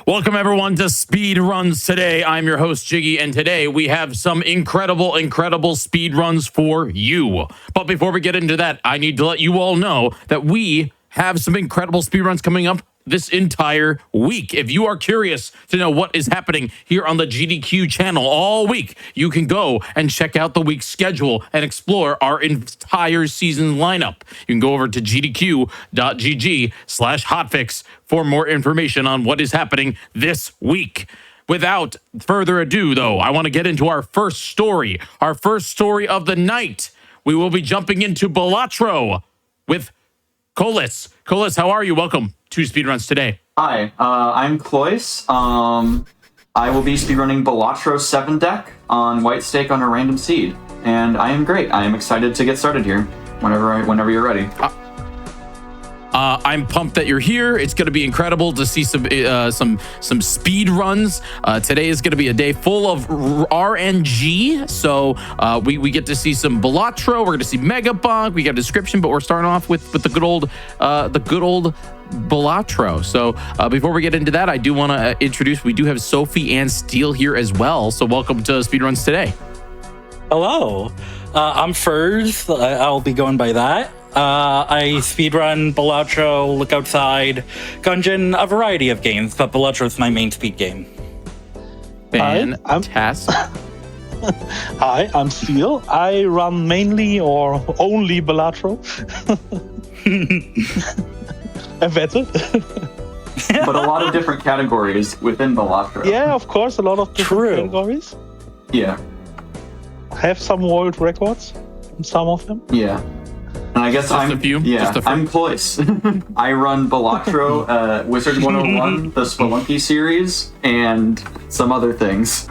Welcome everyone to Speedruns today. I'm your host Jiggy, and today we have some incredible speedruns for you. But before we get into that, I need to let you all know that we have some incredible speedruns coming up this entire week. If you are curious to know what is happening here on the GDQ channel all week, you can go and check out the week's schedule and explore our entire season lineup. You can go over to gdq.gg/hotfix for more information on what is happening this week. Without further ado, though, I want to get into our first story of the night. We will be jumping into Balatro with Colis. Colis, how are you? Welcome to Speedruns today. Hi, I'm Cloyce. I will be speedrunning Balatro 7 deck on White Stake on a random seed, and I am great. I am excited to get started here whenever you're ready. I'm pumped that you're here. It's going to be incredible to see some speed runs. Today is going to be a day full of RNG. So we get to see some Balatro. We're going to see Mega Bonk. We got Inscryption, but we're starting off with the good old Balatro. So before we get into that, I do want to introduce. We do have Sophie and Steele here as well. So welcome to Speedruns today. Hello, I'm Furs. I'll be going by that. I speedrun Balatro, Look Outside, Gungeon, a variety of games, but Balatro is my main speed game. Fantastic. Hi, I'm Steele. I run mainly or only Balatro. I wette. But a lot of different categories within Balatro. Yeah, of course, a lot of different categories. Yeah. I have some world records, some of them. Yeah. And I guess I'm Cloyce. I run Balatro, Wizard 101, the Spelunky series, and some other things.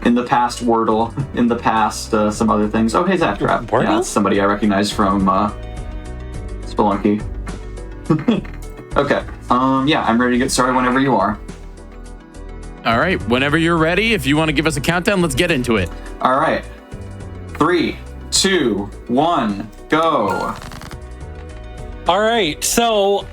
In the past, Wordle. In the past, some other things. Oh, hey, Zaptrap. Wordle? Yeah, that's somebody I recognize from Spelunky. Okay. Yeah, I'm ready to get started whenever you are. All right. Whenever you're ready, if you want to give us a countdown, let's get into it. All right. 3, 2, 1, go. All right, so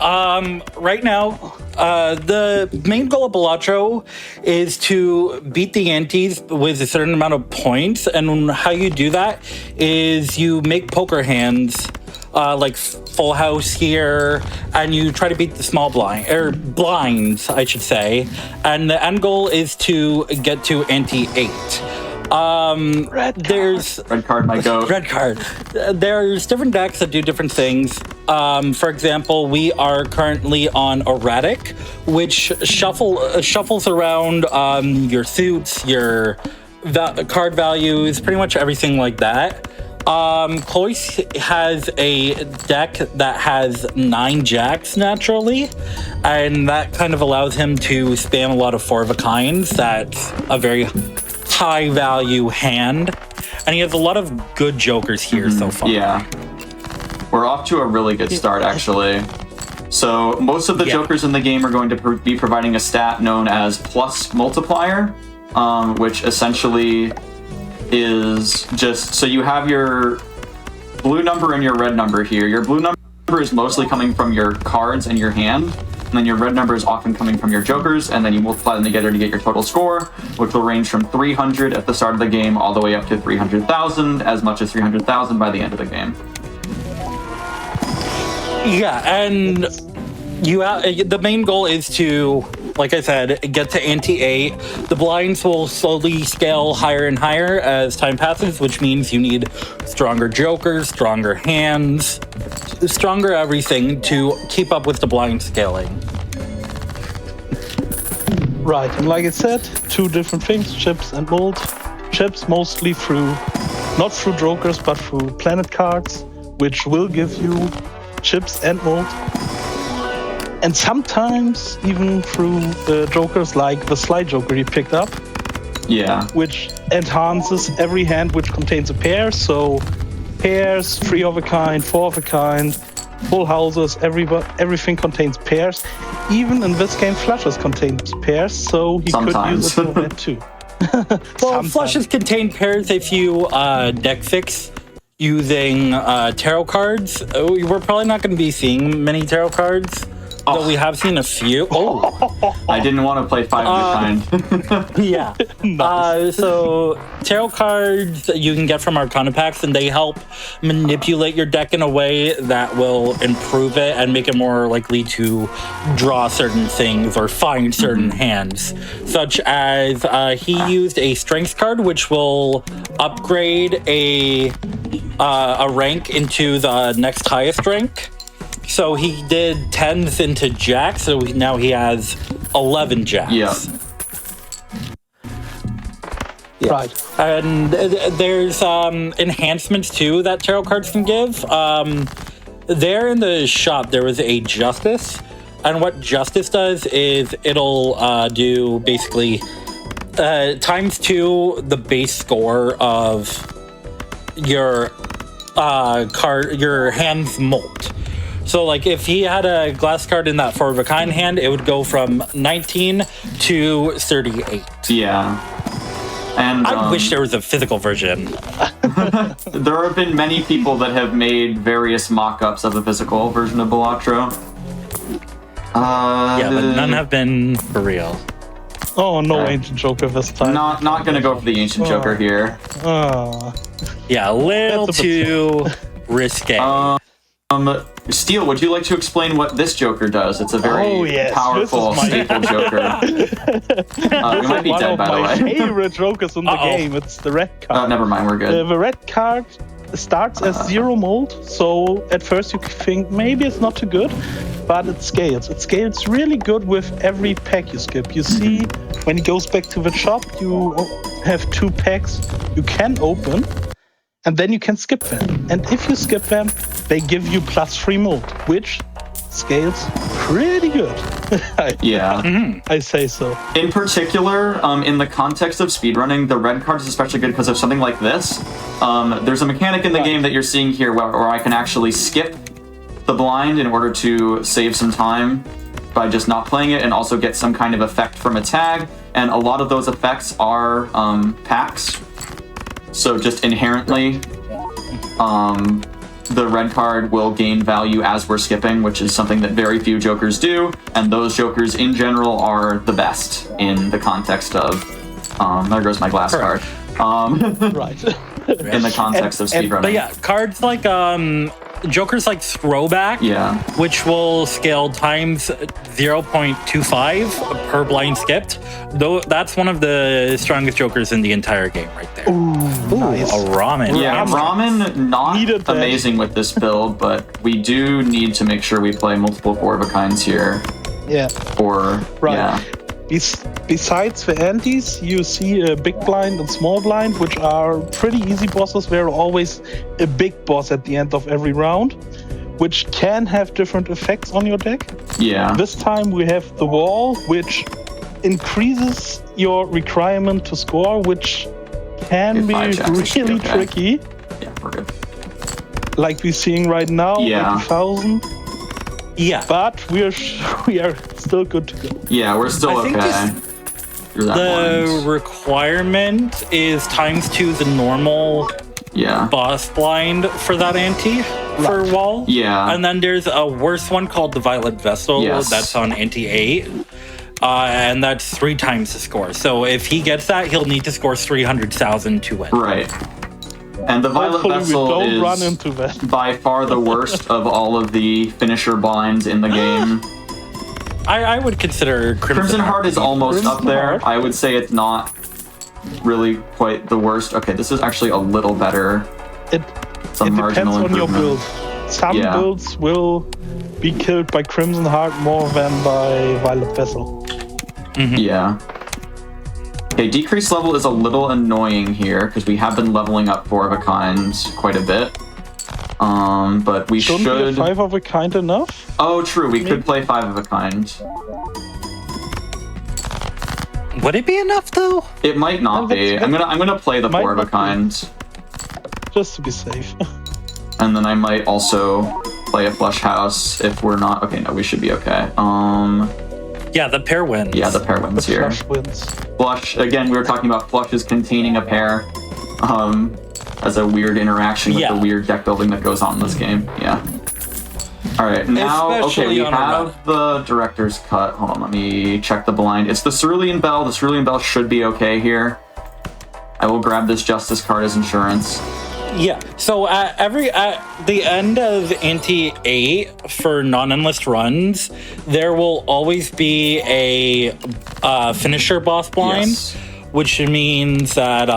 right now, the main goal of Balatro is to beat the antes with a certain amount of points, and how you do that is you make poker hands, like full house here, and you try to beat the small blinds, I should say, and the end goal is to get to ante 8. Red card, my goat. Red card. There's different decks that do different things. For example, we are currently on Erratic, which shuffles around your suits, your card values, pretty much everything like that. Cloyce has a deck that has 9 jacks naturally, and that kind of allows him to spam a lot of 4 of a kinds. That's a very high value hand, and he has a lot of good jokers here so far. Yeah, we're off to a really good start, actually. So most of the jokers in the game are going to be providing a stat known as plus multiplier, which essentially is just, so you have your blue number and your red number here. Your blue number is mostly coming from your cards and your hand, and then your red number is often coming from your jokers, and then you multiply them together to get your total score, which will range from 300 at the start of the game all the way up to 300,000, as much as 300,000 by the end of the game. Yeah, and the main goal is to, like I said, get to ante 8. The blinds will slowly scale higher and higher as time passes, which means you need stronger jokers, stronger hands, stronger everything to keep up with the blind scaling. Right, and like I said, 2 different things, chips and mold. Chips mostly not through jokers, but through planet cards, which will give you chips and mold. And sometimes even through jokers like the slide joker you picked up. Yeah. Which enhances every hand which contains a pair. So pairs, 3 of a kind, 4 of a kind, full houses, everything contains pairs. Even in this game, flushes contains pairs, so he could use it for that too. Well, flushes contain pairs if you deck fix using tarot cards. We're probably not going to be seeing many tarot cards though we have seen a few. Oh, I didn't want to play 5 of a kind. yeah. So tarot cards you can get from Arcana packs, and they help manipulate your deck in a way that will improve it and make it more likely to draw certain things or find certain hands. Such as he used a strength card, which will upgrade a rank into the next highest rank. So he did 10s into jacks, so now he has 11 jacks. Yeah. Right. And there's enhancements too that tarot cards can give. There in the shop, there was a Justice. And what Justice does is it'll do basically ×2 the base score of your your hand's molt. So, like, if he had a glass card in that 4 of a kind hand, it would go from 19 to 38. Yeah. And I wish there was a physical version. there have been many people that have made various mock-ups of the physical version of Balatro. Yeah, but none have been for real. Oh, no Ancient Joker this time. Not gonna go for the Ancient Joker here. Yeah, a little That's a too risque. Steel, would you like to explain what this Joker does? It's a very powerful staple Joker. We might be dead, by the way. One of my favorite Jokers in the game. It's the red card. Never mind, we're good. The red card starts as 0 mold, so at first you think maybe it's not too good, but it scales. It scales really good with every pack you skip. You see, when he goes back to the shop, you have 2 packs you can open, and then you can skip them. And if you skip them, they give you +3 mold, which scales pretty good. I say so. In particular, in the context of speedrunning, the red card is especially good because of something like this. There's a mechanic in the game that you're seeing here where I can actually skip the blind in order to save some time by just not playing it and also get some kind of effect from a tag. And a lot of those effects are packs. So just inherently, the red card will gain value as we're skipping, which is something that very few Jokers do, and those Jokers in general are the best in the context of, there goes my glass card. Right. In the context of speedrunning. But yeah, cards like, Jokers like Throwback, which will scale times 0.25 per blind skipped. Though that's one of the strongest Jokers in the entire game right there. Ooh, nice. A Ramen. Yeah, Ramen not amazing with this build, but we do need to make sure we play multiple 4 of a kinds here. Yeah. Or Besides the antis, you see a big blind and small blind, which are pretty easy bosses. There are always a big boss at the end of every round, which can have different effects on your deck. Yeah. This time we have the wall, which increases your requirement to score, which can be really tricky. Yeah, we're good. Like we're seeing right now, 80,000. Yeah. But we are still good to go. Yeah, we're still okay. The requirement is ×2 the normal boss blind for that ante for wall. Yeah. And then there's a worse one called the Violet Vestal that's on ante 8. And that's 3 times the score. So if he gets that, he'll need to score 300,000 to win. Right. And the Violet Vessel is run into that. by far the worst of all of the finisher blinds in the game. I would consider Crimson Heart is almost up there. I would say it's not really quite the worst. Okay, this is actually a little better. It depends on your build. Some builds will be killed by Crimson Heart more than by Violet Vessel. Yeah. Okay, decreased level is a little annoying here because we have been leveling up 4 of a kind quite a bit. But we should. Shouldn't be 5 of a kind enough? Oh, true. We could play 5 of a kind. Would it be enough though? It might not be. I'm gonna play the 4 of a kind. Just to be safe. And then I might also play a flush house if we're not. Okay, no, we should be okay. Yeah, the pair wins. Yeah, the pair wins here. Flush wins. Flush, again, we were talking about flushes containing a pair as a weird interaction with the weird deck building that goes on in this game. Yeah. All right, now, okay, Especially we on a have the director's cut. Hold on, let me check the blind. It's the Cerulean Bell. The Cerulean Bell should be okay here. I will grab this Justice card as insurance. Yeah. So at the end of Ante 8 for non-endless runs, there will always be a finisher boss blind, Yes. which means that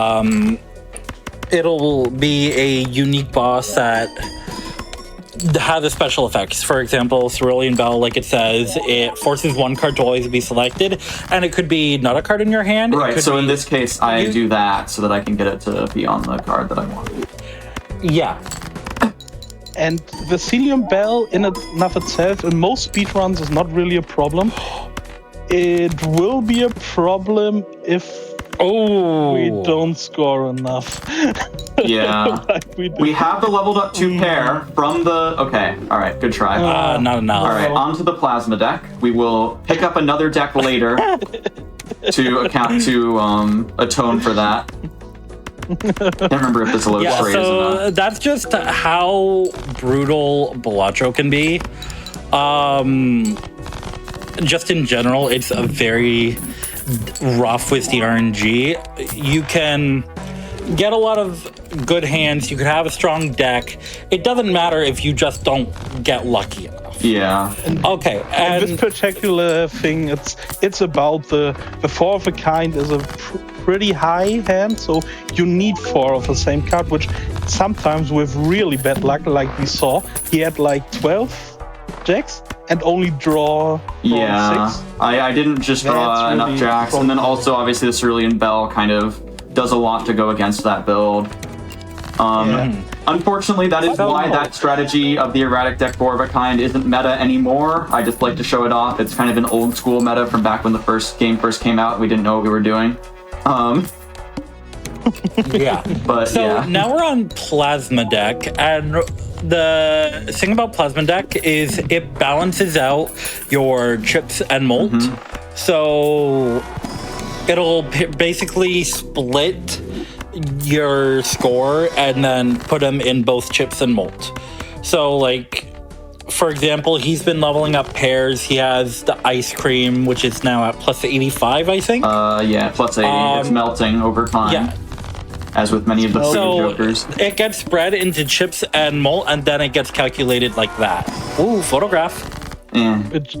it'll be a unique boss that has a special effects. For example, Cerulean Bell, like it says, it forces one card to always be selected, and it could be not a card in your hand. Right, so in this case, I do that so that I can get it to be on the card that I want. Yeah. And the Celium Bell in and of itself, in most speedruns, is not really a problem. It will be a problem if we don't score enough. Yeah. Like we do. We have the leveled up 2 pair from the... Okay, alright, good try. Not enough. Alright, onto the Plasma deck. We will pick up another deck later to atone for that. Can't remember if this load Yeah, straight is so enough. that's just how brutal Balatro can be. Just in general, it's a very rough with the RNG. You can get a lot of good hands. You could have a strong deck. It doesn't matter if you just don't get lucky enough. Yeah. Okay, In and this particular thing, it's about the 4 of a kind is a pretty high hand, so you need 4 of the same card, which sometimes with really bad luck, like we saw, he had like 12 jacks and only draw 6. I didn't just draw That's enough really jacks, and then also obviously the Cerulean Bell kind of does a lot to go against that build. Unfortunately, that is why that strategy of the erratic deck 4 of a kind isn't meta anymore. I just like to show it off. It's kind of an old school meta from back when the first game came out. We didn't know what we were doing. yeah. But So yeah. now we're on Plasma deck, and the thing about Plasma deck is it balances out your chips and molt. So it'll basically split your score and then put them in both chips and molt. So like, for example, he's been leveling up pairs. He has the ice cream, which is now at plus 85, I think. Yeah, plus 80. It's melting over time. Yeah. As with many of the Jokers. It gets spread into chips and molt, and then it gets calculated like that. Ooh, photograph. Yeah. Which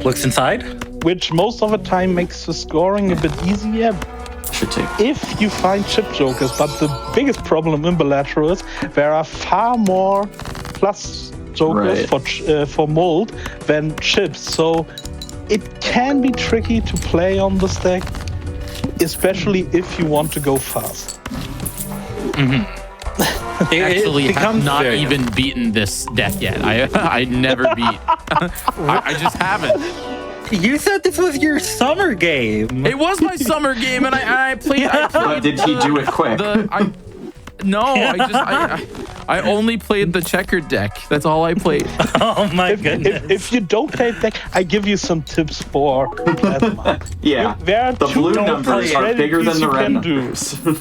Looks inside. which most of the time makes the scoring a bit easier Should take. if you find chip jokers. But the biggest problem in Balatro is there are far more plus jokers for mold than chips, so it can be tricky to play on this deck, especially if you want to go fast. Actually, have becomes not very- even beaten this deck yet. I never beat. I just haven't. You said this was your summer game. It was my summer game, and I played. But did he do it quick? I only played the checkered deck. That's all I played. Oh my goodness. If you don't play deck, I give you some tips for plasma. Yeah. There are The two blue different numbers are bigger than the red strategies you can do.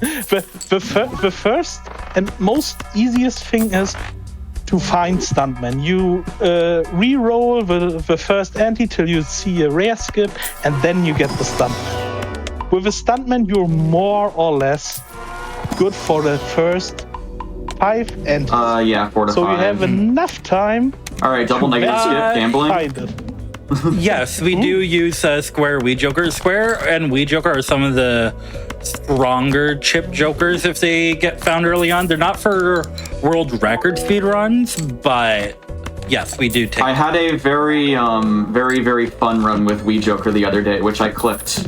numbers. The first and most easiest thing is to find stuntmen. You re-roll the first ante till you see a rare skip, and then you get the stuntman. With a stuntman, you're more or less good for the first 5 antes. Yeah, 4 to 5. So you have enough time. All right, double negative skip, gambling. Find it. Yes, we do use Square Wii Joker. Square and Wii Joker are some of the stronger chip jokers if they get found early on. They're not for world record speed runs, but yes, we do take. I had a very, very fun run with Wii Joker the other day, which I clipped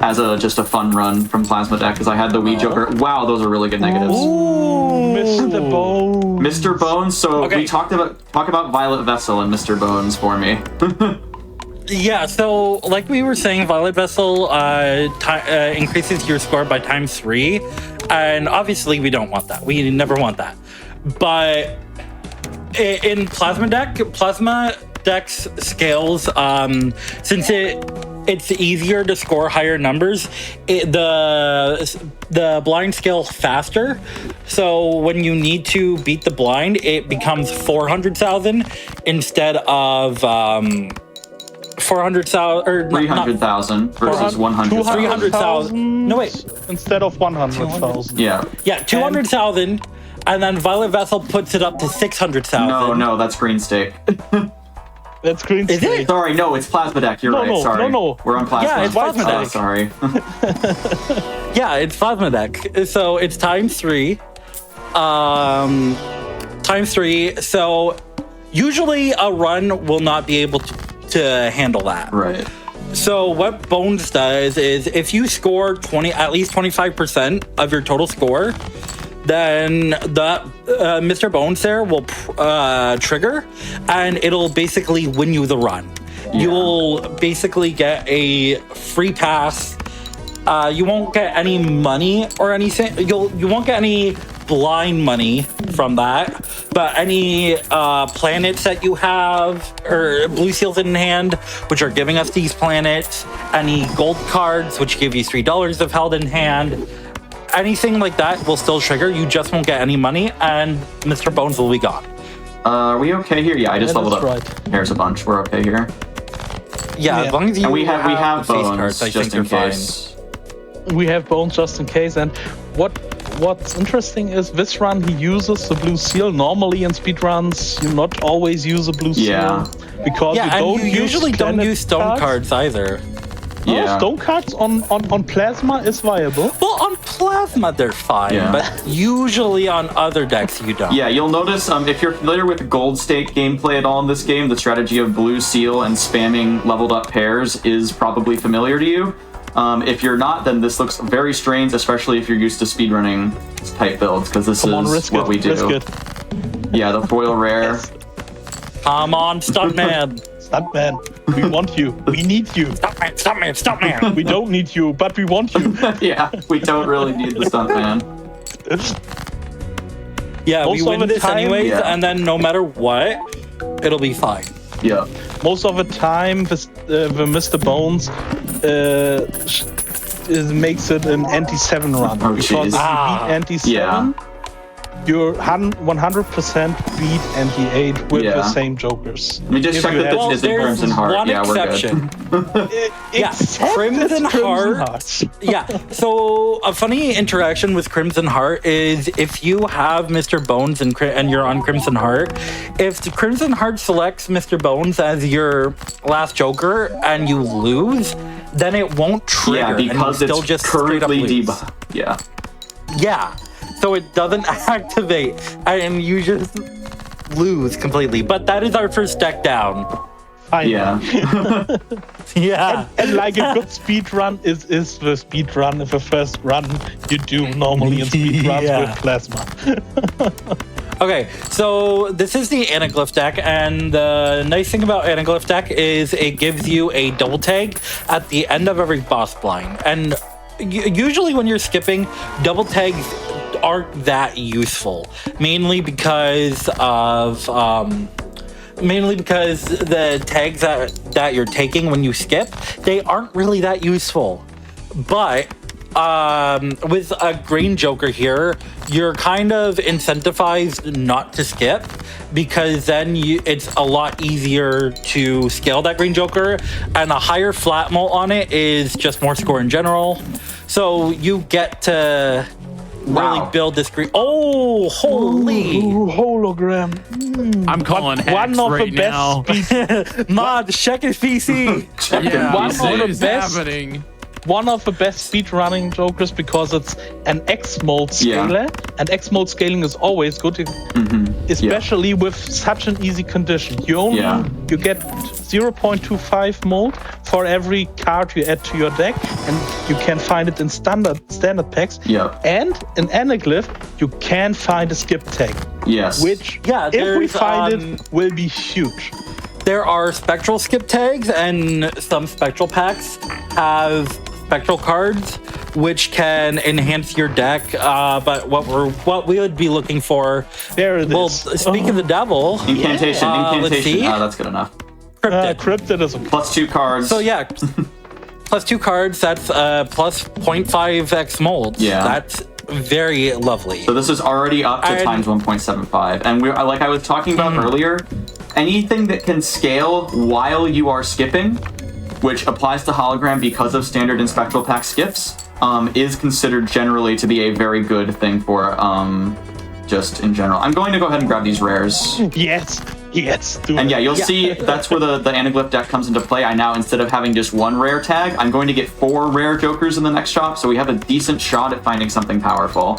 as just a fun run from Plasma deck because I had the Wii Joker. Wow, those are really good negatives. Mr. Bones. Mr. Bones. So we talk about Violet Vessel and Mr. Bones for me. Yeah, so like we were saying, Violet Vessel increases your score by ×3, and obviously we don't want that. We never want that. But in Plasma decks scales, since it it's easier to score higher numbers. The blind scale faster. So when you need to beat the blind, it becomes 400,000 instead of 400,000 or 300,000 versus 100,000. 300,000. No, wait. Instead of 100,000. Yeah. Yeah, 200,000. And then Violet Vessel puts it up to 600,000. No, that's Green Stake. That's Green Is Stake. it? Sorry, no, it's Plasma Deck. You're right. Sorry. No. We're on Plasma. Yeah, it's Plasma Oh, Deck. sorry. Yeah, it's Plasma Deck. So it's ×3. ×3. So usually a run will not be able to handle that. Right. So what Bones does is if you score at least 25% of your total score, then the Mr. Bones there will trigger, and it'll basically win you the run. Yeah. You'll basically get a free pass. You won't get any money or anything. You won't get any blind money from that, but any planets that you have or blue seals in hand, which are giving us these planets, any gold cards, which give you $3 of held in hand, anything like that will still trigger. You just won't get any money, and Mr. Bones will be gone. Are we okay here? Yeah, I just leveled up. Right. Here's a bunch. We're okay here. Yeah, as long as you And we have the face bones cards, I just think in you're fine. case. We have Bones just in case. And what's interesting is this run he uses the blue seal. Normally in speedruns, you not always use a blue Yeah. seal because Yeah, you and don't you usually don't planet use stone cards either. No, Yeah. stone cards on Plasma is viable. Well, on Plasma they're fine, Yeah. but usually on other decks you don't. Yeah, you'll notice if you're familiar with gold stake gameplay at all in this game, the strategy of blue seal and spamming leveled up pairs is probably familiar to you. If you're not, then this looks very strange, especially if you're used to speedrunning type builds, because this is what we do. Risk it. Yeah, the foil rare. Yes. Come on, Stuntman. Stuntman, we want you. We need you. Stuntman. We don't need you, but we want you. Yeah, we don't really need the stuntman. Yeah, we Most of win the this time- anyways, Yeah. and then no matter what, it'll be fine. Yeah. Most of the time, the Mr. Bones makes it an anti-7 run. Oh, because jeez. if you beat anti-7, Yeah. you're 100% beat anti-8 with the Yeah. same jokers. Let me just If check you that have- this isn't there's Crimson Heart. one Yeah, we're exception. Yeah, Except Crimson it's Heart. Yeah, so a funny interaction with Crimson Heart is if you have Mr. Bones and you're on Crimson Heart, if the Crimson Heart selects Mr. Bones as your last Joker and you lose, then it won't trigger. Yeah, and you because still it's just straight up currently lose. debugged. Yeah. Yeah, so it doesn't activate and you just lose completely. But that is our first deck down. Finally. Yeah. Yeah. And like a good speed run is the speed run, the first run you do normally in speed runs Yeah. with Plasma. Okay, so this is the Anaglyph deck, and the nice thing about Anaglyph deck is it gives you a double tag at the end of every boss blind. And usually when you're skipping, double tags aren't that useful, mainly because the tags that you're taking when you skip, they aren't really that useful. But with a green Joker here, you're kind of incentivized not to skip, because then it's a lot easier to scale that green Joker, and a higher flat mult on it is just more score in general. So you get to really Wow. build this green. Oh, holy! Ooh, hologram. I'm calling hacks One of right the now. best speed, Mod, check his PC. Yeah, One this of the is best- happening. one of the best speed running Jokers because it's an X mode scaler, and X mode scaling is always good, especially with such an easy condition. You get 0.25 mold for every card you add to your deck, and you can find it in standard packs. Yep. And in Anaglyph, you can find a skip tag, Yes. which Yeah, if we there's, find it, will be huge. There are spectral skip tags, and some spectral packs have spectral cards which can enhance your deck. But what we would be looking for. There it Well, is. speak of the devil. Incantation. Let's Incantation. see. Oh, that's good enough. Cryptid. Cryptid is a +2 cards. So yeah, plus 2 cards, that's plus 0.5x mold. Yeah. That's very lovely. So this is already up to And- times 1.75. And we like I was talking about earlier, anything that can scale while you are skipping, which applies to hologram because of standard and spectral pack skips, is considered generally to be a very good thing for just in general. I'm going to go ahead and grab these rares. Yes. Do And it. yeah, you'll see that's where the anaglyph deck comes into play. I now, instead of having just 1 rare tag, I'm going to get 4 rare jokers in the next shop, so we have a decent shot at finding something powerful.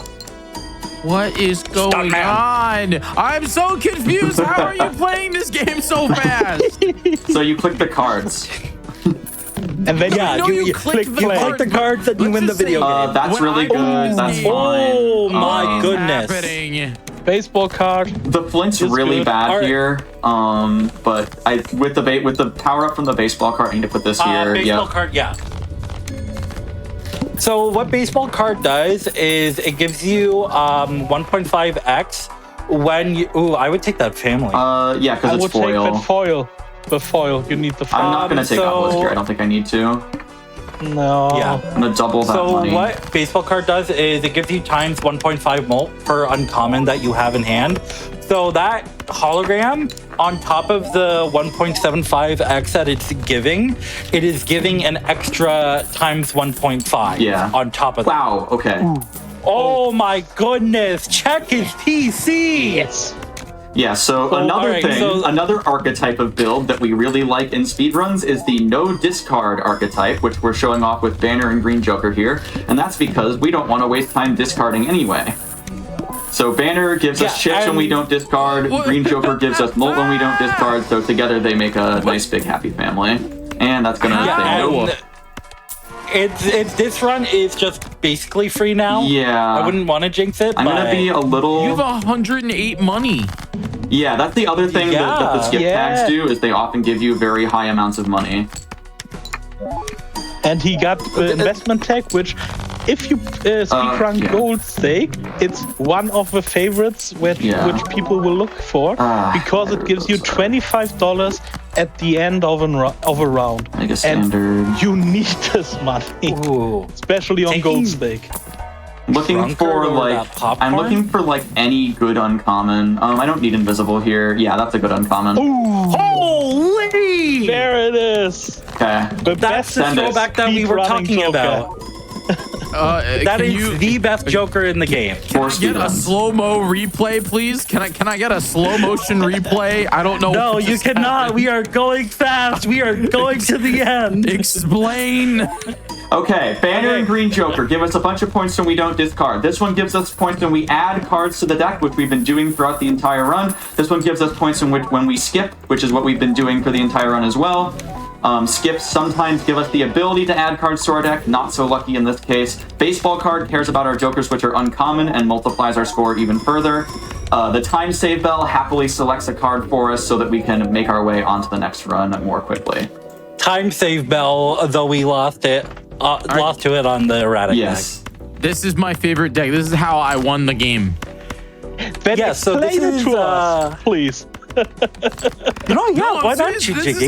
What is going on? I'm so confused. How are you playing this game so fast? So you click the cards. And then Yeah, you click the play. click the cards and you Let's win the just say, video game. That's When really I own good. this That's game- fine. Oh my What is goodness. happening? baseball card. The flint's It's really good. bad Alright. here. But I with the power up from the baseball card, I need to put this here. Baseball Yep. card, yeah. So what baseball card does is it gives you 1.5x when you. Ooh, I would take that family. Yeah, I because would it's foil. take that foil. The foil. You need the foil. I'm not gonna take Obelisk so- here. I don't think I need to. No. Yeah. I'm gonna double that So money. what baseball card does is it gives you times 1.5 molt per uncommon that you have in hand. So that hologram on top of the 1.75x that it's giving, it is giving an extra times 1.5 Yeah. on top of that. Wow. Okay. Oh my goodness, check his PC. Yes. Yeah, so another alright, thing, so- another archetype of build that we really like in speedruns is the no discard archetype, which we're showing off with Banner and Green Joker here, and that's because we don't want to waste time discarding anyway. So Banner gives us Yeah, chips when we and- don't discard, Green Joker gives us molt when we don't discard, so together they make a nice big happy family. And that's gonna Yeah, say no. and it's this run is just basically free now. Yeah. I wouldn't want to jinx it. I'm but gonna be a little... You have 108 money. Yeah, that's the other thing that the Yeah. skip tags do, is they often give you very high amounts of money. And he got the investment tag, which, if you speedrun yeah. Gold Stake, it's one of the favorites which people will look for because it gives you $25 at the end of a round. Like a standard. And you need this money, Ooh. especially on Taking- Gold Stake. Looking Drunkard for or like that popcorn? I'm looking for like any good uncommon. I don't need invisible here. Yeah, that's a good uncommon. Holy! There it is. Okay. The That's best the throwback that we were speedrunning talking Joker. about. That Can is you the best Joker in the game. For get a speedruns. slow-mo replay, please? Can I get a slow motion replay? I don't know. No, what you just cannot. happened. We are going fast. We are going to the end. Explain. Okay, Banner and Green Joker give us a bunch of points when we don't discard. This one gives us points when we add cards to the deck, which we've been doing throughout the entire run. This one gives us points when we skip, which is what we've been doing for the entire run as well. Skips sometimes give us the ability to add cards to our deck, not so lucky in this case. Baseball card cares about our jokers, which are uncommon, and multiplies our score even further. The time save bell happily selects a card for us so that we can make our way onto the next run more quickly. Time save bell, though we lost it. Lost to it on the erratic Yes. This is my favorite deck. This is how I won the game. Then Yeah, so this explain it is, to us, please. deck. No, yeah, No, why I'm not, serious. you, this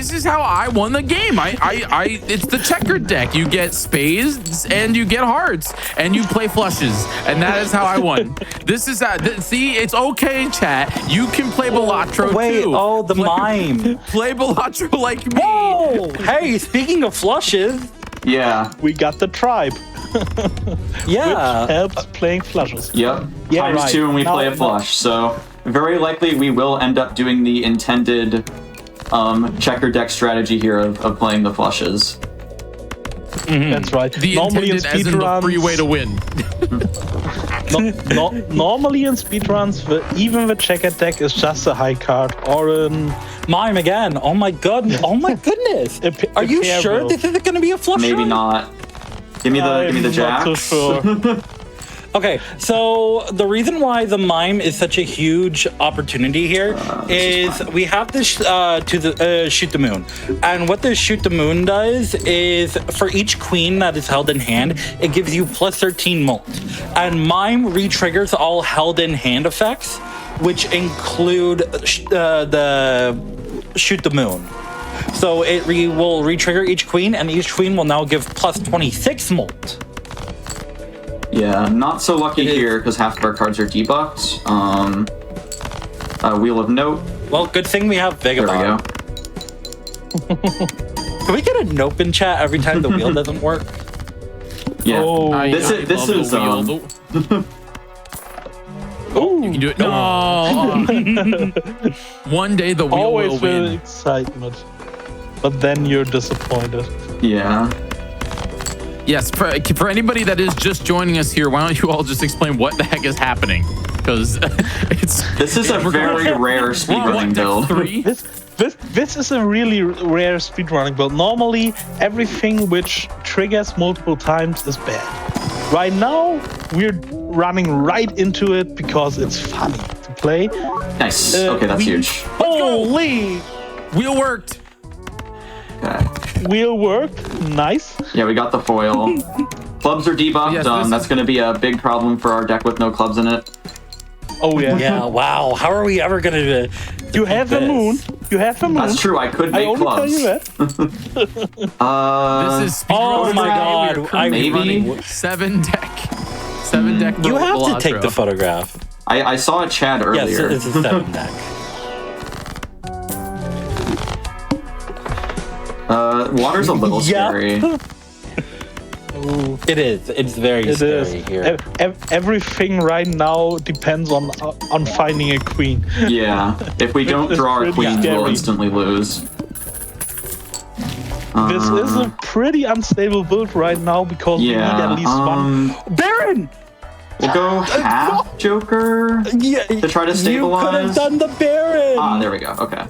Jiggy? is how I won the game. It's the checkered deck. You get spades and you get hearts and you play flushes, and that is how I won. This is see, it's okay, chat. You can play Balatro Wait, too. oh, the mime. Play Balatro like me. Oh, hey, speaking of flushes, Yeah. We got the tribe, yeah. helps playing flushes. Yep. Yeah, Times right. 2 when we Now play I a know. flush. So very likely we will end up doing the intended checker deck strategy here of playing the flushes. That's right. The Normally in intended as in the free way to win. normally in speedruns, even the checker deck is just a high card or an Mime again. Oh my god. Oh my goodness. Are you pair sure build. this isn't going to be a flush Maybe run? not. Give me the I'm jacks. not so sure. Okay, so the reason why the mime is such a huge opportunity here is we have this shoot the moon, and what this shoot the moon does is for each queen that is held in hand, it gives you plus 13 molt, and mime re-triggers all held in hand effects, which include the shoot the moon. So it will re-trigger each queen, and each queen will now give plus 26 molt. Yeah, not so lucky here because half of our cards are debuffed. Wheel of Note. Well, good thing we have Vagabond. There we go. Can we get a nope in chat every time the wheel doesn't work? Yeah. Oh. This is Oh, You can do it. No. One day the wheel always will with win. excitement, but then you're disappointed. yeah. Yes, for anybody that is just joining us here, why don't you all just explain what the heck is happening? Because This is a very rare we're on speedrunning deck build. 3. This is a really rare speedrunning build. Normally, everything which triggers multiple times is bad. Right now, we're running right into it because it's funny to play. Nice. Okay, that's huge. Holy! Wheel worked. Okay. Wheel worked. Nice. Yeah, we got the foil. Clubs are debuffed. Yes, That's going to be a big problem for our deck with no clubs in it. Oh yeah. Yeah, wow. How are we ever going to You have a moon. You have a moon. That's true. I could I make only tell clubs. you that. This is Oh Speedruns my today. God, We are currently maybe. running 7 deck. 7 deck. You have to Balatro. take the photograph. I saw a Chad Yes, earlier. it's a 7 deck. Water's a little Yeah. scary. It is. It's very It scary is. here. Everything right now depends on finding a queen. Yeah. If we don't draw our pretty queens, we'll scary. instantly lose. This is a pretty unstable build right now because we need at least one. Baron! We'll go half Joker Yeah, to try to you could stabilize. have done the Baron. Ah, there we go. Okay.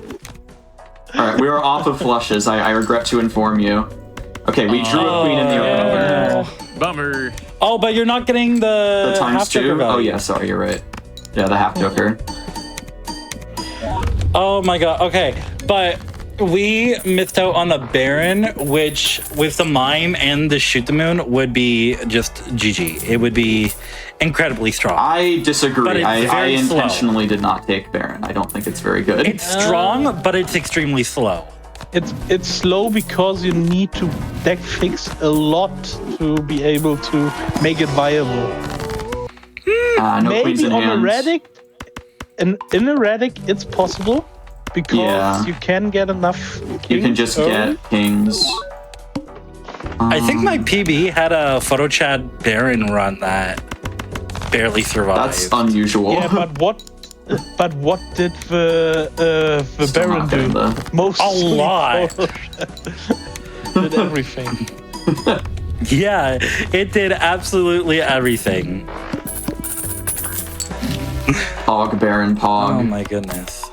All right, we are off of flushes. I regret to inform you. Okay, we drew a queen in the opener. Bummer. Oh, but you're not getting the, The times half Joker 2. value. Oh yeah, sorry, you're right. Yeah, the half Joker. Oh my god. Okay, but we missed out on the Baron, which with the Mime and the Shoot the Moon would be just GG. It would be incredibly strong. I disagree. But it's I very slow. intentionally did not take Baron. I don't think it's very good. It's strong, but it's extremely slow. It's slow because you need to deck fix a lot to be able to make it viable. No queens Maybe in on hand. erratic, in erratic it's possible because Yeah. you can get enough. You can just early. get kings. I think my PB had a Photo Chad Baron run that barely survived. That's unusual. Yeah, but what? But what did the Still Baron not do? getting the- Mostly A lot. did everything. Yeah, it did absolutely everything. Pog, Baron, Oh Pog. my goodness.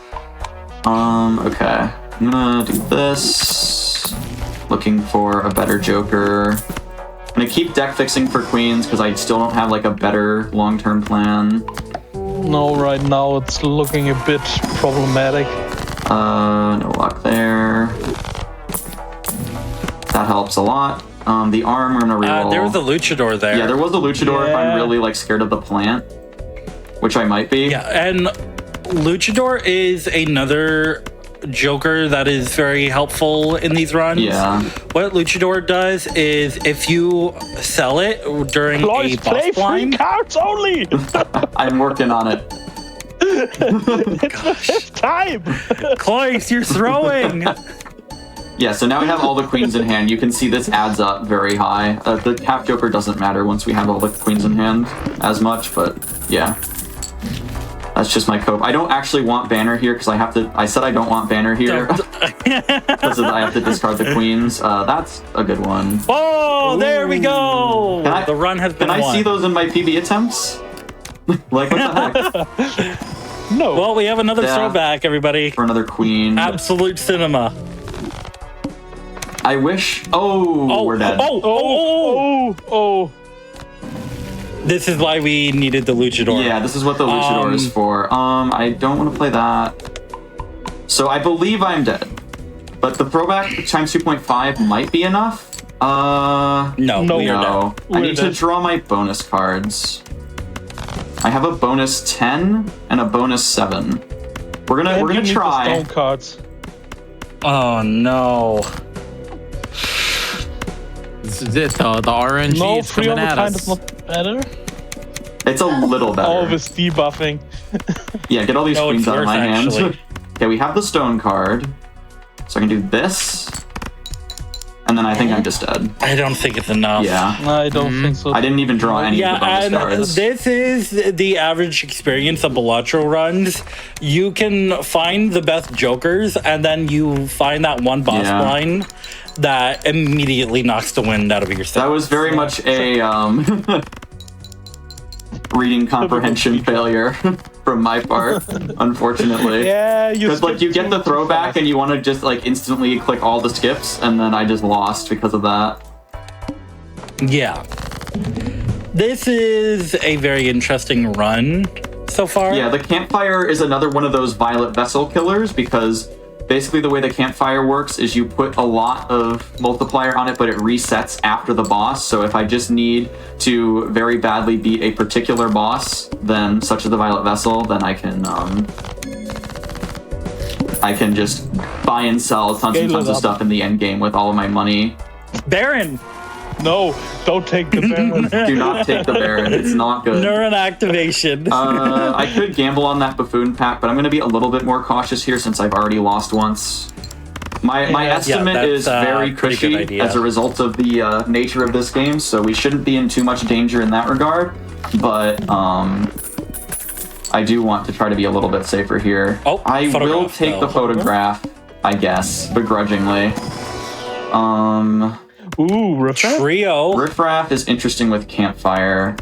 Okay. I'm gonna do this. Looking for a better Joker. I'm gonna keep deck fixing for queens because I still don't have like a better long-term plan. No, right now it's looking a bit problematic. No luck there. That helps a lot. The arm, we're gonna reroll. There was a Luchador there. Yeah, there was a Luchador if Yeah. I'm really like scared of the plant, which I might be. Yeah, and Luchador is another Joker that is very helpful in these runs. Yeah. What Luchador does is if you sell it during Ploys, a play boss blind, 3 cards only! I'm working on it. It's time! Cloyce, you're throwing. Yeah, so now we have all the queens in hand. You can see this adds up very high. The half Joker doesn't matter once we have all the queens in hand as much, but yeah. That's just my cope. I don't actually want Banner here because I said I don't want Banner here because I have to discard the queens. That's a good one. Oh, there we go. Can I- The run has been Can I won. see those in my PB attempts? Like, what the heck? No. Well, we have another Yeah. throwback, everybody. For another queen. Absolute cinema. I wish... Oh, we're dead. Oh. This is why we needed the Luchador. Yeah, this is what the Luchador is for. I don't want to play that. So I believe I'm dead. But the throwback times 2.5 might be enough. No, No. we are dead. No. I We're need to dead. draw my bonus cards. I have a bonus 10 and a bonus 7. We're gonna And you need the try. stone cards. Oh no. This is it, the RNG No, is free coming all the at kind us. is not better. It's a little better. Oh, with debuffing. Yeah, get all these No, it's queens out of worse, my hands. actually. Okay, we have the stone card. So I can do this. And then I think I'm just dead. I don't think it's enough. Yeah. No, I don't think so. I didn't even draw any of the bonus Yeah, and cards. this is the average experience of Balatro runs. You can find the best jokers, and then you find that one boss Yeah. line that immediately knocks the wind out of your That sails. was very much a reading comprehension failure from my part, unfortunately. Yeah, you Because like you skipped get the too throwback fast. and you want to just like instantly click all the skips, and then I just lost because of that. Yeah. This is a very interesting run so far. Yeah, the campfire is another one of those violet vessel killers because basically the way the campfire works is you put a lot of multiplier on it, but it resets after the boss. So if I just need to very badly beat a particular boss, then such as the violet vessel, then I can just buy and sell tons and Scale tons it of up. stuff in the end game with all of my money. Baron! No, don't take the Baron. Do not take the Baron; it's not good. Neuron activation. I could gamble on that buffoon pack, but I'm going to be a little bit more cautious here since I've already lost once. My Yeah, estimate that's is a very pretty good cushy idea. as a result of the nature of this game, so we shouldn't be in too much danger in that regard. But I do want to try to be a little bit safer here. Oh, I will photograph, take the though. photograph, I guess, begrudgingly. Ooh, refresh? Trio. Riffraff is interesting with campfire.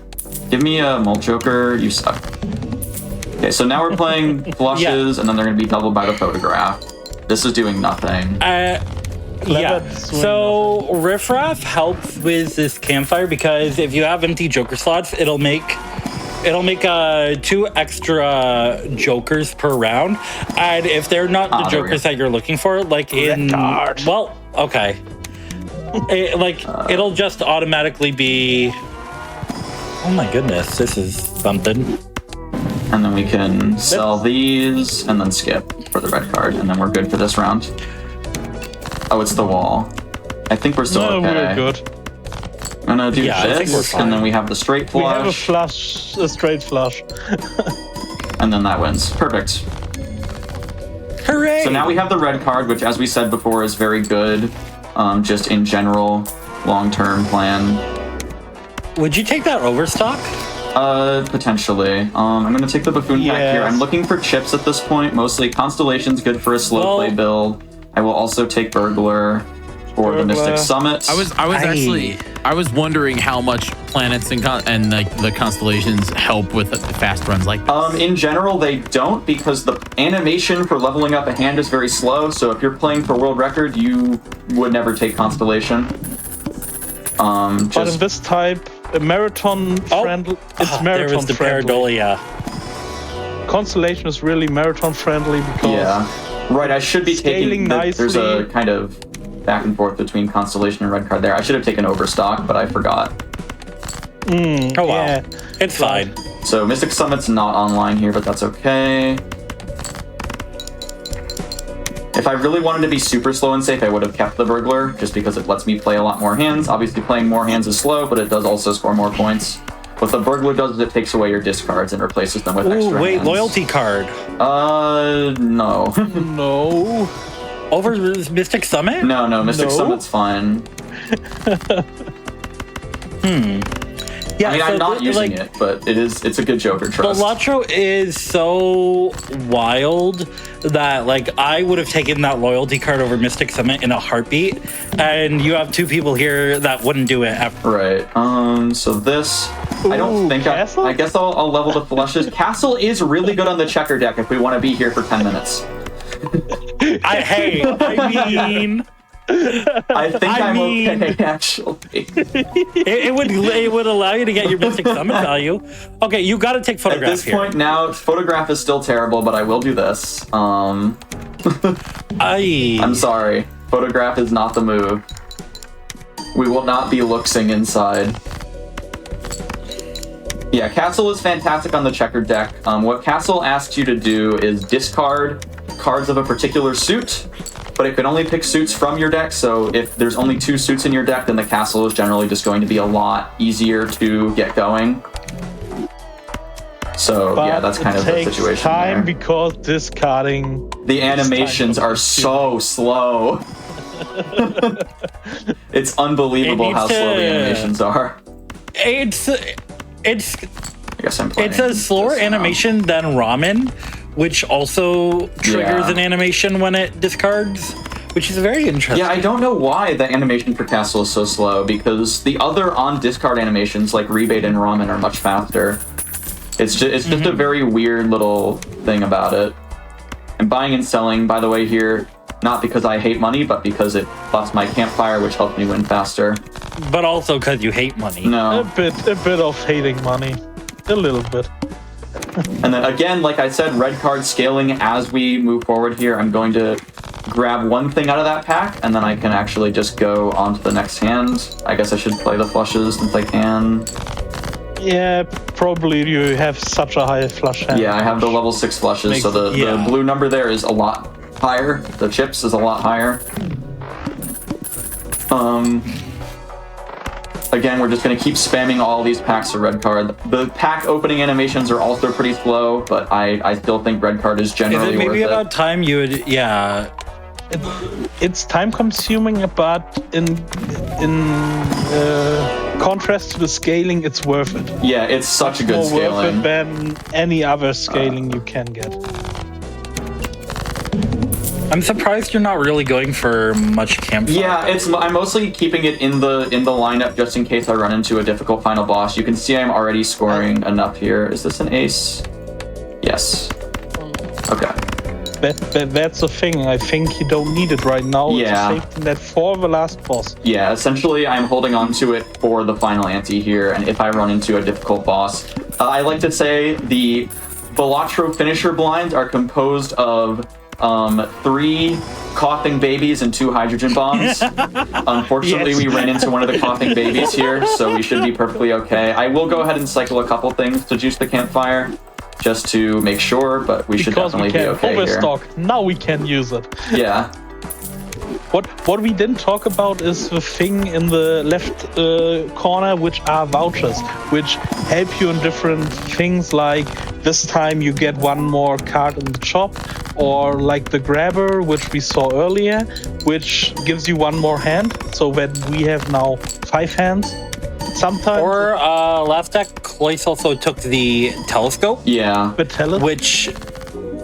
Give me a Mult Joker, you suck. Okay, so now we're playing flushes, and then they're going to be doubled by the photograph. This is doing nothing. Yeah. swing So Riffraff helps with this campfire because if you have empty Joker slots, it'll make 2 extra Jokers per round, and if they're not the there we Jokers go. that you're looking for, like in card. well, okay, it'll just automatically be. Oh my goodness, this is something. And then we can sell these, and then skip for the red card, and then we're good for this round. Oh, it's the wall. I think we're still No, okay. we're good. I'm gonna do Yeah, I think we're this, fine. and then we have the straight We have flush, a straight flush. and then that wins. Perfect. Hooray! So now we have the red card, which, as we said before, is very good. Just in general, long-term plan. Would you take that overstock? Potentially. I'm gonna take the buffoon pack here. Yes. I'm looking for chips at this point. Mostly Constellation's good for a slow Well- play build. I will also take Burglar or the Burglar. Mystic Summit. I was wondering how much planets and like the constellations help with fast runs like this. In general, they don't because the animation for leveling up a hand is very slow. So if you're playing for world record, you would never take Constellation. But in Just this type, a marathon friendly. It's there marathon was the friendly. Pareidolia. Constellation is really marathon friendly because yeah, right. I should be taking. Scaling There's a nicely. kind of back and forth between Constellation and red card there. I should have taken Overstock, but I forgot. Oh wow, yeah. it's fine. So Mystic Summit's not online here, but that's okay. If I really wanted to be super slow and safe, I would have kept the Burglar, just because it lets me play a lot more hands. Obviously, playing more hands is slow, but it does also score more points. What the Burglar does is it takes away your discards and replaces them with extra Ooh, wait, hands. loyalty card No. No. over Mystic Summit. no, Mystic No. Summit's fine. Yeah, I mean, so I'm not using like, it, but it's a good Joker trust. Balatro is so wild that like I would have taken that loyalty card over Mystic Summit in a heartbeat, and you have 2 people here that wouldn't do it ever. Right. So this, I don't Ooh, think Castle? I guess I'll level the flushes. Castle is really good on the checker deck if we want to be here for 10 minutes. I mean, I think I I'm mean- okay, actually. it would allow you to get your Mystic Summit value. Okay, you got to take At photograph this here. point now, photograph is still terrible, but I will do this. I'm sorry. Photograph is not the move. We will not be looksing inside. Yeah, Castle is fantastic on the checkered deck. What Castle asks you to do is discard cards of a particular suit, but it can only pick suits from your deck. So if there's only 2 suits in your deck, then the castle is generally just going to be a lot easier to get going. So But yeah, that's kind of the takes situation time there. because discarding. The animations are so slow. It's unbelievable how slow the animations are. It's I guess I'm playing. it's a slower this now. animation than ramen, which also triggers Yeah. an animation when it discards, which is very interesting. Yeah, I don't know why the animation for Castle is so slow, because the other on-discard animations like Rebate and Ramen are much faster. It's just a very weird little thing about it. I'm buying and selling, by the way, here, not because I hate money, but because it buffs my campfire, which helps me win faster. But also because you hate money. A No. bit of hating money. A little bit. And then again, like I said, red card scaling as we move forward here. I'm going to grab one thing out of that pack, and then I can actually just go on to the next hand. I guess I should play the flushes since I can. Yeah, probably you have such a high flush hand. Yeah, I have the level 6 flushes, so the blue number there is a lot higher. The chips is a lot higher. Again, we're just going to keep spamming all these packs of red card. The pack opening animations are also pretty slow, but I still think red card is Is generally it maybe worth about it. time you would? Yeah. It's time consuming, but in contrast to the scaling, it's worth it. Yeah, it's such a good More worth scaling. it than any other scaling you can get. I'm surprised you're not really going for much campfire. Yeah, I'm mostly keeping it in the lineup just in case I run into a difficult final boss. You can see I'm already scoring enough here. Is this an ace? Yes. Okay. That's the thing. I think you don't need it right now. Yeah. It's a safety net for the last boss. Yeah, essentially I'm holding on to it for the final ante here, and if I run into a difficult boss. I like to say the Balatro finisher blinds are composed of 3 coughing babies and 2 hydrogen bombs. Unfortunately, Yes. we ran into one of the coughing babies here, so we should be perfectly okay. I will go ahead and cycle a couple things to juice the campfire, just to make sure, but we should Because we definitely be can okay here. overstock. Now we can use it. Yeah. What we didn't talk about is the thing in the left corner, which are vouchers, which help you in different things. Like this time you get one more card in the shop, or like the grabber, which we saw earlier, which gives you one more hand. So that we have now 5 hands. Sometimes Or last deck, Cloyce also took the telescope, Yeah. the tele- which,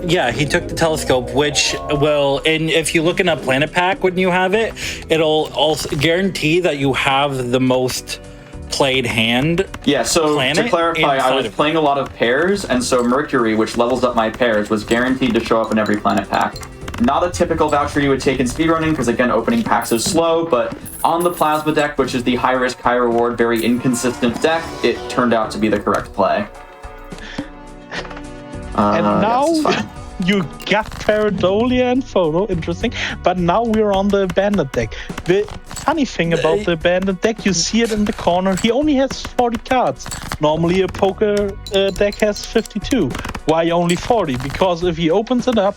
yeah, he took the telescope, which will, and if you look in a planet pack when you have it, it'll also guarantee that you have the most played hand. Yeah, so Planet to clarify, I inside was of it. playing a lot of pairs, and so Mercury, which levels up my pairs, was guaranteed to show up in every planet pack. Not a typical voucher you would take in speedrunning, because again, opening packs is slow, but on the Plasma deck, which is the high risk, high reward, very inconsistent deck, it turned out to be the correct play. And now yes, it's fine. you got Paradolia and Photo, interesting. But now we're on the Bandit deck. The funny thing about the Bandit deck, you see it in the corner, he only has 40 cards. Normally a poker deck has 52. Why only 40? Because if he opens it up,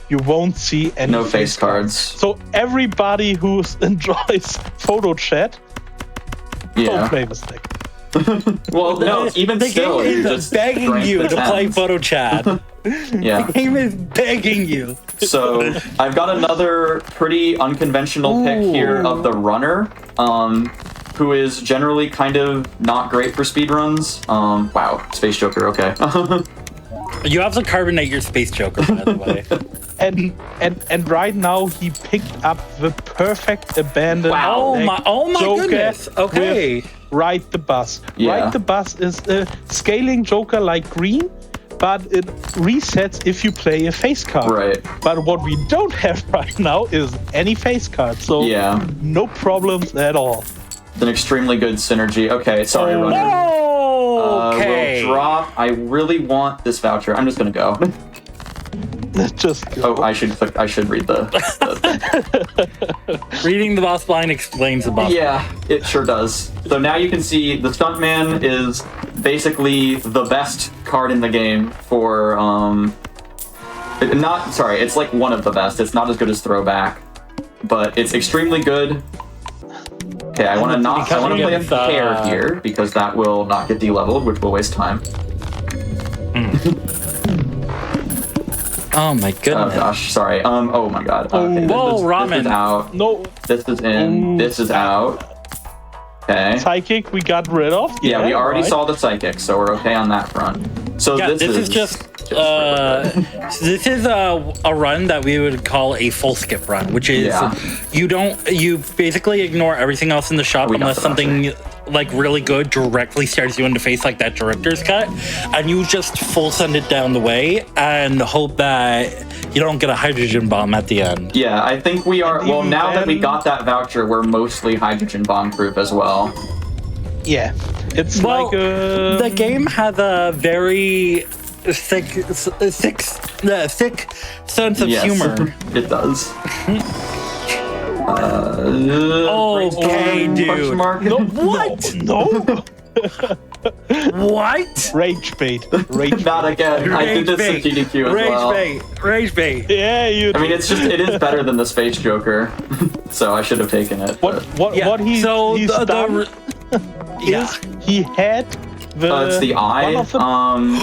you won't see any No face cards. So everybody who enjoys Photo Chat, don't Yeah. play this deck. Well, no, even The still, game you is just begging grant you the to play tens. Photo Chat. Yeah. The game is begging you. So I've got another pretty unconventional pick here of the runner, who is generally kind of not great for speedruns. Wow, Space Joker, okay. You have to carbonate your Space Joker, by the way. And right now he picked up the perfect abandoned Wow. deck. Oh my Joker goodness. Okay. with Ride the Bus. Yeah. Ride the Bus is a scaling Joker like green, but it resets if you play a face card. Right. But what we don't have right now is any face card, so Yeah. no problems at all. It's an extremely good synergy. Okay, sorry, runner. Okay. We'll drop. I really want this voucher. I'm just gonna go. Just go. Oh, I should read the Reading the boss line explains the boss. Yeah, it sure does. So now you can see the Stuntman is basically the best card in the game for it's like one of the best. It's not as good as Throwback. but it's extremely good. Okay, I want to play a pair here because that will not get de-leveled, which will waste time. Oh my goodness. Oh gosh, sorry. Oh my god. Okay, Whoa, ramen. This is out. No. This is in. This is out. Okay. Psychic we got rid of. Yeah, we already saw the psychic, so we're okay on that front. So Yeah, this is just this is a run that we would call a full skip run, which is you basically ignore everything else in the shop unless something like really good directly stares you in the face, like that director's cut, and you just full send it down the way and hope that you don't get a hydrogen bomb at the end. Yeah, I think we are. Well, now that we got that voucher, we're mostly hydrogen bomb proof as well. Yeah, it's like the game has a very thick sense of humor. It does. Okay, dude. no, What? No. What? Rage bait. Rage Not again. I did this to GDQ as well. Rage bait. Yeah, you. I mean, it is better than the Space Joker, so I should have taken it. What he's done is he had the. It's the eye.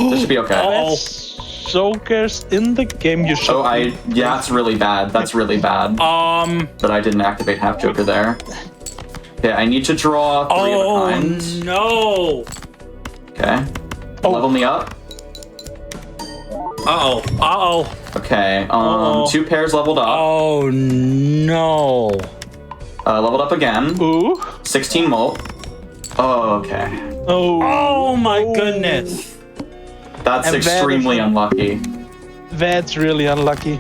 This should be okay. Best Jokers in the game. You should. Yeah, it's really bad. That's really bad. But I didn't activate half Joker there. Okay, I need to draw 3 of a kind. No. Okay. Level me up. Okay. 2 pairs leveled up. Oh no. Leveled up again. Ooh. 16 molt. Oh, okay. Oh my goodness. That's extremely unlucky. That's really unlucky.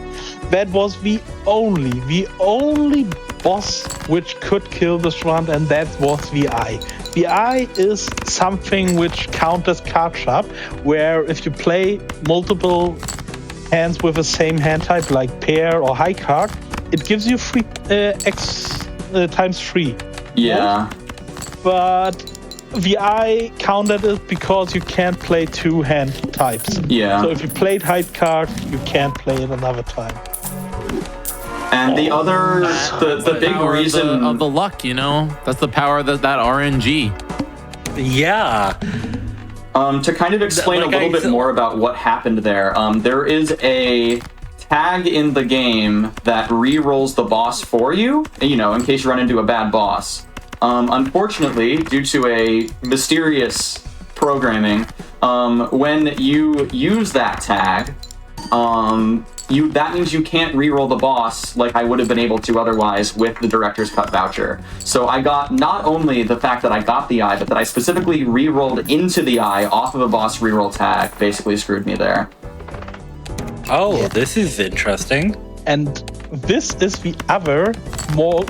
That was the only boss which could kill this round, and that was the eye. The eye is something which counters card sharp, where if you play multiple hands with the same hand type, like pair or high card, it gives you free X times 3. Yeah. But the eye countered it because you can't play 2 hand types. Yeah. So if you played high card, you can't play it another time. And the other, the big reason of the luck, you know, that's the power of that RNG. Yeah. To kind of explain a little bit more about what happened there, there is a tag in the game that re-rolls the boss for you, you know, in case you run into a bad boss. Unfortunately, due to a mysterious programming, when you use that tag, that means you can't re-roll the boss like I would have been able to otherwise with the director's cut voucher. So I got not only the fact that I got the eye, but that I specifically re-rolled into the eye off of a boss re-roll tag basically screwed me there. Oh, this is interesting. And this is the other more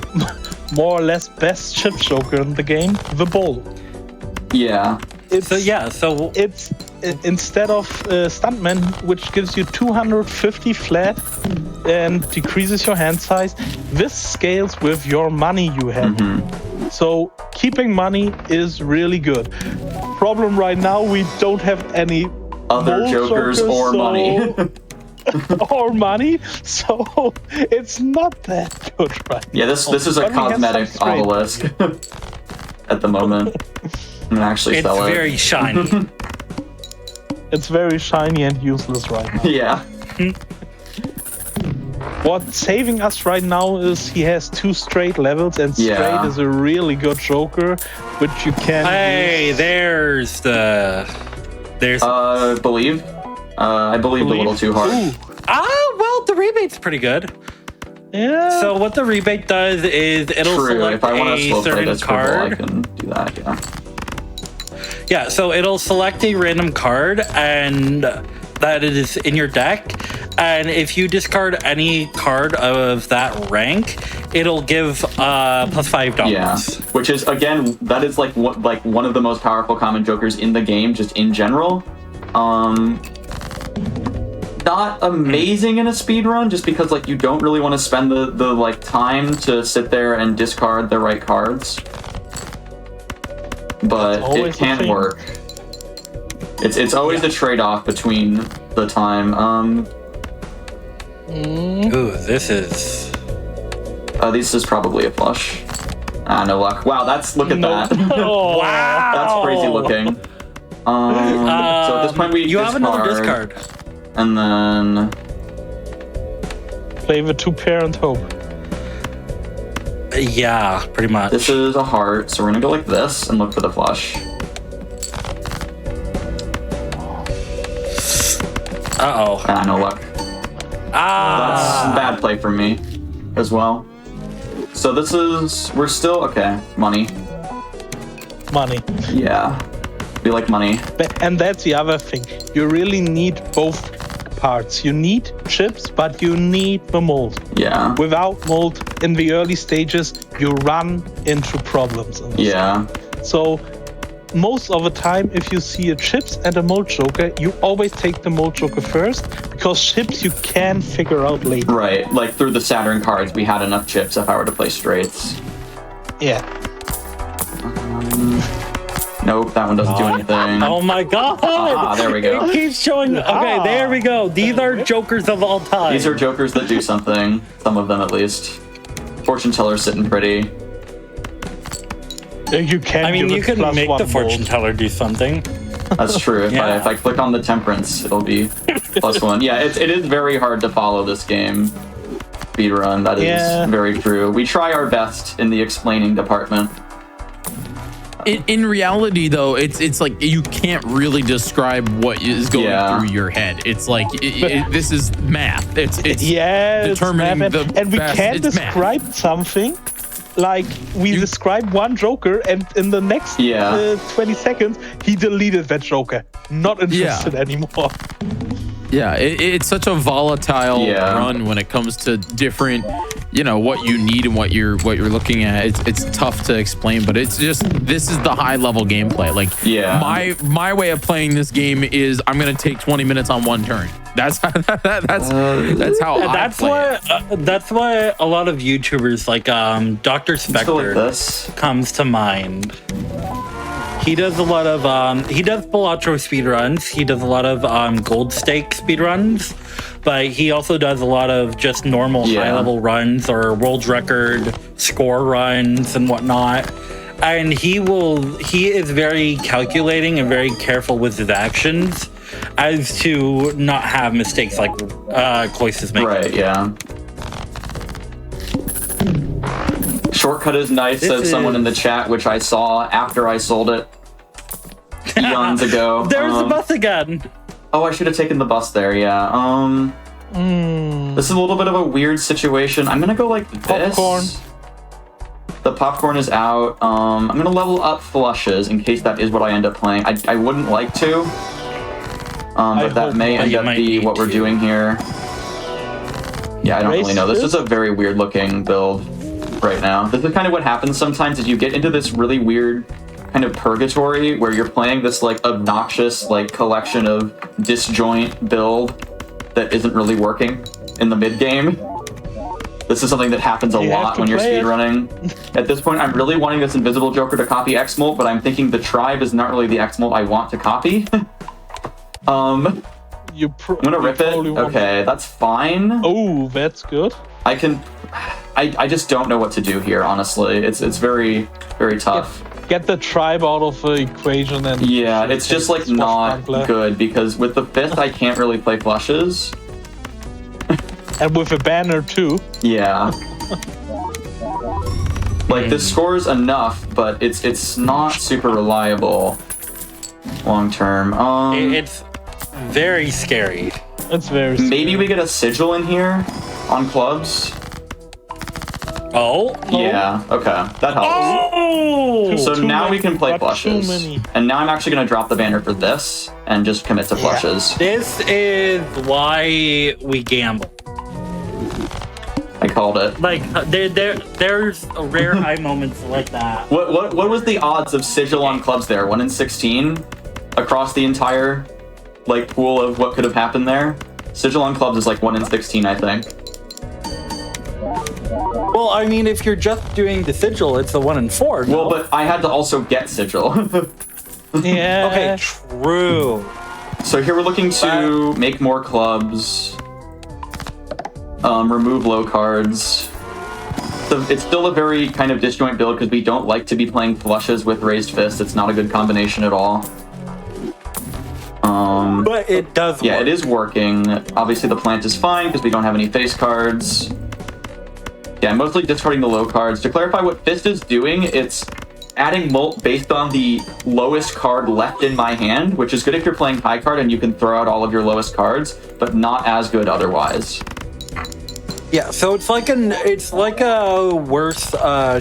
or less best chip joker in the game, the bowl. Yeah. It's instead of Stuntman, which gives you 250 flat and decreases your hand size, this scales with your money you have. So keeping money is really good. Problem right now, we don't have any other jokers or money. or money, so it's not that good right now. Yeah, this is a cosmetic obelisk at the moment. I'm gonna actually sell it. It's very shiny. It's very shiny and useless right now. Yeah. What's saving us right now is he has 2 straight levels, and straight is a really good joker, which you can use. there's believe. I believed a little too hard. Well, the rebate's pretty good. Yeah. So what the rebate does is it'll select if I want to a slow play certain this card. I can do that, yeah. Yeah, so it'll select a random card and that it is in your deck, and if you discard any card of that rank, it'll give +$5. Yeah, which is again that is like one of the most powerful common jokers in the game, just in general. Not amazing in a speed run, just because like you don't really want to spend the like time to sit there and discard the right cards. But it can work. It's always a trade-off between the time. Ooh, this is This is probably a flush. Ah, no luck. Wow, look at that. Oh, wow. That's crazy looking. So at this point we you have another discard. And then Play the 2-pair and hope. Yeah, pretty much. this is a heart, so we're gonna go like this and look for the flush. Uh-oh. Ah, no luck. That's a bad play for me as well. So we're still, okay, money. Money. Yeah, we like money. And that's the other thing. You really need both parts. You need chips, but you need the mold. Yeah. Without mold, in the early stages, you run into problems. Yeah. So most of the time, if you see a chips and a mold joker, you always take the mold joker first, because chips you can figure out later. Right, like through the Saturn cards, we had enough chips if I were to play straights. Yeah. Nope, that one doesn't do anything. Oh my god! Ah, there we go. It keeps showing. Okay, there we go. These are jokers of all time. These are jokers that do something. Some of them, at least. Fortune teller's sitting pretty. You can. I mean, you can make the fortune mold. teller do something. That's true. If I click on the temperance, it'll be +1. Yeah, it is very hard to follow this game. Speedrun, that is very true. We try our best in the explaining department. In reality, though, it's like you can't really describe what is going through your head. It's like this is math. It's determining it's math, and we can describe something. Like we describe one joker, and in the next 20 seconds, he deleted that joker. Not interested anymore. Yeah, it's such a volatile run when it comes to different, what you need and what you're looking at. It's tough to explain, but it's just this is the high level gameplay. Like my way of playing this game is I'm gonna take 20 minutes on one turn. That's how I play it. That's why a lot of YouTubers like Dr. Spectre comes to mind. He does a lot of he does Balatro speedruns. He does a lot of gold stake speedruns, but he also does a lot of just normal high level runs or world record score runs and whatnot. And he is very calculating and very careful with his actions as to not have mistakes like Cloyce is making. Right, yeah. Shortcut is nice, says someone in the chat, which I saw after I sold it eons ago. There's the bus again. Oh, I should have taken the bus there, yeah. This is a little bit of a weird situation. I'm gonna go like this. Popcorn. The popcorn is out. I'm gonna level up flushes in case that is what I end up playing. I wouldn't like to. But that may end up be what we're doing here. Yeah, I don't really know. This is a very weird looking build right now. This is kind of what happens sometimes is you get into this really weird kind of purgatory where you're playing this like obnoxious like collection of disjoint build that isn't really working in the mid game. This is something that happens a lot when you're speedrunning. At this point, I'm really wanting this Invisible Joker to copy X-Molt, but I'm thinking the tribe is not really the X-Molt I want to copy. I'm gonna rip it. Okay, that's fine. Oh, that's good. I just don't know what to do here, honestly. It's very, very tough. Get the tribe out of the equation and it's just like not good because with the 5th I can't really play flushes. And with a banner too. Yeah. Like this scores enough, but it's not super reliable long term. It's very scary. It's very scary. Maybe we get a sigil in here on clubs. Oh? Yeah, okay. That helps. Oh! So now we can play flushes. And now I'm actually going to drop the banner for this and just commit to flushes. This is why we gamble. I called it. Like, there's rare high moments like that. What was the odds of sigil on clubs there? 1 in 16? Across the entire, like, pool of what could have happened there? Sigil on clubs is like 1 in 16, I think. Well, I mean, if you're just doing the sigil, it's a 1 in 4. No? Well, but I had to also get sigil. Yeah. Okay, true. So here we're looking to make more clubs, remove low cards. it's still a very kind of disjoint build because we don't like to be playing flushes with raised fists. It's not a good combination at all. But it does Yeah, work. it is working. Obviously, the plant is fine because we don't have any face cards. Yeah, I'm mostly discarding the low cards. To clarify what Fist is doing, it's adding Molt based on the lowest card left in my hand, which is good if you're playing high card and you can throw out all of your lowest cards, but not as good otherwise. Yeah, so it's like a worse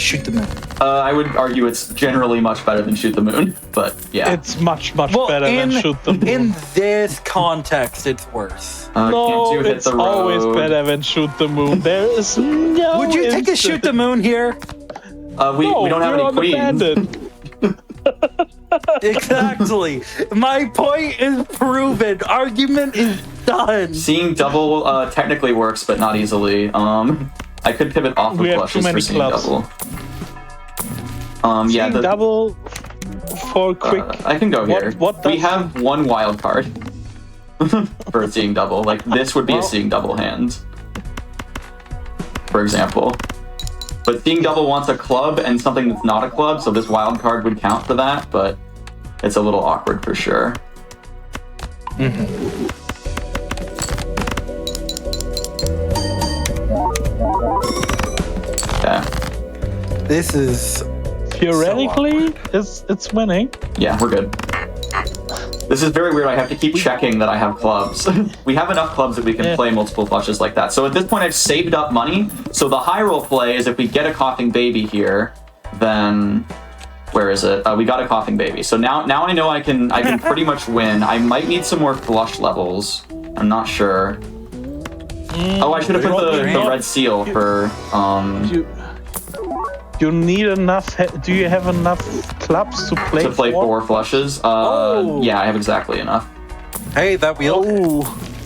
Shoot the Moon. I would argue it's generally much better than Shoot the Moon, but yeah. It's much better than Shoot the Moon. In this context, it's worse. Can't No, do Hit it's the Road. always better than Shoot the Moon. There is no. Would you take a Shoot the Moon here? We don't have you're any on queens. abandoned. Exactly. My point is proven. Argument is done. Seeing double technically works, but not easily. I could pivot off of We have flushes too for many seeing clubs. double. Yeah, Seeing double for quick. I can go here. What we does- have one wild card for seeing double. Like this would be a seeing double hand, for example. But seeing double wants a club and something that's not a club, so this wild card would count for that. But it's a little awkward for sure. Yeah. This is Theoretically, it's winning. Yeah, we're good. This is very weird. I have to keep checking that I have clubs. We have enough clubs that we can play multiple flushes like that. So at this point, I've saved up money. So the high roll play is if we get a coughing baby here, then where is it? We got a coughing baby. So now I know I can pretty much win. I might need some more flush levels. I'm not sure. Oh, I should have put the red seal for You need enough. Do you have enough clubs to play? to play four flushes. Yeah, I have exactly enough. hey, that wheel.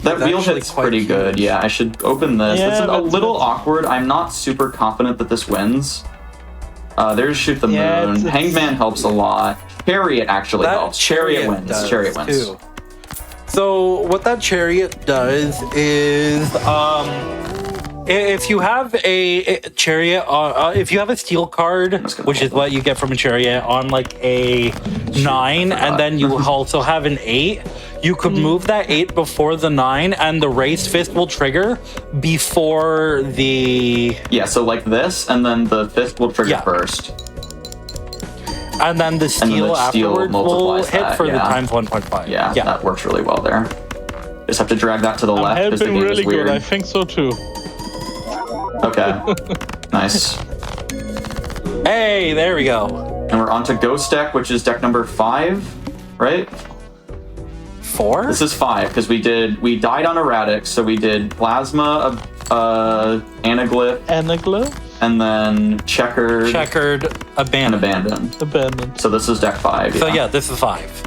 That wheel actually hit's quite pretty huge. good. Yeah, I should open this. Yeah, This is a that's- little awkward. I'm not super confident that this wins. There's Shoot the Yeah, Moon. it's- Hangman helps a lot. Chariot actually That helps. Chariot wins. does, Chariot wins. too. So what that chariot does is, if you have a chariot, if you have a steel card, which is what you get from a chariot, on like a 9, and then you also have an 8, you could move that 8 before the 9, and the raised fist will trigger before the, Yeah, so like this, and then the fist will trigger Yeah. first. and then the steel the steel afterwards will multiplies hit that, for the yeah. times 1.5. Yeah, that works really well there. Just have to drag that to the I'm left because the helping game really is weird. good. I think so too. Okay. Nice. Hey, there we go. And we're on to Ghost deck, which is deck number 5, right? 4? This is 5 because we died on erratic, so we did plasma, anaglyph, Anaglyph, and then checkered Checkered, and abandoned. abandoned. abandoned. So this is deck 5. So yeah, this is 5.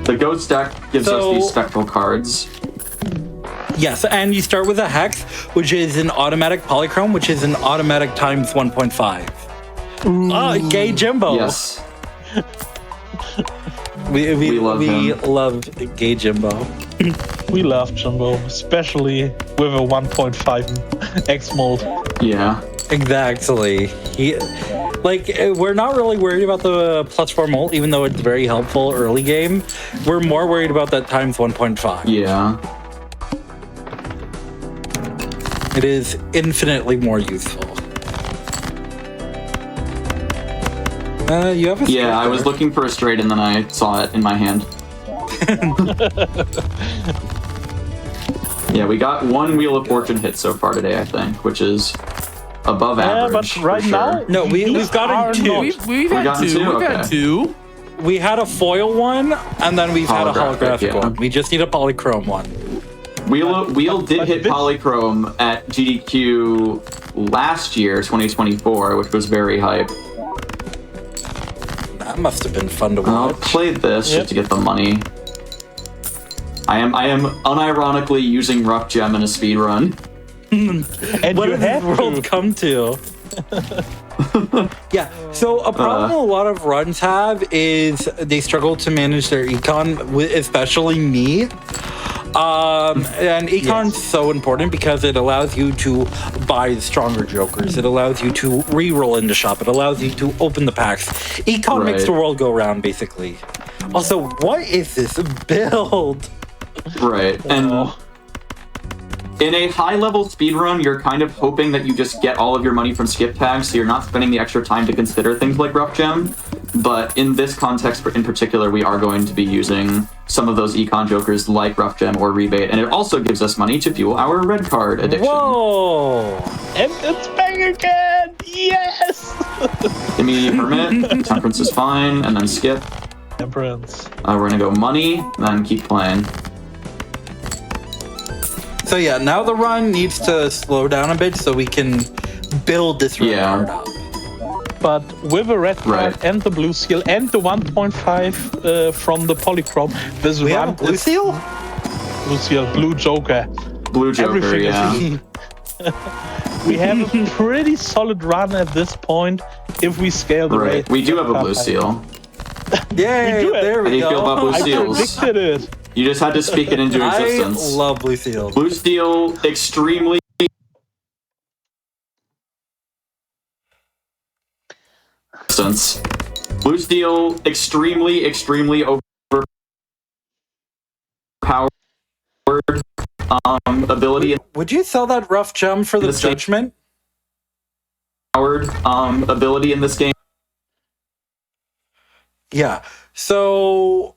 The Ghost deck gives us So- these spectral cards. Yes, and you start with a Hex, which is an automatic polychrome, which is an automatic times 1.5. Gay Jimbo. Yes. We love him. love Gay Jimbo. We love Jumbo, especially with a 1.5 X mold. Yeah. Exactly. We're not really worried about the +4 molt, even though it's very helpful early game. We're more worried about that times 1.5. Yeah. It is infinitely more useful. You have a Yeah, I was there. looking for a straight and then I saw it in my hand. Yeah, we got one Wheel of Fortune hit so far today, I think, which is above Yeah, average. but for right sure. now, No, we've gotten are 2. not- We've had gotten 2. two? We've had Okay. 2. We had a foil one, and then we've had a Holographic, holographic yeah. one. We just need a polychrome one. Wheel did but hit this- Polychrome at GDQ last year, 2024, which was very hype. That must have been fun to I'll watch. play this Yep. just to get the money. I am unironically using Rough Gem in a speed run. and What you does this have world to. come to? Yeah, so a problem a lot of runs have is they struggle to manage their econ, especially me. And Econ's so important because it allows you to buy stronger jokers. It allows you to re-roll into shop. It allows you to open the packs. Econ makes the world go round, basically. Also, what is this build? Right, and in a high-level speedrun, you're kind of hoping that you just get all of your money from skip tags, so you're not spending the extra time to consider things like Rough Gem. But in this context in particular, we are going to be using some of those econ jokers like Rough Gem or Rebate, and it also gives us money to fuel our red card addiction. Whoa! And it's back again! Yes! Give me Hermit, Temperance is fine, and then skip. Temperance. We're gonna go money, then keep playing. So yeah, now the run needs to slow down a bit so we can build this red card up. But with a red card and the blue seal and the 1.5 from the polychrome, this We run have a blue seal? Blue seal, blue joker. Blue joker, Everything yeah. is we have a pretty solid run at this point if we scale the rate. We do have a blue seal. Yay, there How do we you feel go. about blue I seals? predicted it. You just had to speak it into existence. I love blue seals. Blue steel, extremely. Blue steel, extremely overpowered. Ability. Would you sell that rough gem for the judgment? Ability in this game. Yeah. So.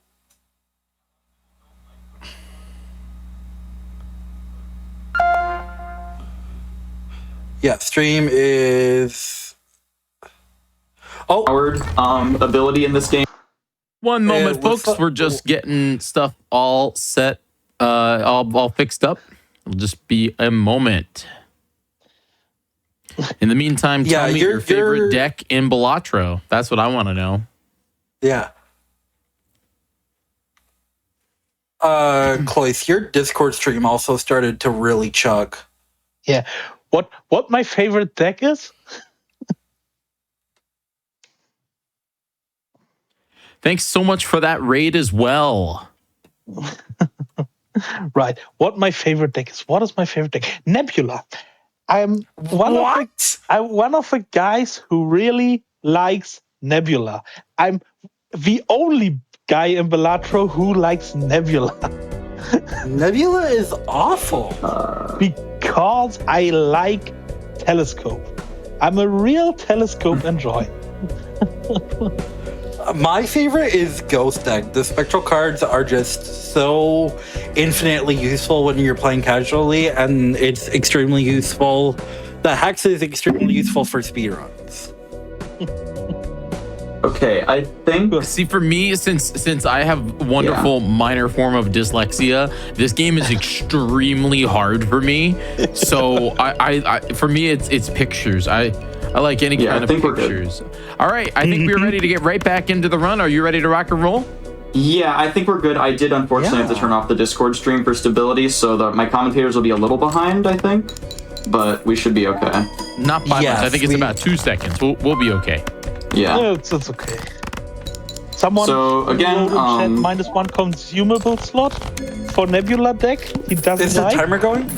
Yeah, stream is. Oh. Ability in this game. One moment, folks. We're just getting stuff all set, all fixed up. It'll just be a moment. In the meantime, tell me your favorite deck in Balatro. That's what I want to know. Yeah. Cloyce, your Discord stream also started to really chug. Yeah. What my favorite deck is? Thanks so much for that raid as well. Right. What my favorite deck is? What is my favorite deck? Nebula. I'm one of the guys who really likes Nebula. I'm the only guy in Balatro who likes Nebula. Nebula is awful. Because I like Telescope. I'm a real Telescope enjoyer. My favorite is Ghost Deck. The spectral cards are just so infinitely useful when you're playing casually, and it's extremely useful. The Hex is extremely useful for speedruns. Okay, I think. See, for me, since I have wonderful minor form of dyslexia, this game is extremely hard for me. So I for me, it's pictures. I like any kind of pictures. All right, I think we're ready to get right back into the run. Are you ready to rock and roll? Yeah, I think we're good. I did unfortunately have to turn off the Discord stream for stability, so that my commentators will be a little behind, I think. But we should be okay. Not by much. I think it's about 2 seconds. We'll be okay. Yeah. It's okay. Someone so again, -1 consumable slot for Nebula deck. He doesn't Is the like. timer going?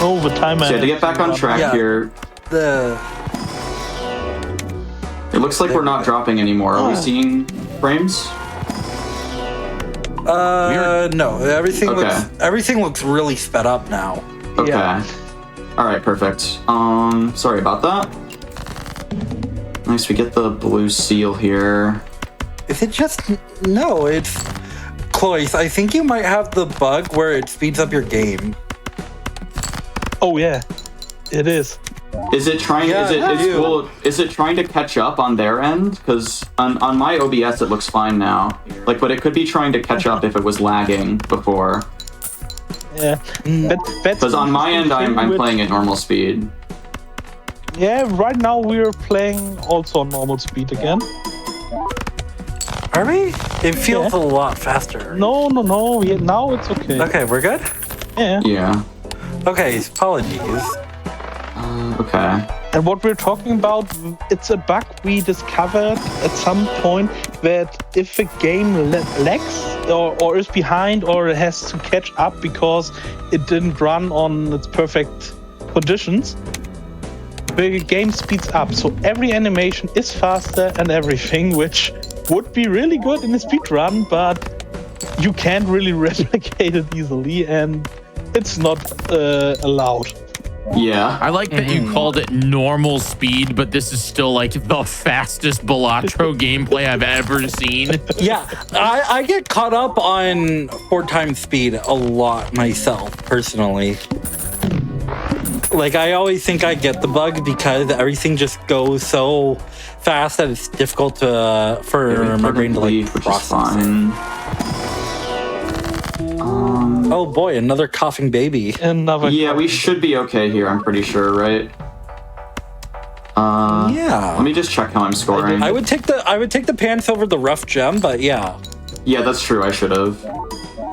Oh, the timer. So to get back on track here. It looks like we're not dropping anymore. Are we seeing frames? No. Everything looks really sped up now. Okay. Yeah. All right, perfect. Sorry about that. Nice, we get the blue seal here. Is it just... No, it's... Cloyce, I think you might have the bug where it speeds up your game. Oh yeah, it is. Is it trying? Is it trying to catch up on their end? Because on my OBS it looks fine now. But it could be trying to catch up if it was lagging before. Yeah, because on my end I'm playing at normal speed. Yeah, right now we're playing also on normal speed again. Are we? It feels a lot faster. No. Yeah, now it's okay. Okay, we're good? Yeah. Yeah. Okay, apologies. Okay. And what we're talking about, it's a bug we discovered at some point that if a game lags or is behind or it has to catch up because it didn't run on its perfect conditions, the game speeds up. So every animation is faster and everything, which would be really good in a speedrun, but you can't really replicate it easily and it's not allowed. Yeah. I like that you called it normal speed, but this is still like the fastest Balatro gameplay I've ever seen. Yeah, I get caught up on 4x speed a lot myself, personally. Like, I always think I get the bug because everything just goes so fast that it's difficult for my brain to like process. Oh boy, another coughing baby. Yeah, we should be okay here, I'm pretty sure, right? Yeah. Let me just check how I'm scoring. I would take the pants over the rough gem, but yeah. Yeah, that's true, I should have.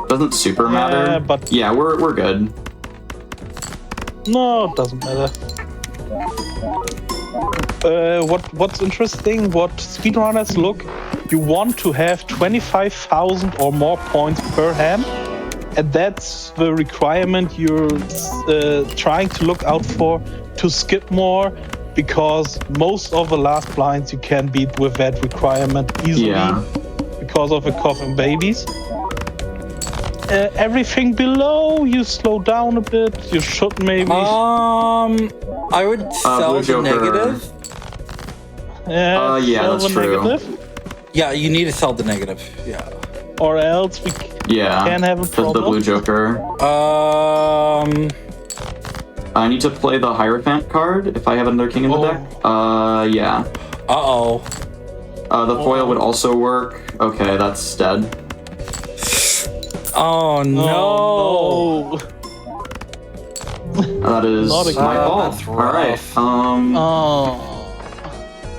Doesn't super matter. But yeah, we're good. No, it doesn't matter. What's interesting, what speedrunners look, you want to have 25,000 or more points per hand, and that's the requirement you're trying to look out for to skip more, because most of the last blinds you can beat with that requirement easily because of the coughing babies. Everything below, you slow down a bit. You should maybe. I would sell the negative. Yeah, that's true. Negative. Yeah, you need to sell the negative. Yeah. Or else we can have a problem. The blue joker. I need to play the Hierophant card if I have another king in the deck. Yeah. Uh-oh. The foil would also work. Okay, that's dead. Oh no! That is my fault. All right.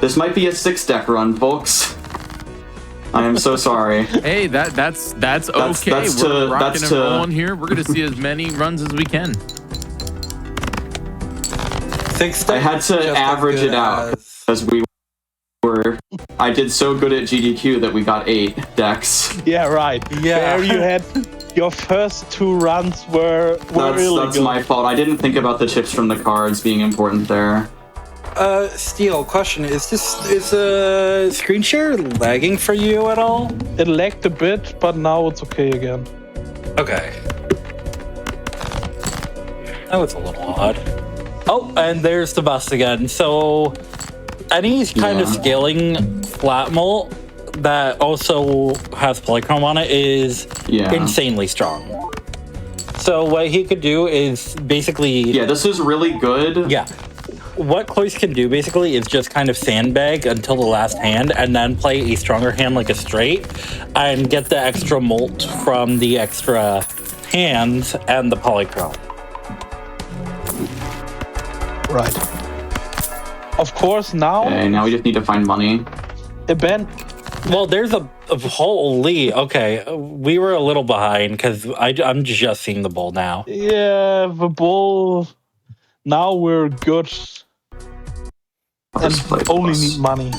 This might be a 6-deck run, folks. I am so sorry. Hey, that's okay. We're rocking and rolling here. We're gonna see as many runs as we can. 6-deck. I had to average it out because I did so good at GDQ that we got 8 decks. Yeah, right. Yeah. There you had your first 2 runs were really that's good. my fault. I didn't think about the chips from the cards being important there. Steel, question, is screen share lagging for you at all? It lagged a bit, but now it's okay again. Okay. That was a little odd. Oh, and there's the bust again. So any kind of scaling flat mult that also has polychrome on it is insanely strong. So what he could do is basically... Yeah, this is really good. Yeah. What Cloyce can do basically is just kind of sandbag until the last hand and then play a stronger hand like a straight and get the extra mult from the extra hands and the polychrome. Right. Of course, now... Okay, now we just need to find money. Well, there's a holy... Okay, we were a little behind because I'm just seeing the bull now. Yeah, the bull... Now we're good. And only need money.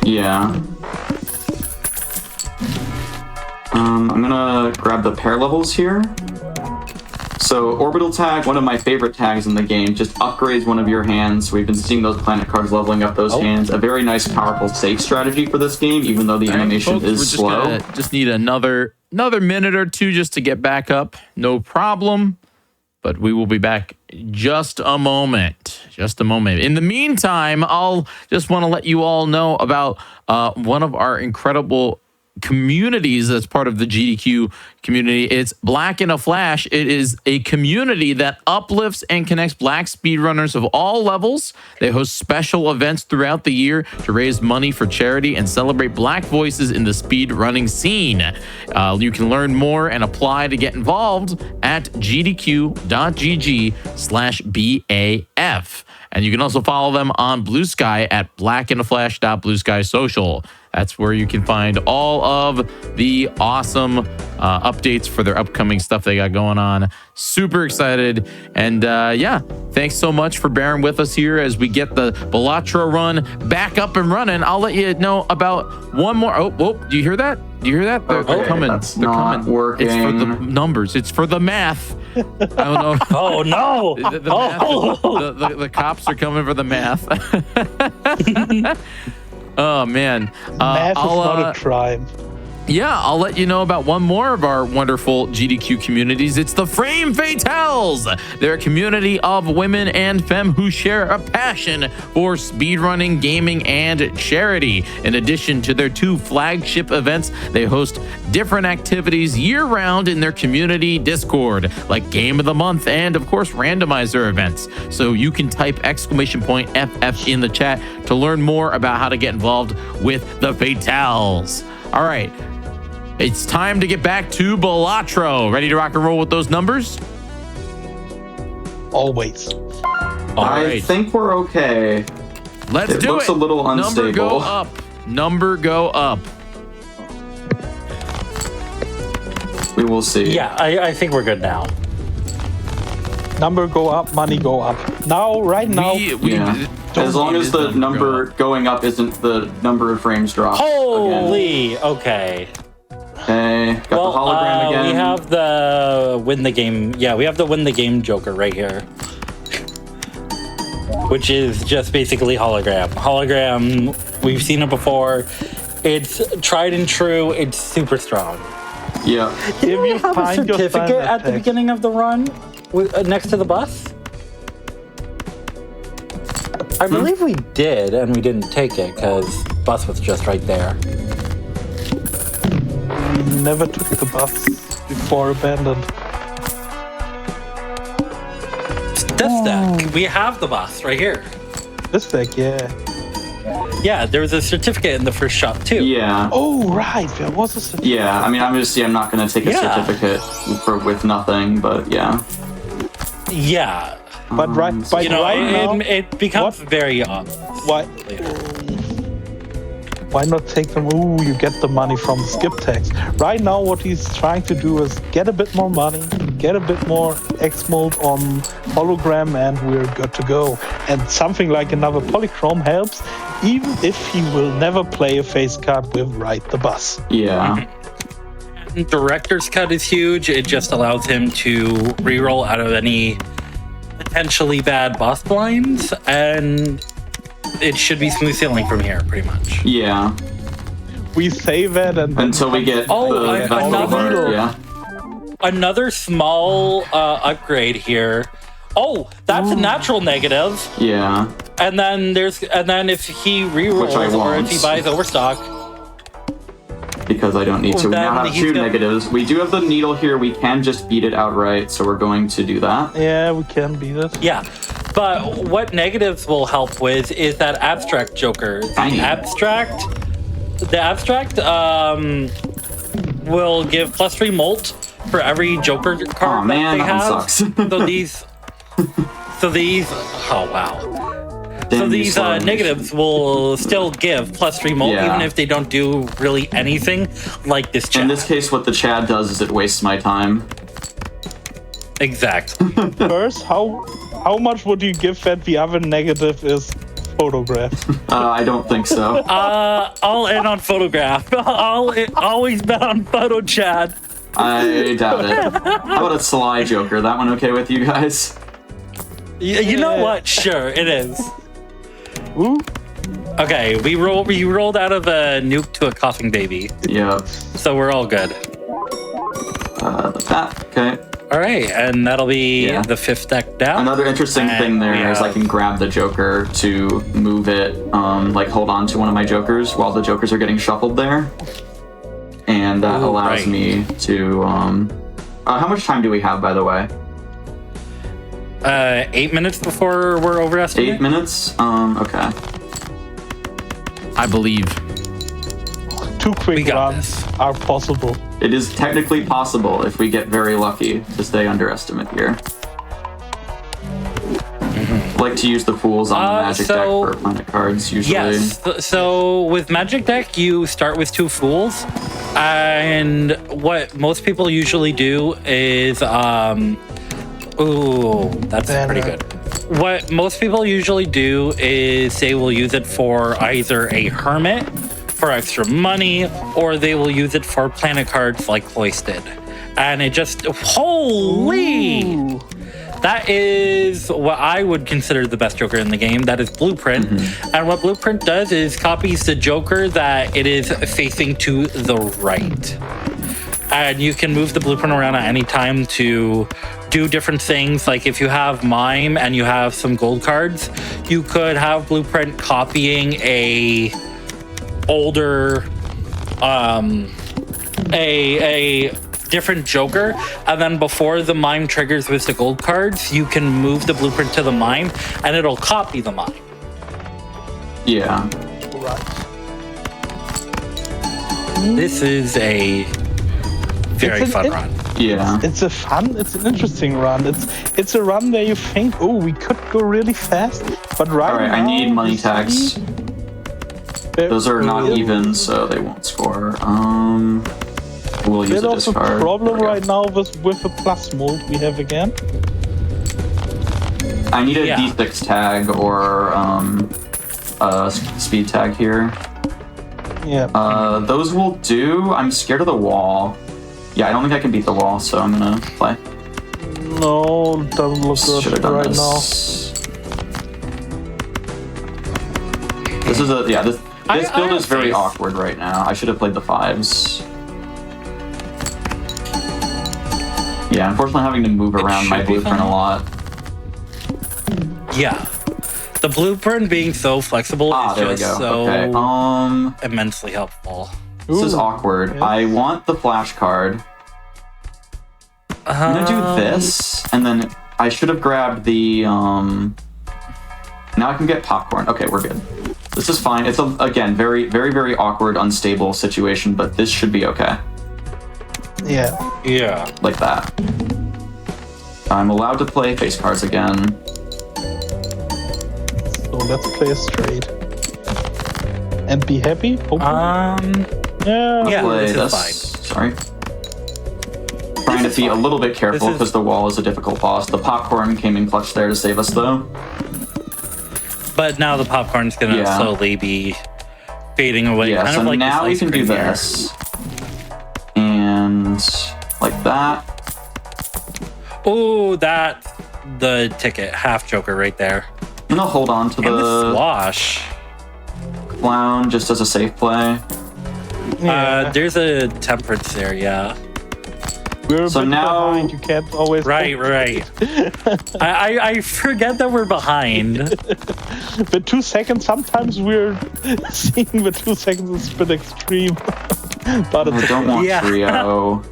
Yeah. I'm gonna grab the pair levels here. So orbital tag, one of my favorite tags in the game, just upgrades one of your hands. We've been seeing those planet cards leveling up those hands. A very nice, powerful, safe strategy for this game, even though the animation is slow. Just need another minute or two just to get back up. No problem. But we will be back just a moment. Just a moment. In the meantime, I'll just want to let you all know about one of our incredible communities that's part of the GDQ community. It's Black in a Flash. It is a community that uplifts and connects Black speedrunners of all levels. They host special events throughout the year to raise money for charity and celebrate Black voices in the speedrunning scene. You can learn more and apply to get involved at gdq.gg/BAF. And you can also follow them on Blue Sky at blackinaflash.blueskysocial. That's where you can find all of the awesome updates for their upcoming stuff they got going on. Super excited. And yeah, thanks so much for bearing with us here as we get the Balatro run back up and running. I'll let you know about one more. Oh, do you hear that? Do you hear that? They're coming. That's They're not coming. working. It's for the numbers. It's for the math. I don't know. Oh no! The cops are coming for the math. Oh man, Math is not a crime. yeah, I'll let you know about one more of our wonderful GDQ communities. It's the Frame Fatales. They're a community of women and femme who share a passion for speedrunning, gaming, and charity. In addition to their 2 flagship events, they host different activities year-round in their community Discord, like Game of the Month and, of course, randomizer events. So you can type !FF in the chat to learn more about how to get involved with the Fatales. All right. It's time to get back to Balatro. Ready to rock and roll with those numbers? Always. All I right. think we're okay. Let's It do looks it. a little unstable. Number go up. Number go up. We will see. Yeah, I think we're good now. Number go up, money go up. Now, right now. Yeah. As long as the number going up isn't the number of frames dropped. Holy, okay. Okay, got the hologram again. We have the win the game. Yeah, we have the win the game Joker right here, which is just basically hologram. Hologram. We've seen it before. It's tried and true. It's super strong. Yeah. Didn't we you have a find your certificate standard at the text? beginning of the run next to the bus? I believe we did, and we didn't take it because bus was just right there. We never took the bus before abandoned. This deck, we have the bus right here. This deck, yeah. Yeah, there was a certificate in the first shop too. Yeah. Oh, right. There was a certificate. Yeah, I mean, I'm not going to take a Yeah. certificate with nothing, but yeah. Yeah, But right, you know, right now, it becomes very obvious. why, why not take them? Ooh, you get the money from the skip tax. Right now, what he's trying to do is get a bit more money, get a bit more X-Mold on hologram, and we're good to go. And something like another polychrome helps, even if he will never play a face card with Ride the Bus. Yeah. Director's cut is huge. It just allows him to reroll out of any potentially bad boss blinds, and it should be smooth sailing from here, pretty much. Yeah. We say that and Until we get the vessel another- part, yeah. Another small upgrade here. Oh, that's a natural negative. Yeah. And then if he Which I rerolls or if won't. he buys overstock, Because I don't need to. We Then now have he's 2 gonna- negatives. We do have the needle here. We can just beat it outright, so we're going to do that. yeah, we can beat it. yeah. But what negatives will help with is that abstract Joker. Tiny. The abstract will give +3 molt for every Joker card Aw, man, that they that one have. sucks. So these, oh wow. So Damn, these you slugs. negatives will still give +3 molt, Yeah. even if they don't do really anything like this chat. In this case, what the Chad does is it wastes my time. Exactly. First, how much would you give that the other negative is photographed? I don't think so. I'll in on photograph. I'll always bet on photo chat. I doubt it. How about a Sly Joker? That one okay with you guys? You know what? Sure, it is. Ooh, Okay, we rolled out of a nuke to a coughing baby, Yep. so we're all good. That, okay. All right, and that'll be Yeah. the 5th deck down. Another interesting And thing there is we I have- can grab the Joker to move it, like hold on to one of my Jokers while the Jokers are getting shuffled there. And that Ooh, allows right. me to, how much time do we have, by the way? 8 minutes before we're overestimated. 8 minutes? Okay. I believe. 2 quick We got runs this. are possible. It is technically possible if we get very lucky to stay underestimate here. Like to use the fools on the magic deck so- for planet cards usually. Yes. So with Magic Deck, you start with 2 fools, And what most people usually do is, ooh, that's pretty good. What most people usually do is they will use it for either a hermit for extra money, or they will use it for planet cards like Hoisted. And it just, holy! Ooh. That is what I would consider the best Joker in the game. That is Blueprint. And what Blueprint does is copies the Joker that it is facing to the right. And you can move the Blueprint around at any time to do different things. Like if you have Mime and you have some gold cards, you could have Blueprint copying a older, a different Joker, and then before the Mime triggers with the gold cards, you can move the Blueprint to the Mime, and it'll copy the Mime. Yeah. Right. This is a very fun run. Yeah. It's an interesting run. It's a run where you think, oh, we could go really fast, but right All right, now, I need money you tags. see- Those are not even, so they won't score. We'll use Bit a of a discard. problem There we go. right now with the plus mold we have again. I need a Yeah. D6 tag or a speed tag here. Yeah. Those will do. I'm scared of the wall. Yeah, I don't think I can beat the wall, so I'm gonna play. No, doesn't look Should have good done right this. now. This is a this I build is have very faith. awkward right now. I should have played the 5s. Yeah, unfortunately having to move around my should be blueprint a fine. lot. Yeah. The Blueprint being so flexible is There we just go. so Okay. immensely helpful. This is Ooh, awkward. yes. I want the flash card. I'm gonna do this, and then I should have grabbed the now I can get popcorn. Okay, we're good. This is fine. It's again very, very, very awkward, unstable situation, but this should be okay. Yeah. Yeah. Like that. I'm allowed to play face cards again. So let's play straight. And be happy. Hopefully. Yeah. Yeah, Play this is this. fine. Sorry. Trying to be a little bit careful This is- because the wall is a difficult boss. The popcorn came in clutch there to save us, though. But now the popcorn's gonna Yeah. slowly be fading away. Yeah, kind so of like now this we ice can do cream here. this. And like that. Oh, that's the ticket. Half Joker right there. I'm gonna hold on to And the the swash. clown just as a safe play. Yeah. There's a temperance there, yeah. We're a so bit now- behind. You can't always. Right. I forget that we're behind. The 2 seconds. Sometimes we're seeing the 2 seconds is a bit extreme. But it's I don't okay. want Yeah. trio.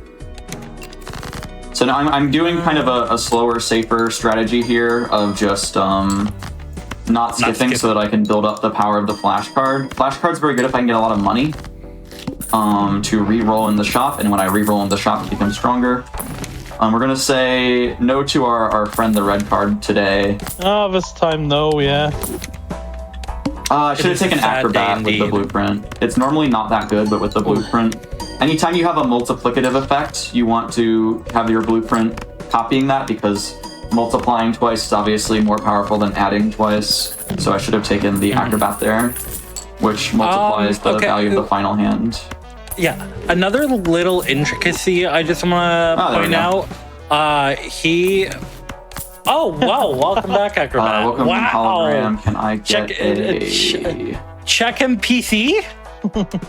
So now I'm doing kind of a slower, safer strategy here of just not skipping so that I can build up the power of the flash card. Flash card's very good if I can get a lot of money to re-roll in the shop, and when I re-roll in the shop, it becomes stronger. We're gonna say no to our friend the red card today. This time, no, yeah. I should have is a taken sad acrobat day with the indeed. blueprint. It's normally not that good, but with the blueprint, anytime you have a multiplicative effect, you want to have your blueprint copying that because multiplying twice is obviously more powerful than adding twice. So I should have taken the acrobat there, which multiplies the okay. value of the final hand. Yeah. Another little intricacy I just want to Oh, there we point out. He. Oh wow! Welcome back, Acrobat. Welcome wow. hologram. Can I Check get it. Check him, PC.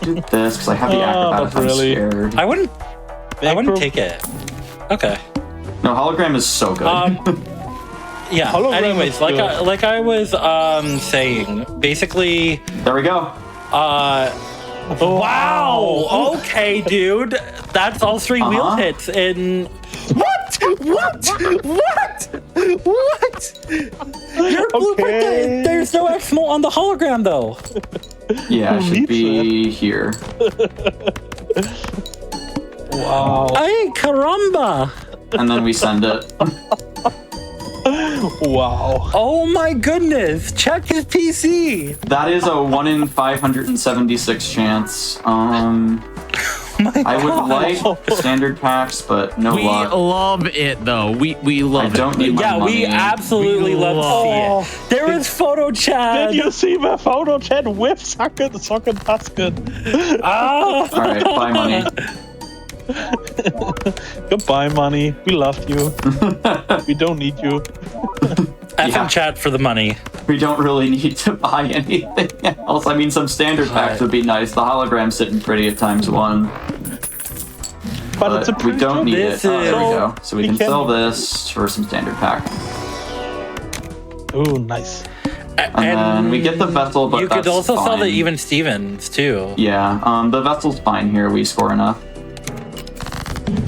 do this because I have the acrobat not if I'm really. scared. I wouldn't take it. Okay. No, hologram is so good. Yeah. Hologram Anyways, is like good. I was saying, basically. There we go. Wow. Okay, dude. That's all 3 wheel Uh-huh. hits in. What? Your blueprint. Okay. There's no Exmo on the hologram though. Yeah, it Who should needs be here. Wow. Ay, caramba. And then we send it. Wow. Oh my goodness. Check his PC. That is a 1 in 576 chance. I would like standard packs, but no We luck. love it though. We love I don't it. need my Yeah, we money. absolutely We love to love see it. There is photo Did chat. you see my photo chat with Socket Basket? Ah. All right, buy money. Goodbye, money. We loved you. We don't need you. FM chat for the money. We don't really need to buy anything else. I mean, some standard packs would be nice. The hologram's sitting pretty at ×1. But it's a we don't need it. This Oh, there we is- go. So we can sell this for some standard pack. Oh, nice. And then we get the vessel, but you could that's also sell the fine. Even Stevens too. Yeah, the vessel's fine here. We score enough.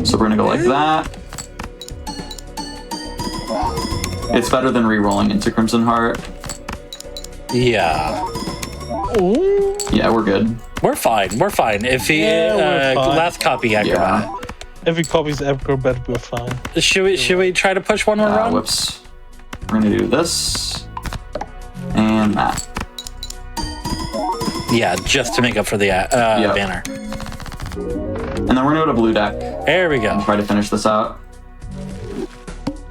So we're gonna go like that. It's better than re-rolling into Crimson Heart. Yeah. Ooh. Yeah, we're good. We're fine. We're fine. If he Yeah, we're fine. last copy Acrobat. If he copies Acrobat, we're fine. Should we try to push one more run? Whoops. We're gonna do this and that. Yeah, just to make up for the banner. And then we're gonna go to blue deck There we go. and try to finish this out.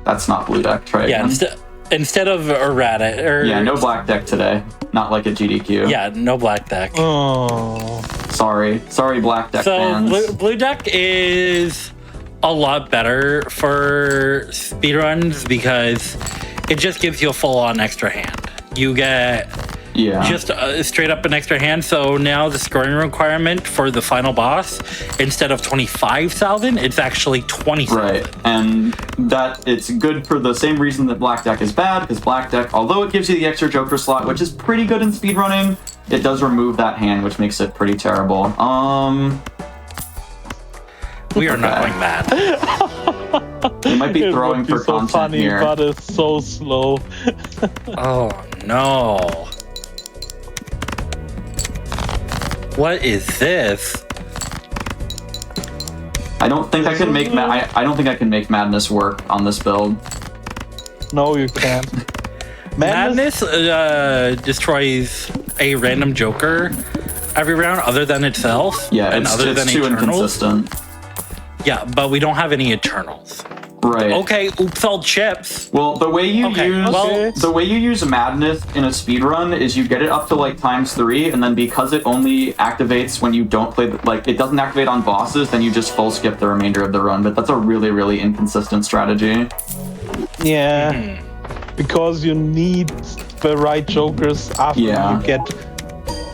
That's not blue deck. Try Yeah, again. instead of errata or Yeah, no black deck today. Not like a GDQ. Yeah, no black deck. Oh. Sorry, black deck So fans. blue deck is a lot better for speedruns because it just gives you a full-on extra hand. You get Yeah. just straight up an extra hand. So now the scoring requirement for the final boss, instead of 25,000, it's actually 20,000. Right, and that it's good for the same reason that black deck is bad, because black deck, although it gives you the extra Joker slot, which is pretty good in speedrunning, it does remove that hand, which makes it pretty terrible. We are not Okay. going mad. They might be It throwing would be for so content funny, here. but it's so slow. Oh no. What is this? I don't think I can make I don't think I can make madness work on this build. No, you can't. Madness destroys a random Joker every round other than itself. Yeah, and it's, other it's than too Eternals. inconsistent. Yeah, but we don't have any Eternals. Right. Okay, oops, all chips. Well, the way you Okay, use well- the way you use madness in a speedrun is you get it up to like ×3, and then because it only activates when you don't play like it doesn't activate on bosses, then you just full skip the remainder of the run. But that's a really, really inconsistent strategy. Yeah. Because you need the right Jokers after Yeah. you get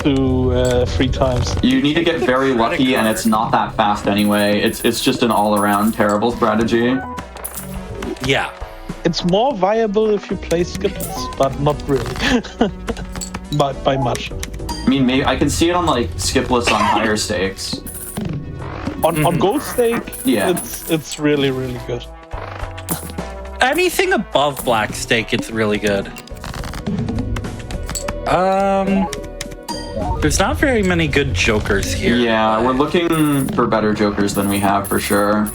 to 3 times. You need to get very lucky, and it's not that fast anyway. It's just an all-around terrible strategy. Yeah. It's more viable if you play skippers, but not really. But by much. I mean, maybe I can see it on like skipless on higher stakes. On gold stake, Yeah. it's really, really good. Anything above black stake, it's really good. There's not very many good Jokers here. Yeah, we're looking for better Jokers than we have for sure.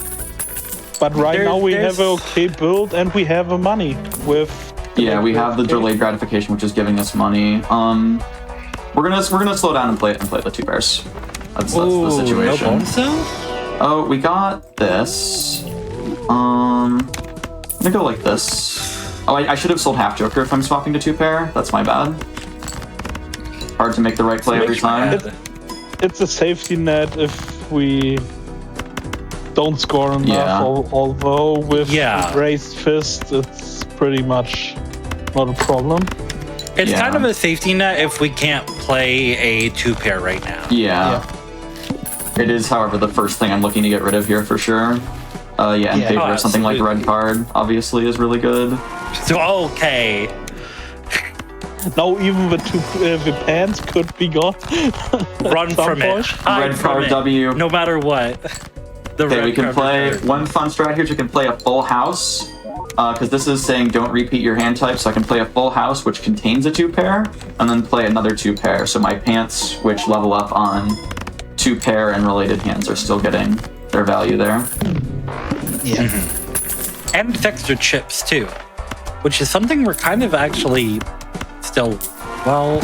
But right now we there's- have an okay build and we have a money with. Yeah, we have the delayed gratification, which is giving us money. We're gonna slow down and play the 2 bears. That's Ooh, the no situation. bonus zone? Oh, we got this. I'm gonna go like this. Oh, I should have sold half Joker if I'm swapping to 2 pair. That's my bad. Hard to make the right play every time. It's a safety net if we don't score enough. Yeah. Although with Yeah. raised fist, it's pretty much not a problem. It's Yeah. kind of a safety net if we can't play a 2-pair right now. Yeah. It is, however, the first thing I'm looking to get rid of here for sure. In Yeah. favor Oh, of something like absolutely. red card, obviously, is really good. So, okay. Now even the pants could be gone. Run At some from it. point. Hide Red from card it, W. No matter what. The Okay, red we can card play is better. one fun strat here. We can play a full house, because this is saying don't repeat your hand type. So I can play a full house, which contains a 2 pair, and then play another 2 pair. So my pants, which level up on 2 pair and related hands, are still getting their value there. Yeah. And it's extra chips, too. Which is something we're kind of actually still, well...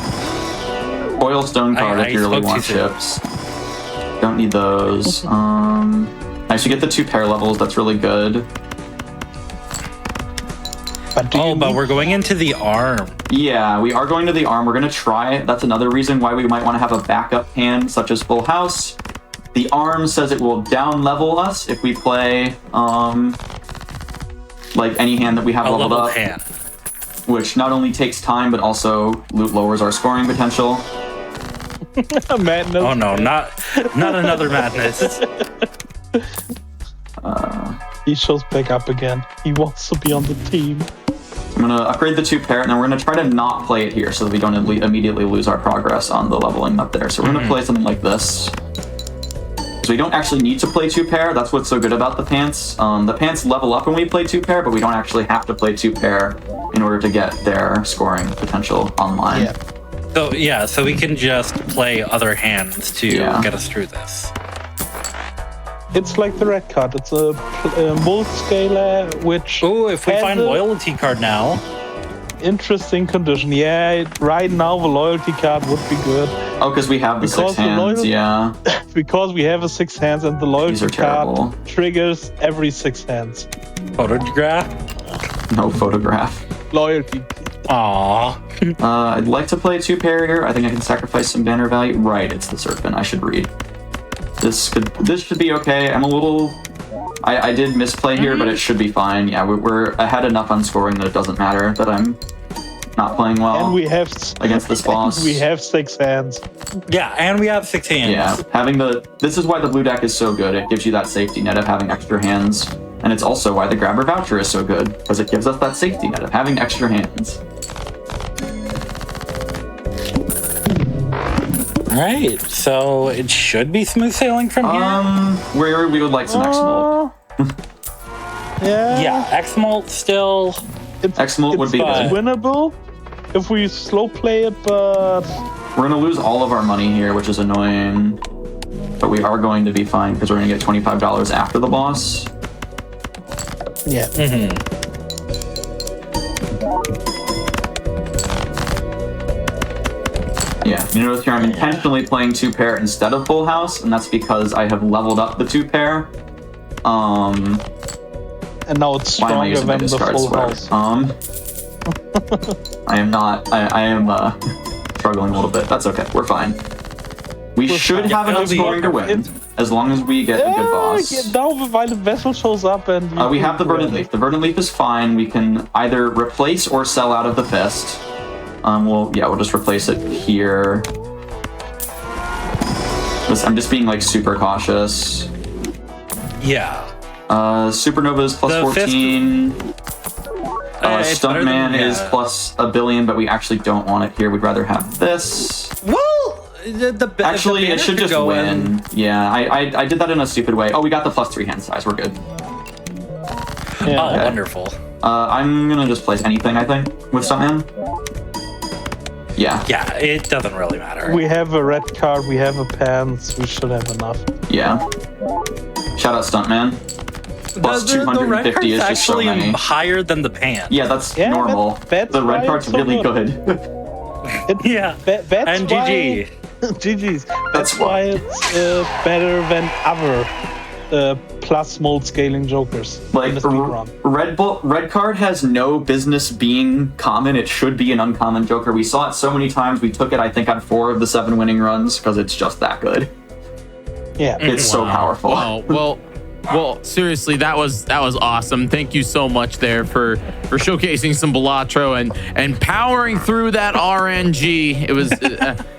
Foil stone card I if you really spoke want too soon. chips. Don't need those. Nice, you get the 2 pair levels. That's really good. But we're going into the arm. Yeah, we are going to the arm. We're going to try it. That's another reason why we might want to have a backup hand, such as full house. The arm says it will down level us if we play like any hand that we have leveled up. Hand. Which not only takes time, but also lowers our scoring potential. Madness. Oh no, not another madness. He shows back up again. He wants to be on the team. I'm going to upgrade the 2 pair, and then we're going to try to not play it here so that we don't immediately lose our progress on the leveling up there. So we're going to play something like this. So we don't actually need to play 2 pair. That's what's so good about the pants. The pants level up when we play 2 pair, but we don't actually have to play 2 pair in order to get their scoring potential online. Yeah. So we can just play other hands to get us through this. It's like the red card. It's a mold scaler, which If we has find a loyalty card now. interesting condition. Yeah, right now the loyalty card would be good. Oh, because we have the 6 hands, yeah. Because we have a 6 hands and the loyalty These are terrible. card triggers every 6 hands. Photograph? No photograph. Loyalty. Aww. I'd like to play 2 pair here. I think I can sacrifice some banner value. Right, it's the Serpent. I should read. This should be okay. I'm a little... I did misplay here, but it should be fine. Yeah, we're ahead enough on scoring that it doesn't matter that I'm not playing well And we have against this boss. we have 6 hands. Yeah, and we have 6 hands. Yeah, this is why the blue deck is so good. It gives you that safety net of having extra hands. And it's also why the grabber voucher is so good, because it gives us that safety net of having extra hands. Right, so it should be smooth sailing from here. Where we would like some X-Molt. Yeah, X-Molt still. X-Molt would be It's good. winnable if we slow play it, but We're going to lose all of our money here, which is annoying. But we are going to be fine, because we're going to get $25 after the boss. yeah. Yeah, you notice here I'm intentionally playing 2 pair instead of full house, and that's because I have leveled up the 2 pair. And now it's Why am I stronger using my than the discard full sweater? house. I am not. I am struggling a little bit. That's okay. We're fine. We should have enough scoring to win, as long as we get a good boss. Yeah, now while the vessel shows up and We have the Verdant Leaf. The Verdant Leaf is fine. We can either replace or sell out of the Fist. We'll just replace it here. I'm just being like super cautious. Yeah. Supernova is plus The 14. It's better Stuntman than- is plus $1 billion, but we actually don't want it here. We'd rather have this. Well, the Actually, the it should banner just could go win. in. Yeah, I did that in a stupid way. Oh, we got the plus 3 hand size. We're good. Yeah. Oh, wonderful. I'm gonna just place anything, I think, with Stuntman. Yeah. Yeah, it doesn't really matter. We have a red card, we have a pants, we should have enough. Yeah. Shout out Stuntman. Plus the red 250 card's is just so actually many. higher than the pan. Yeah, that's Yeah, normal. that's The red why card's it's so really good. good. Yeah. That's And why, GG. GG's. That's That's why it's better than other plus mold scaling jokers Like, in the speedrun. Red card has no business being common. It should be an uncommon joker. We saw it so many times. We took it, I think, on 4 of the 7 winning runs because it's just that good. Yeah. It's so powerful. Wow. Well, seriously, that was awesome. Thank you so much there for showcasing some Balatro and powering through that RNG. It was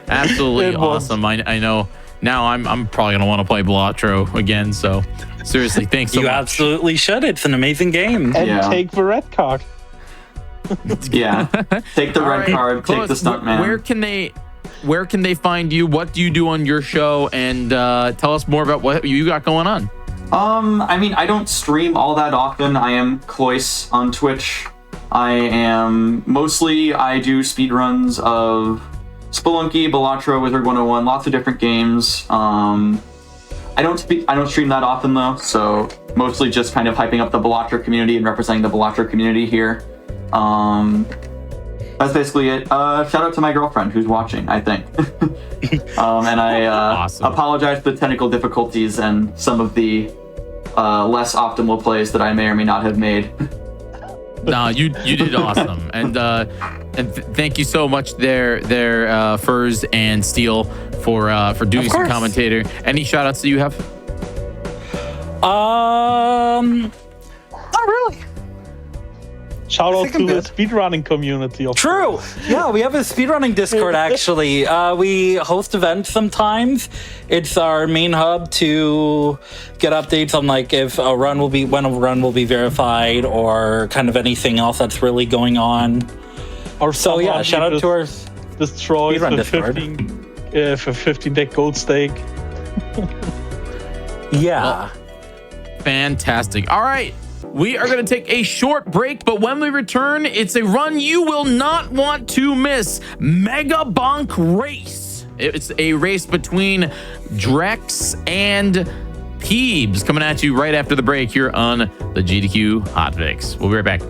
absolutely It was. awesome. I know now I'm probably gonna want to play Balatro again. So seriously, thanks so You much. absolutely should. It's an amazing game. And Yeah. take the red card. Yeah. Take the All red right, card. Take the Close, Stuntman. Where can they find you? What do you do on your show? And tell us more about what you got going on. I mean, I don't stream all that often. I am Cloyce on Twitch. I do speedruns of Spelunky, Balatro, Wizard 101, lots of different games. I don't stream that often though, so mostly just kind of hyping up the Balatro community and representing the Balatro community here. That's basically it. Shout out to my girlfriend who's watching, I think. And I Awesome. apologize for the technical difficulties and some of the less optimal plays that I may or may not have made. No, you did awesome, and thank you so much, there, Furs and Steel, for doing some commentator. Any shout outs that you have? Not really. Shout out think to I'm the good. speedrunning community. Of True. course. Yeah, we have a speedrunning Discord, actually. We host events sometimes. It's our main hub to get updates on like if a run will be, when a run will be verified, or kind of anything else that's really going on. Or So yeah, shout out to our destroys speedrun the Discord. 15 deck gold stake. Yeah. Fantastic. All right. We are going to take a short break, but when we return, it's a run you will not want to miss. Mega Bonk Race. It's a race between Drex and Peebs, coming at you right after the break here on the GDQ Hotfix. We'll be right back.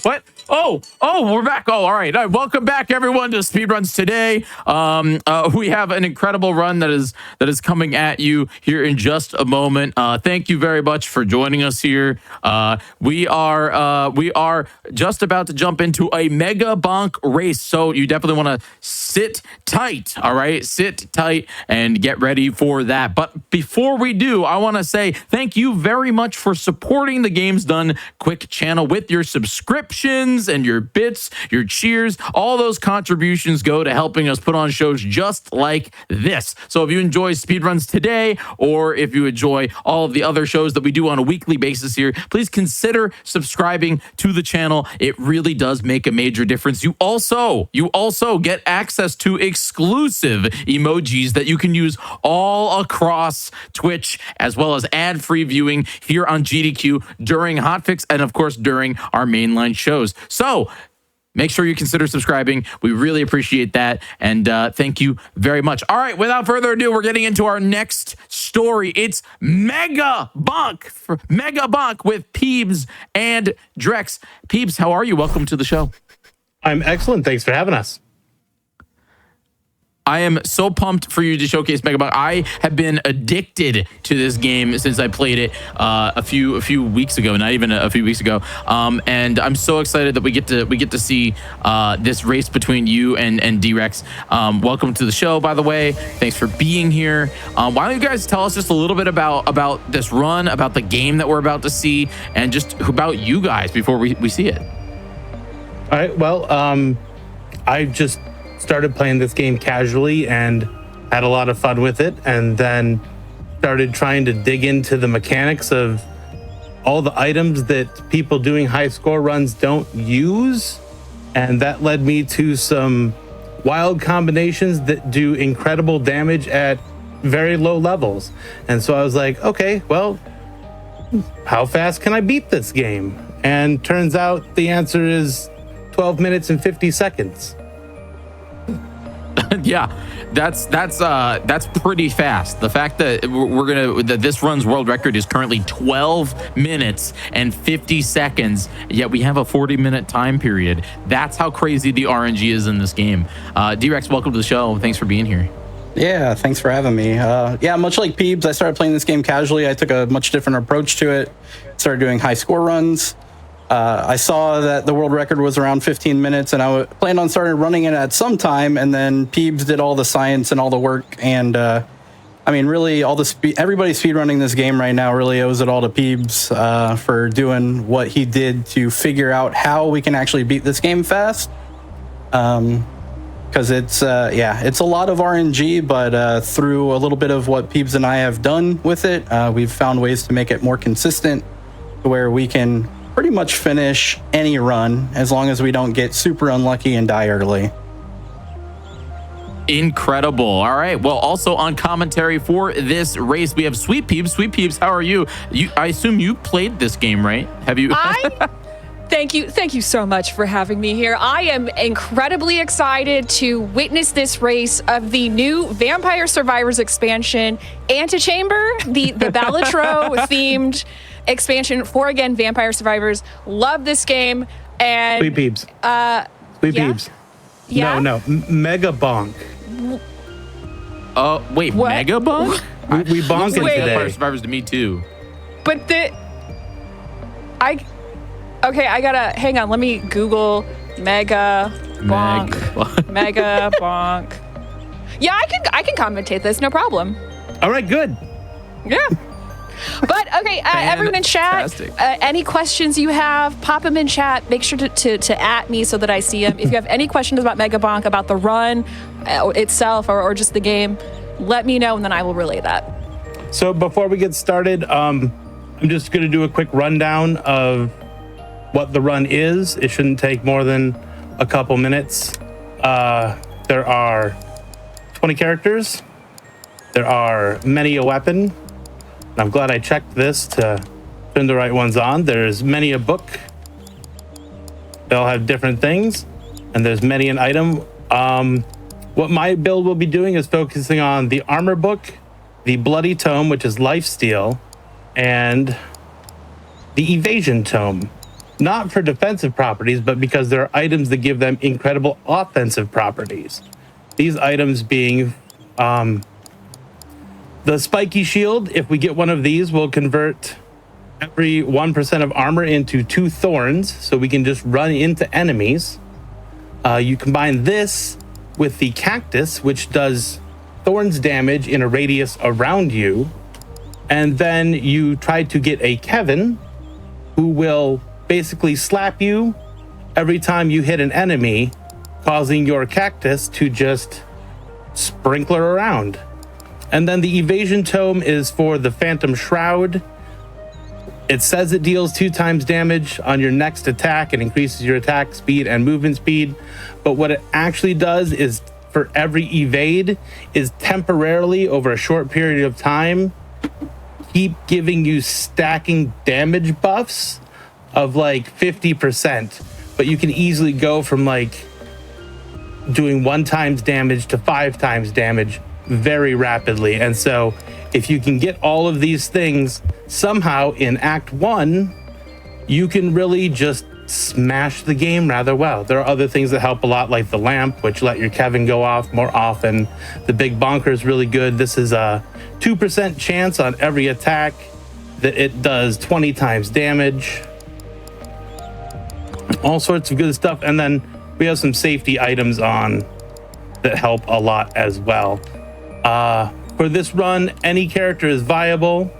What? Oh, we're back. Oh, all right. Welcome back, everyone, to Speedruns today. We have an incredible run that is coming at you here in just a moment. Thank you very much for joining us here. We are just about to jump into a Mega Bonk race, so you definitely want to sit tight. All right, sit tight and get ready for that. But before we do, I want to say thank you very much for supporting the Games Done Quick channel with your subscriptions and your bits, your cheers. All those contributions go to helping us put on shows just like this. So if you enjoy Speedruns today, or if you enjoy all of the other shows that we do on a weekly basis here, please consider subscribing to the channel. It really does make a major difference. You also get access to exclusive emojis that you can use all across Twitch, as well as ad-free viewing here on GDQ during Hotfix and of course during our mainline shows. So make sure you consider subscribing. We really appreciate that. And thank you very much. All right, without further ado, we're getting into our next story. It's Mega Bonk with Peebs and Drex. Peebs, how are you? Welcome to the show. I'm excellent. Thanks for having us. I am so pumped for you to showcase Mega Bonk. I have been addicted to this game since I played it a few weeks ago, not even a few weeks ago. And I'm so excited that we get to see this race between you and D-Rex. Welcome to the show, by the way. Thanks for being here. Why don't you guys tell us just a little bit about this run, about the game that we're about to see, and just about you guys before we see it. All right. Well, I just started playing this game casually and had a lot of fun with it, and then started trying to dig into the mechanics of all the items that people doing high score runs don't use, and that led me to some wild combinations that do incredible damage at very low levels. And so I was like, okay, well, how fast can I beat this game? And turns out the answer is 12 minutes and 50 seconds. Yeah, that's pretty fast. The fact that that this run's world record is currently 12 minutes and 50 seconds, yet we have a 40-minute time period. That's how crazy the RNG is in this game. D-Rex, welcome to the show. Thanks for being here. Yeah, thanks for having me. Yeah, much like Peebs, I started playing this game casually. I took a much different approach to it. Started doing high score runs. I saw that the world record was around 15 minutes, and I planned on starting running it at some time, and then Peebs did all the science and all the work, and I mean, really, everybody speedrunning this game right now really owes it all to Peebs for doing what he did to figure out how we can actually beat this game fast. Because it's a lot of RNG, but through a little bit of what Peebs and I have done with it, we've found ways to make it more consistent, to where we can pretty much finish any run as long as we don't get super unlucky and die early. Incredible. All right. Well, also on commentary for this race, we have Sweet Peebs. Sweet Peebs, how are you? I assume you played this game, right? Have you? Thank you so much for having me here. I am incredibly excited to witness this race of the new Vampire Survivors expansion, Antechamber, the Balatro themed expansion for, again, Vampire Survivors. Love this game. And Sweet Peeps. Sweet yeah? Peeps. Yeah? No, Mega Bonk. Wait, What? Mega Bonk? We bonked it Wait. today. Vampire Survivors to me too. But I gotta, hang on, let me Google Mega Bonk. Mega Bonk. Yeah, I can commentate this, no problem. All right, good. Yeah. But okay, everyone in chat, Fantastic. any questions you have, pop them in chat. Make sure to at me so that I see them. If you have any questions about Mega Bonk, about the run itself, or just the game, let me know, and then I will relay that. So before we get started, I'm just going to do a quick rundown of what the run is. It shouldn't take more than a couple minutes. There are 20 characters. There are many a weapon. And I'm glad I checked this to turn the right ones on. There's many a book. They all have different things. And there's many an item. What my build will be doing is focusing on the armor book, the bloody tome, which is lifesteal, and the evasion tome. Not for defensive properties, but because there are items that give them incredible offensive properties. These items being the spiky shield. If we get one of these, we'll convert every 1% of armor into 2 thorns, so we can just run into enemies. You combine this with the cactus, which does thorns damage in a radius around you. And then you try to get a Kevin, who will basically slap you every time you hit an enemy, causing your cactus to just sprinkler around. And then the evasion tome is for the Phantom Shroud. It says it deals 2 times damage on your next attack. It increases your attack speed and movement speed. But what it actually does is, for every evade, is temporarily, over a short period of time, keep giving you stacking damage buffs of like 50%. But you can easily go from like doing 1 times damage to 5 times damage very rapidly. And so if you can get all of these things somehow in Act 1, you can really just smash the game rather well. There are other things that help a lot, like the lamp, which let your Kevin go off more often. The big bonker is really good. This is a 2% chance on every attack that it does 20 times damage. All sorts of good stuff. And then we have some safety items on that help a lot as well. For this run, any character is viable.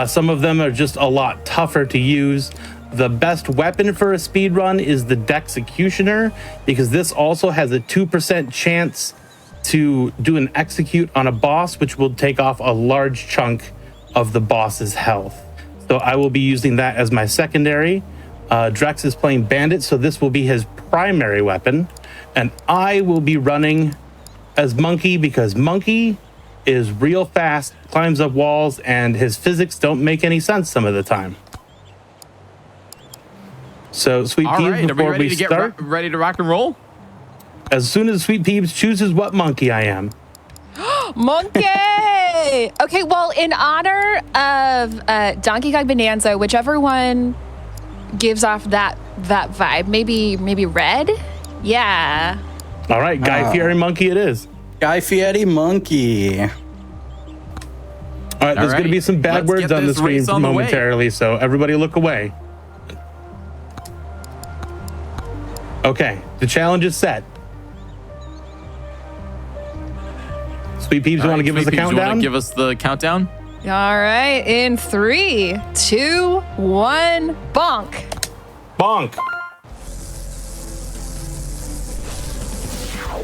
Some of them are just a lot tougher to use. The best weapon for a speed run is the Dexecutioner, because this also has a 2% chance to do an execute on a boss, which will take off a large chunk of the boss's health. So I will be using that as my secondary. Drex is playing Bandit, so this will be his primary weapon. And I will be running as Monkey, because Monkey is real fast, climbs up walls, and his physics don't make any sense some of the time. So, Sweet All Peeps, right, are we before ready we to start, get ready to rock and roll? as soon as Sweet Peeps chooses what monkey I am. Monkey! Okay, well, in honor of Donkey Kong Bonanza, whichever one gives off that vibe, maybe red? Yeah. All right, Guy Fieri Monkey it is. Guy Fieri Monkey. All right, there's going to be some bad Let's words get on the this screen race on the way. momentarily, so everybody look away. Okay, the challenge is set. Sweet Peeps, you want to give us a Sweet Peeps, you wanna countdown? give us the countdown? All right, in 3, 2, 1, bonk. Bonk.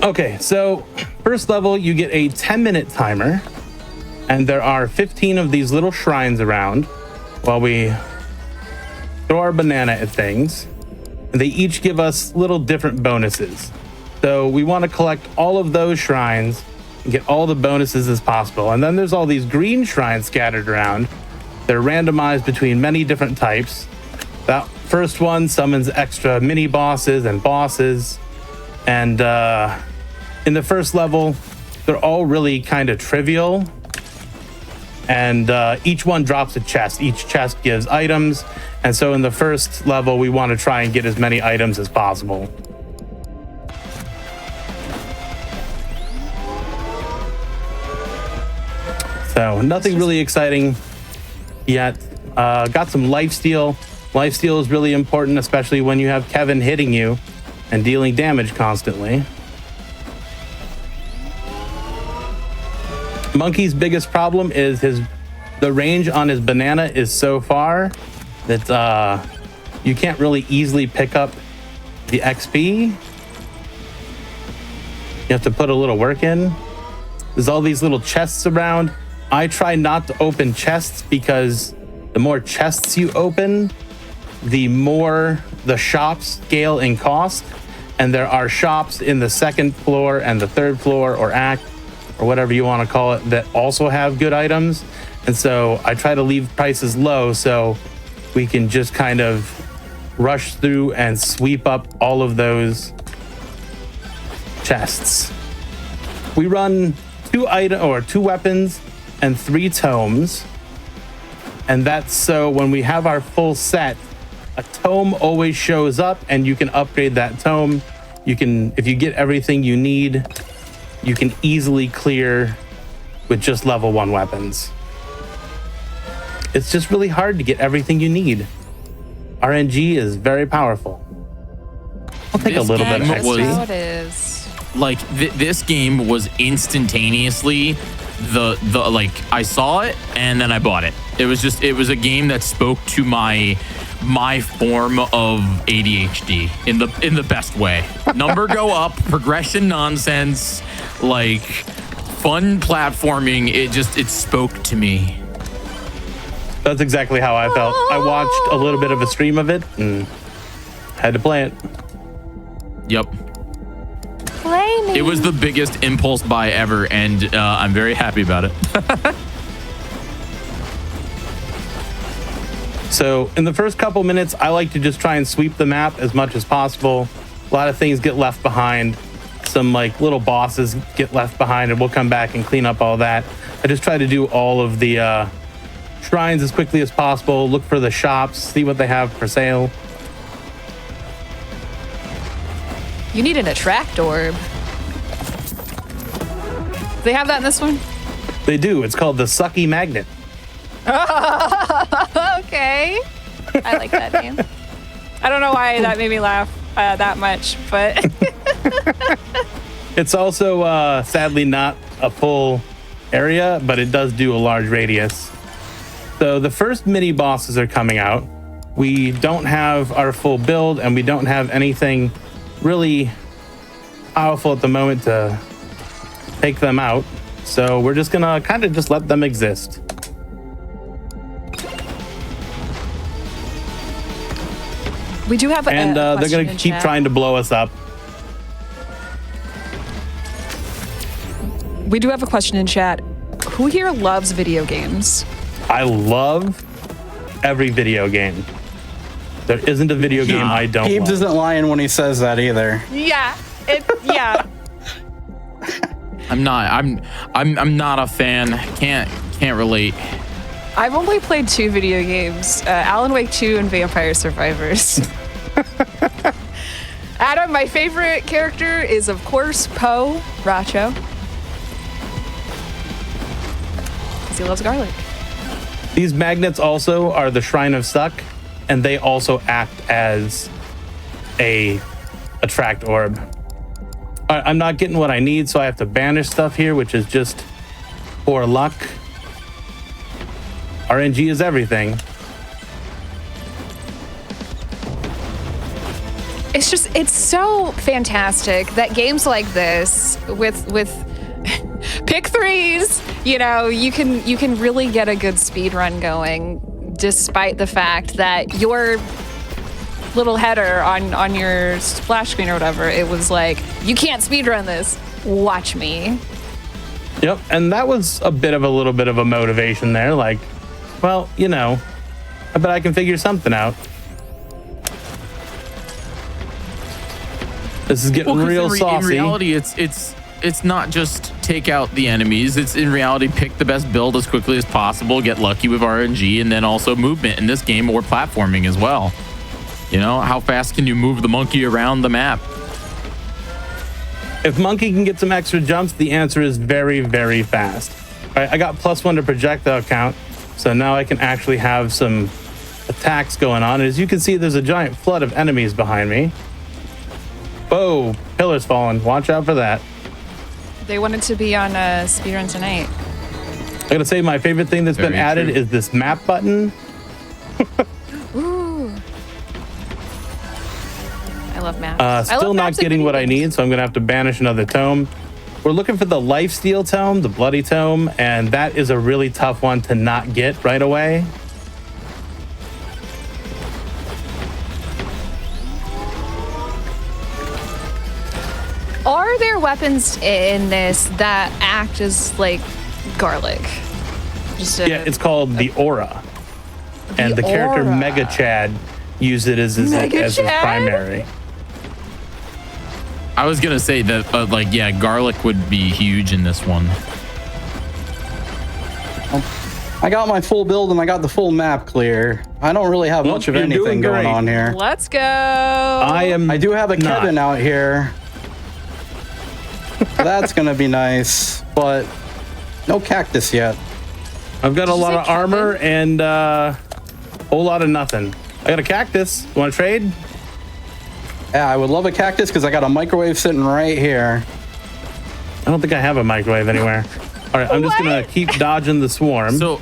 Okay, so first level, you get a 10-minute timer, and there are 15 of these little shrines around while we throw our banana at things. And they each give us little different bonuses. So we want to collect all of those shrines and get all the bonuses as possible. And then there's all these green shrines scattered around. They're randomized between many different types. That first one summons extra mini bosses and bosses. And in the first level, they're all really kind of trivial. And each one drops a chest. Each chest gives items. And so in the first level, we want to try and get as many items as possible. So nothing really exciting yet. Got some lifesteal. Lifesteal is really important, especially when you have Kevin hitting you and dealing damage constantly. Monkey's biggest problem is the range on his banana is so far that you can't really easily pick up the XP. You have to put a little work in. There's all these little chests around. I try not to open chests because the more chests you open, the more the shops scale in cost. And there are shops in the second floor and the third floor or act or whatever you want to call it that also have good items. And so I try to leave prices low so we can just kind of rush through and sweep up all of those chests. We run 2 weapons and 3 tomes. And that's so when we have our full set, a tome always shows up and you can upgrade that tome. You can, if you get everything you need, you can easily clear with just level 1 weapons. It's just really hard to get everything you need. RNG is very powerful. I'll take a little bit of That's XP. how it is. Like this game was instantaneously the like I saw it and then I bought it. It was a game that spoke to my form of ADHD in the best way. Number go up, progression nonsense, like fun platforming. It spoke to me. That's exactly how I felt. I watched a little bit of a stream of it and had to play it. Yep. Play me. It was the biggest impulse buy ever, and I'm very happy about it. So in the first couple minutes, I like to just try and sweep the map as much as possible. A lot of things get left behind. Some like little bosses get left behind, and we'll come back and clean up all that. I just try to do all of the shrines as quickly as possible. Look for the shops, see what they have for sale. You need an attract orb. They have that in this one? They do. It's called the Sucky Magnet. Okay. I like that name. I don't know why that made me laugh that much, but It's also sadly not a full area, but it does do a large radius. So the first mini bosses are coming out. We don't have our full build and we don't have anything really powerful at the moment to take them out. So we're just gonna kind of just let them exist. we do have a And they're question gonna in keep chat. trying to blow us up. We do have a question in chat. Who here loves video games? I love every video game. There isn't a video game I don't Peebs love. isn't lying when he says that either. Yeah. Yeah. I'm not a fan. Can't relate. I've only played 2 video games, Alan Wake 2 and Vampire Survivors. Adam, my favorite character is, of course, Poe Racho. Because he loves garlic. These magnets also are the Shrine of Suck, and they also act as a attract orb. All right, I'm not getting what I need, so I have to banish stuff here, which is just poor luck. RNG is everything. It's so fantastic that games like this with pick threes, you know, you can really get a good speed run going despite the fact that your little header on your splash screen or whatever, it was like, you can't speed run this. Watch me. Yep, and that was a little bit of a motivation there. Like, well, you know, I bet I can figure something out. This is getting 'cause real saucy. In reality, it's not just take out the enemies. It's in reality pick the best build as quickly as possible, get lucky with RNG, and then also movement in this game or platforming as well. You know, how fast can you move the monkey around the map? If Monkey can get some extra jumps, the answer is very, very fast. All right, I got +1 to projectile count, so now I can actually have some attacks going on. As you can see, there's a giant flood of enemies behind me. Whoa, pillar's falling. Watch out for that. They wanted to be on a speedrun tonight. I gotta say, my favorite thing that's been Very added true. is this map button. Ooh. I love maps. I Still love not maps in getting video what I games. need, so I'm gonna have to banish another tome. We're looking for the lifesteal tome, the bloody tome, and that is a really tough one to not get right away. Are there weapons in this that act as like garlic? Just Yeah, it's called the Aura. And the character Aura. Mega Chad used it as his Chad? primary. I was gonna say that, like, yeah, garlic would be huge in this one. I got my full build and I got the full map clear. I don't really have Well, much of you're anything doing going great. on here. Let's go. I do have a not. Kevin out here. That's gonna be nice, but no cactus yet. I've got a Did you lot say of armor Kevin? and a whole lot of nothing. I got a cactus. Want to trade? Yeah, I would love a cactus because I got a microwave sitting right here. I don't think I have a microwave anywhere. All right, I'm just gonna What? keep dodging the swarm. So,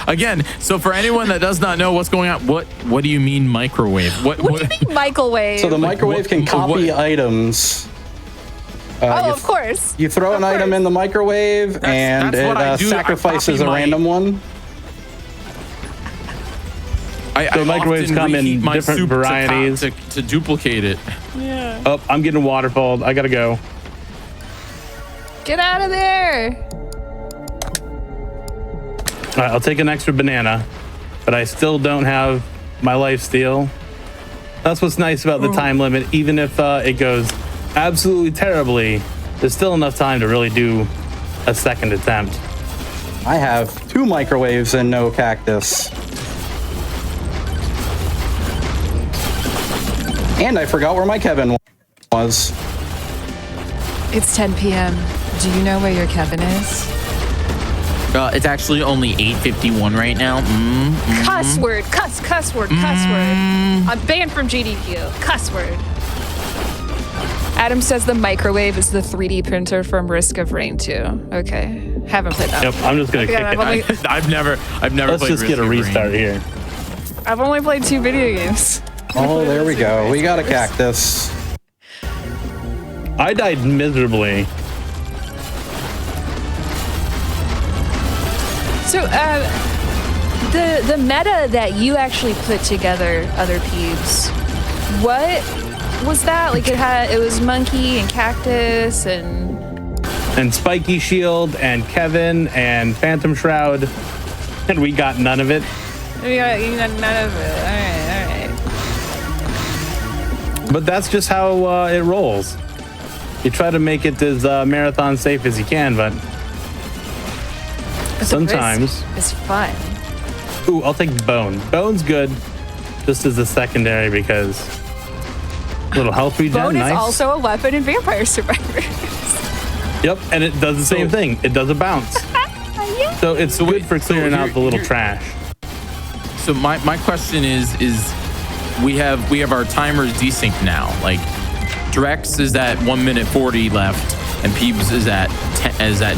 again, so for anyone that does not know what's going on, what do you mean microwave? What do you mean microwave? So the microwave what- can copy what- items. oh, of course. You throw an Of item course. in the microwave and that's it what I do. I sacrifices copy a my- random one. I microwaves often come in reheat my different soup varieties. to duplicate it. Yeah. Oh, I'm getting waterfalled. I gotta go. Get out of there. All right, I'll take an extra banana, but I still don't have my lifesteal. That's what's nice about the time limit. Even if it goes absolutely terribly, there's still enough time to really do a second attempt. I have 2 microwaves and no cactus. And I forgot where my Kevin was. It's 10 p.m. Do you know where your Kevin is? It's actually only 8:51 right now. Cuss word. Cuss word. Cuss word. I'm banned from GDQ. Cuss word. Adam says the microwave is the 3D printer from Risk of Rain 2. Okay. Haven't played that. Yep, I'm just gonna Okay, kick I've it. only- I've never Let's played just get a Risk of Rain. restart here. I've only played 2 video games. Oh, there we go. We got a cactus. I died miserably. So, the meta that you actually put together, other peeps, what was that? Like it was monkey and cactus And Spiky Shield and Kevin and Phantom Shroud, and we got none of it. you got none of it. All right. But that's just how it rolls. You try to make it as marathon safe as you can, but sometimes. It's fun. Ooh, I'll take Bone. Bone's good, just as a secondary because little health regen, Bone nice. is also a weapon in Vampire Survivors. Yep, and it does the same thing. It does a bounce. So it's good for clearing out the little trash. So my question is we have our timers desynced now. Like Drex is at 1 minute 40 left, and Peebs is at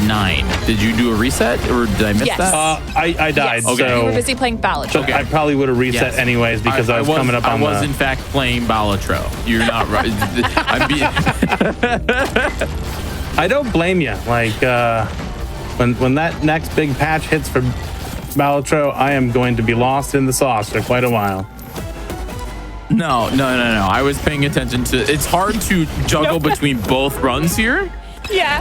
9. Did you do a reset, or did I miss Yes. that? I died, Yes. You were so busy playing Balatro. I probably would have reset Yes. anyways because I was coming up on I was the. in fact playing Balatro. You're not right. I don't blame you. Like when that next big patch hits for Balatro, I am going to be lost in the sauce for quite a while. No. I was paying attention to. It's hard to juggle between both runs here. Yeah.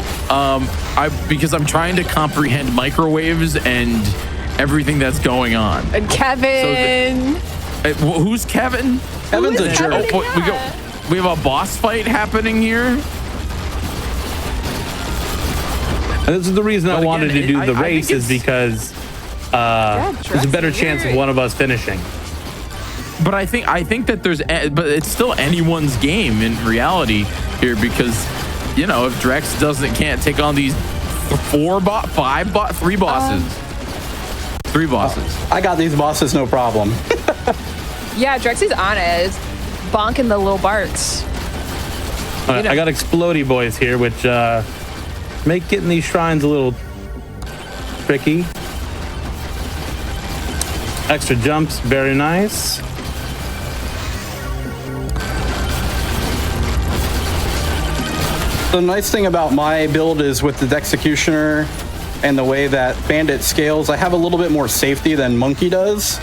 Because I'm trying to comprehend microwaves and everything that's going on. And Kevin. Who's Kevin? Kevin's a Who is jerk. Kevin? Oh, we go. We have a boss fight happening here. And this is the reason I But wanted again, to do the I race think is because there's a better chance of one of us finishing. But I think that but it's still anyone's game in reality here because, you know, if Drex can't take on these three bosses. Three bosses. I got these bosses, no problem. Yeah, Drexy's on it. Bonking the little barks. All right, I got explodey boys here, which make getting these shrines a little tricky. Extra jumps, very nice. The nice thing about my build is with the Dexecutioner and the way that Bandit scales, I have a little bit more safety than Monkey does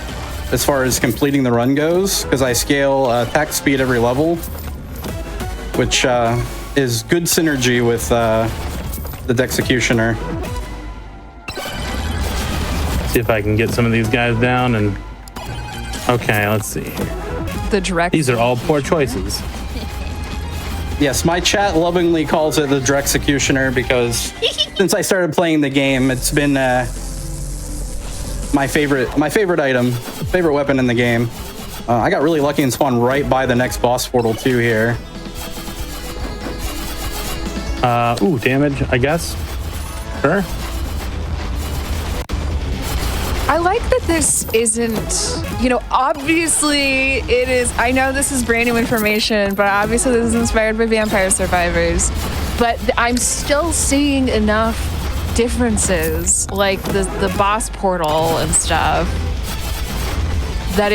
as far as completing the run goes, because I scale attack speed every level, which is good synergy with the Dexecutioner. See if I can get some of these guys down and okay, let's see. The Drex. These are all poor choices. Yes, my chat lovingly calls it the Drexecutioner because since I started playing the game, it's been my favorite item, favorite weapon in the game. I got really lucky and spawned right by the next boss portal too here. Ooh, damage, I guess. Sure. I like that this isn't, you know, obviously it is, I know this is brand new information, but obviously this is inspired by Vampire Survivors, but I'm still seeing enough differences, like the boss portal and stuff, that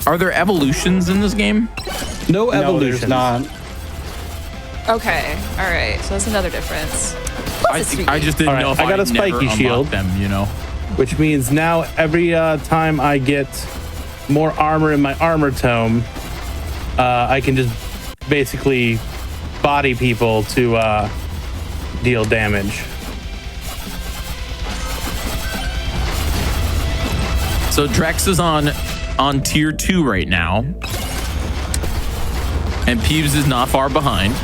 Are there evolutions in this game? No No, evolution. there's not. Okay, all right, so that's another difference. I just didn't All right, know if I got a never spiky unlocked shield. them, you know. Which means now every time I get more armor in my armor tome, I can just basically body people to deal damage. So Drex is on tier 2 right now. And Peeves is not far behind.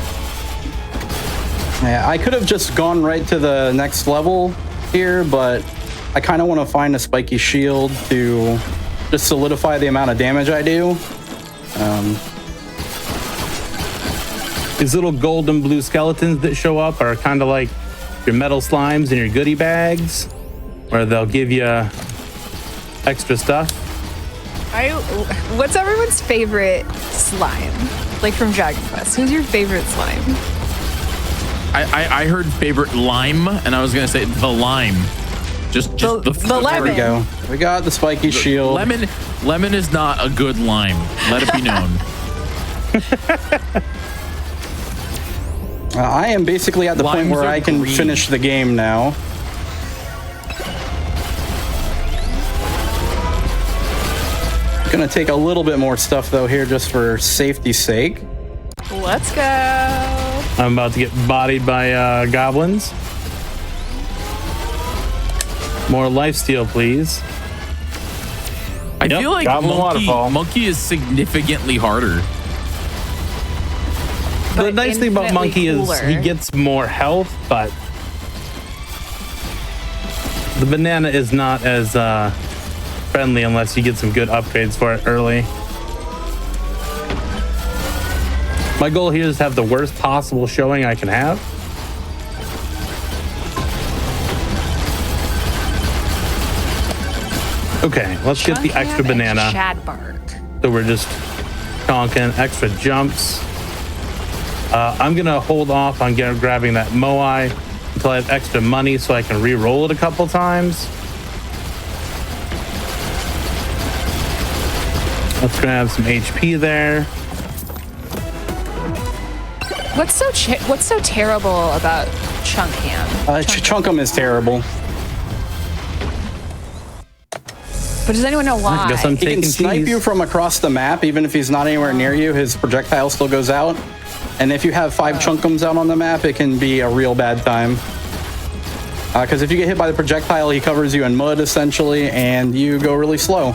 Yeah, I could have just gone right to the next level here, but I kind of want to find a spiky shield to just solidify the amount of damage I do. These little gold and blue skeletons that show up are kind of like your metal slimes in your goodie bags, where they'll give you extra stuff. What's everyone's favorite slime? Like from Dragon Quest, who's your favorite slime? I heard favorite lime, and I was gonna say the lime. Just The lemon. There we go. We got the spiky shield. Lemon is not a good lime. Let it be known. I am basically at the point Limes where are I can green. finish the game now. Gonna take a little bit more stuff though here just for safety's sake. Let's go. I'm about to get bodied by goblins. More lifesteal, please. I Yep, feel like Goblin Waterfall. Monkey is significantly harder. The But nice thing about infinitely Monkey is cooler. he gets more health, but the banana is not as friendly unless you get some good upgrades for it early. My goal here is to have the worst possible showing I can have. Okay, let's get the extra Chunkham and banana. Shadbark. So we're just conking extra jumps. I'm gonna hold off on grabbing that Moai until I have extra money so I can re-roll it a couple times. Let's grab some HP there. What's so terrible about Chunkham? Chunkum is terrible. But does anyone know why? I guess I'm He taking can snipe cheese. you from across the map, even if he's not anywhere near you. His projectile still goes out. And if you have 5 Chunkums out on the map, it can be a real bad time. Because if you get hit by the projectile, he covers you in mud, essentially, and you go really slow.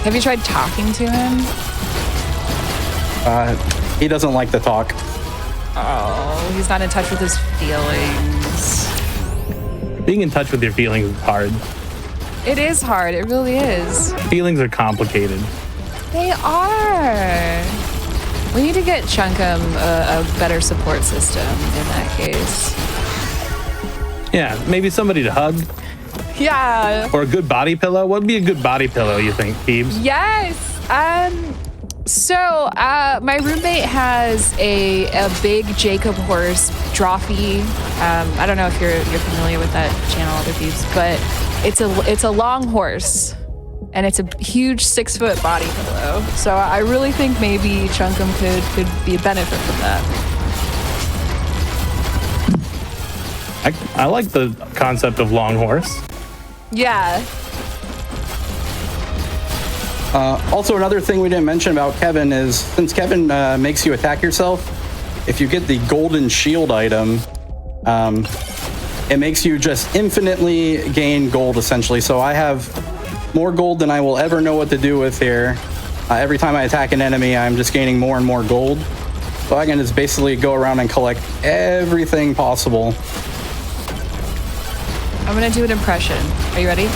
Have you tried talking to him? He doesn't like to talk. Oh, he's not in touch with his feelings. Being in touch with your feelings is hard. It is hard. It really is. Feelings are complicated. They are. We need to get Chunkum a better support system in that case. Yeah, maybe somebody to hug Yeah. or a good body pillow. What would be a good body pillow, you think, Peebs? Yes. So my roommate has a big Jacob horse Drawfee. I don't know if you're familiar with that channel, other peeps, but it's a long horse, and it's a huge 6-foot body pillow. So I really think maybe Chunkum could be a benefit from that. I like the concept of long horse. Yeah. Also, another thing we didn't mention about Kevin is since Kevin makes you attack yourself, if you get the golden shield item, it makes you just infinitely gain gold, essentially. So I have more gold than I will ever know what to do with here. Every time I attack an enemy, I'm just gaining more and more gold. So I can just basically go around and collect everything possible. I'm gonna do an impression. Are you ready?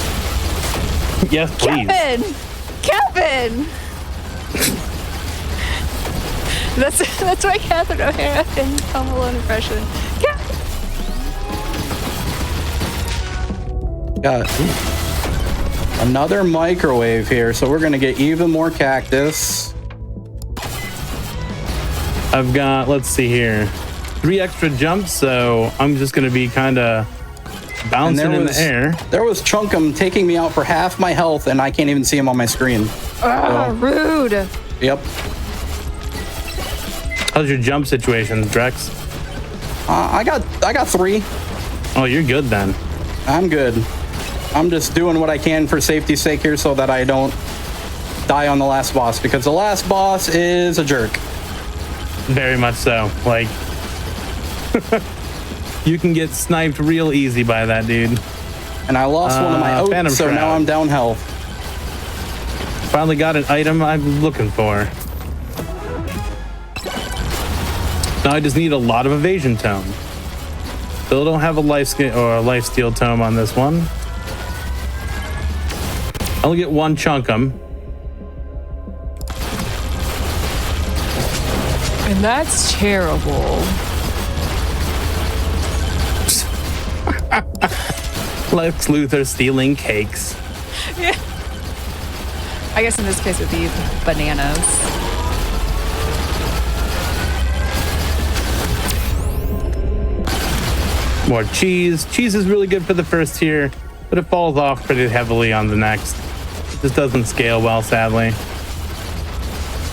Yes, please. Kevin! That's my Catherine O'Hara and Home Alone impression. Got another microwave here, so we're gonna get even more cactus. I've got, let's see here, 3 extra jumps, so I'm just going to be kind of bouncing in the air. There was Chunkum taking me out for half my health, and I can't even see him on my screen. Rude. Yep. How's your jump situation, Drex? I got 3. Oh, you're good then. I'm good. I'm just doing what I can for safety's sake here so that I don't die on the last boss, because the last boss is a jerk. Very much so. Like, you can get sniped real easy by that dude. And I lost one of my Phantom oats, so Shroud. now I'm down health. Finally got an item I'm looking for. Now I just need a lot of evasion tome. Still don't have a life steal tome on this one. I'll get 1 Chunkum. And that's terrible. Lex Luthor stealing cakes. Yeah. I guess in this case it'd be bananas. More cheese. Cheese is really good for the first tier, but it falls off pretty heavily on the next. It just doesn't scale well, sadly.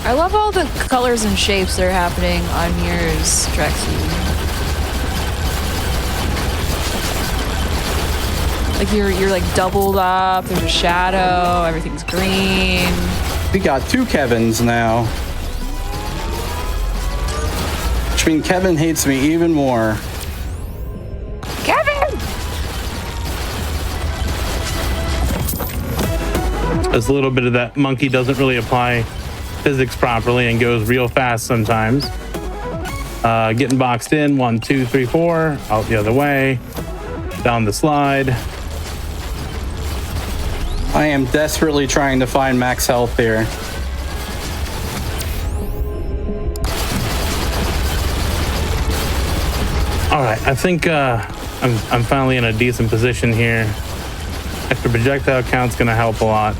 I love all the colors and shapes that are happening on yours, Drexy. Like you're like doubled up, there's a shadow, everything's green. We got 2 Kevins now. Which means Kevin hates me even more. Kevin! There's a little bit of that monkey doesn't really apply physics properly and goes real fast sometimes. Getting boxed in, 1, 2, 3, 4, out the other way, down the slide. I am desperately trying to find max health here. All right, I think I'm finally in a decent position here. Extra projectile count's gonna help a lot.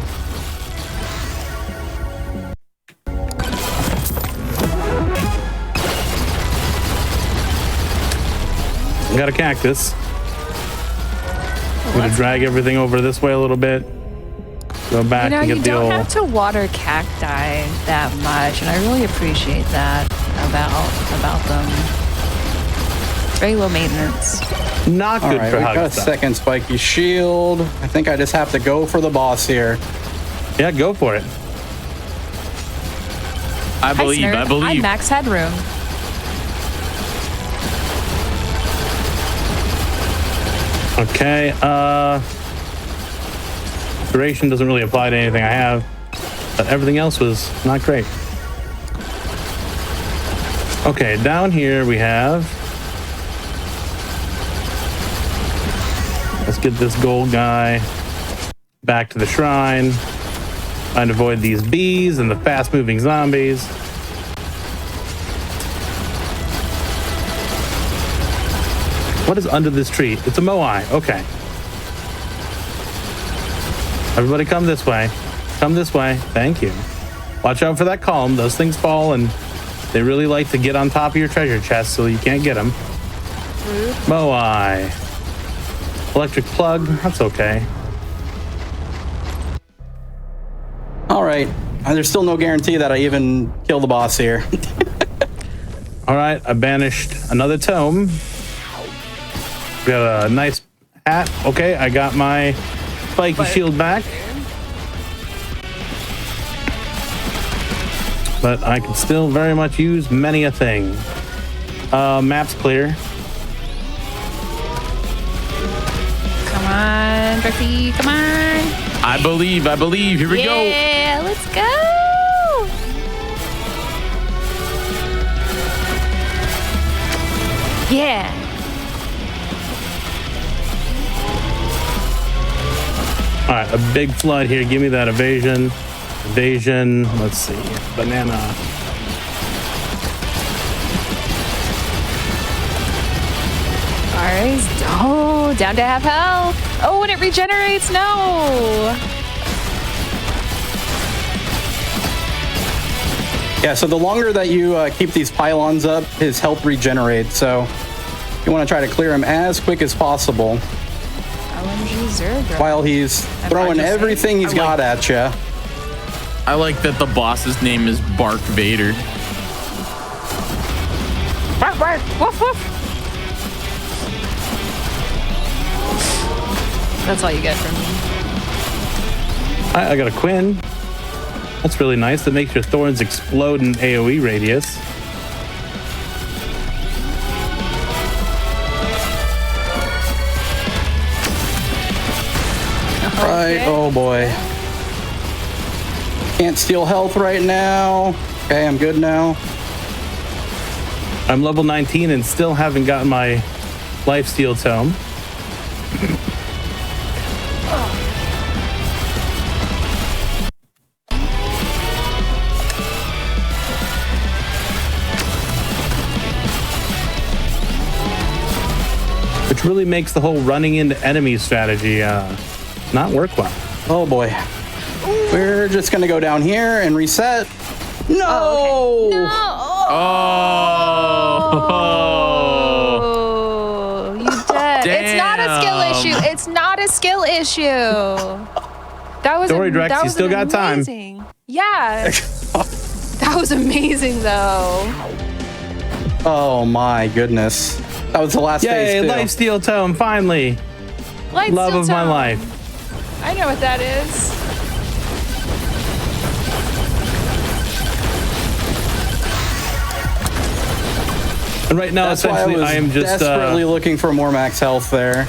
Got a cactus. I'm gonna drag everything over this way a little bit. Go back and You get the don't old. have to water cacti that much, and I really appreciate that about them. Very low maintenance. Not All good right, for we got a hug stuff. second spiky shield. I think I just have to go for the boss here. Yeah, go for it. I believe. Hi, Snurd. I'm max headroom. Okay, duration doesn't really apply to anything I have. but everything else was not great. Okay, down here we have... Let's get this gold guy back to the shrine. Trying to avoid these bees and the fast-moving zombies. What is under this tree? It's a moai. Okay. Everybody come this way. Come this way. Thank you. Watch out for that column. Those things fall, and they really like to get on top of your treasure chest, so you can't get them. Moai. Electric plug. That's okay. All right. There's still no guarantee that I even kill the boss here. All right. I banished another tome. Got a nice hat. Okay, I got my spiky shield back. But I can still very much use many a thing. Map's clear. Come on, Drexy, come on. I believe. Here we go. Yeah, let's go. Yeah. All right, a big flood here. Give me that evasion. Evasion. Let's see. Banana. All right. Oh, down to half health. Oh, and it regenerates. No. Yeah, so the longer that you keep these pylons up, his health regenerates. So you want to try to clear him as quick as possible OMG Zerg. while he's throwing everything he's got at you. I like that the boss's name is Bark Vader. Bark, bark. Woof, woof. That's all you get from me. I got a Quinn. That's really nice. That makes your thorns explode in AoE radius. Right. Oh boy. Can't steal health right now. Okay, I'm good now. I'm level 19 and still haven't gotten my lifesteal tome. Which really makes the whole running into enemies strategy not work well. Oh boy. We're just gonna go down here and reset. No! Oh, okay. No. Oh. You dead. It's not a skill issue. It's not a skill issue. That was Don't worry, Drex, you still got time. amazing. Yeah. That was amazing though. Oh my goodness. That was the last Yay, phase too. lifesteal tome, finally. Light Love still of my tone. life. I know what that is. And right now, That's why essentially, I I am just desperately looking for more max health there.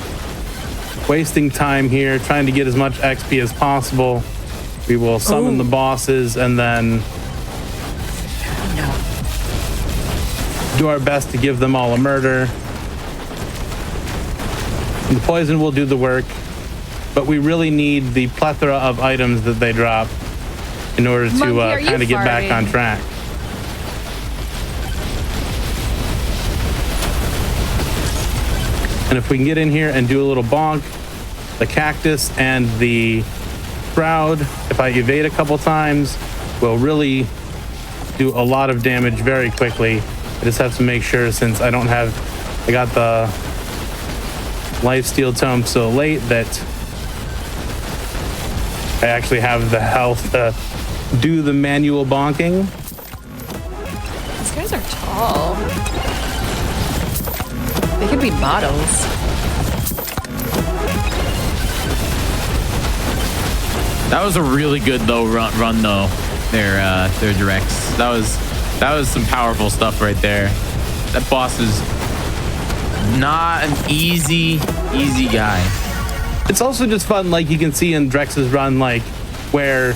wasting time here, trying to get as much XP as possible. We will summon the bosses and then do our best to give them all a murder. And the poison will do the work, but we really need the plethora of items that they drop in order to Monkey, are you kind of get back farting? on track. And if we can get in here and do a little bonk, the cactus and the shroud, if I evade a couple times, will really do a lot of damage very quickly. I just have to make sure, since I got the lifesteal tome so late, that I actually have the health to do the manual bonking. These guys are tall. They could be models. That was a really good run though. Their directs. That was some powerful stuff right there. That boss is not an easy guy. It's also just fun, like you can see in Drex's run, like where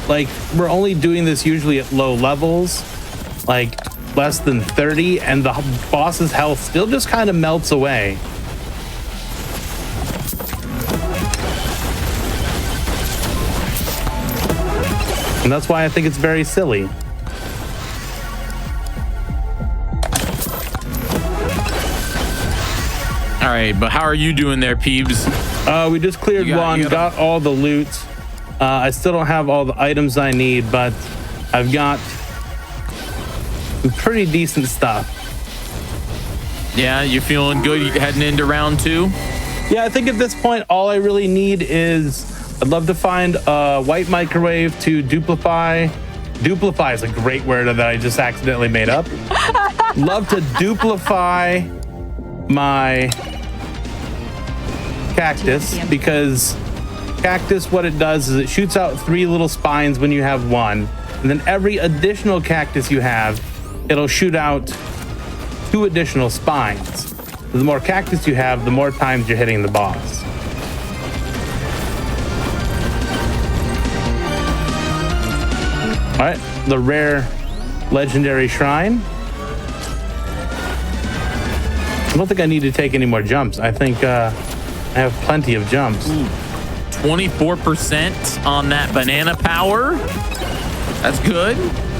like we're only doing this usually at low levels, like less than 30, and the boss's health still just kind of melts away. And that's why I think it's very silly. All right, but how are you doing there, Peebs? We just cleared one, got all the loot. I still don't have all the items I need, but I've got some pretty decent stuff. Yeah, you feeling good heading into round 2? Yeah, I think at this point, all I really need is, I'd love to find a white microwave to duplify. Duplify is a great word that I just accidentally made up. Love to duplify my cactus, because cactus, what it does is it shoots out 3 little spines when you have one, and then every additional cactus you have, it'll shoot out 2 additional spines. The more cactus you have, the more times you're hitting the boss. All right, the rare legendary shrine. I don't think I need to take any more jumps. I think I have plenty of jumps. 24% on that banana power. That's good.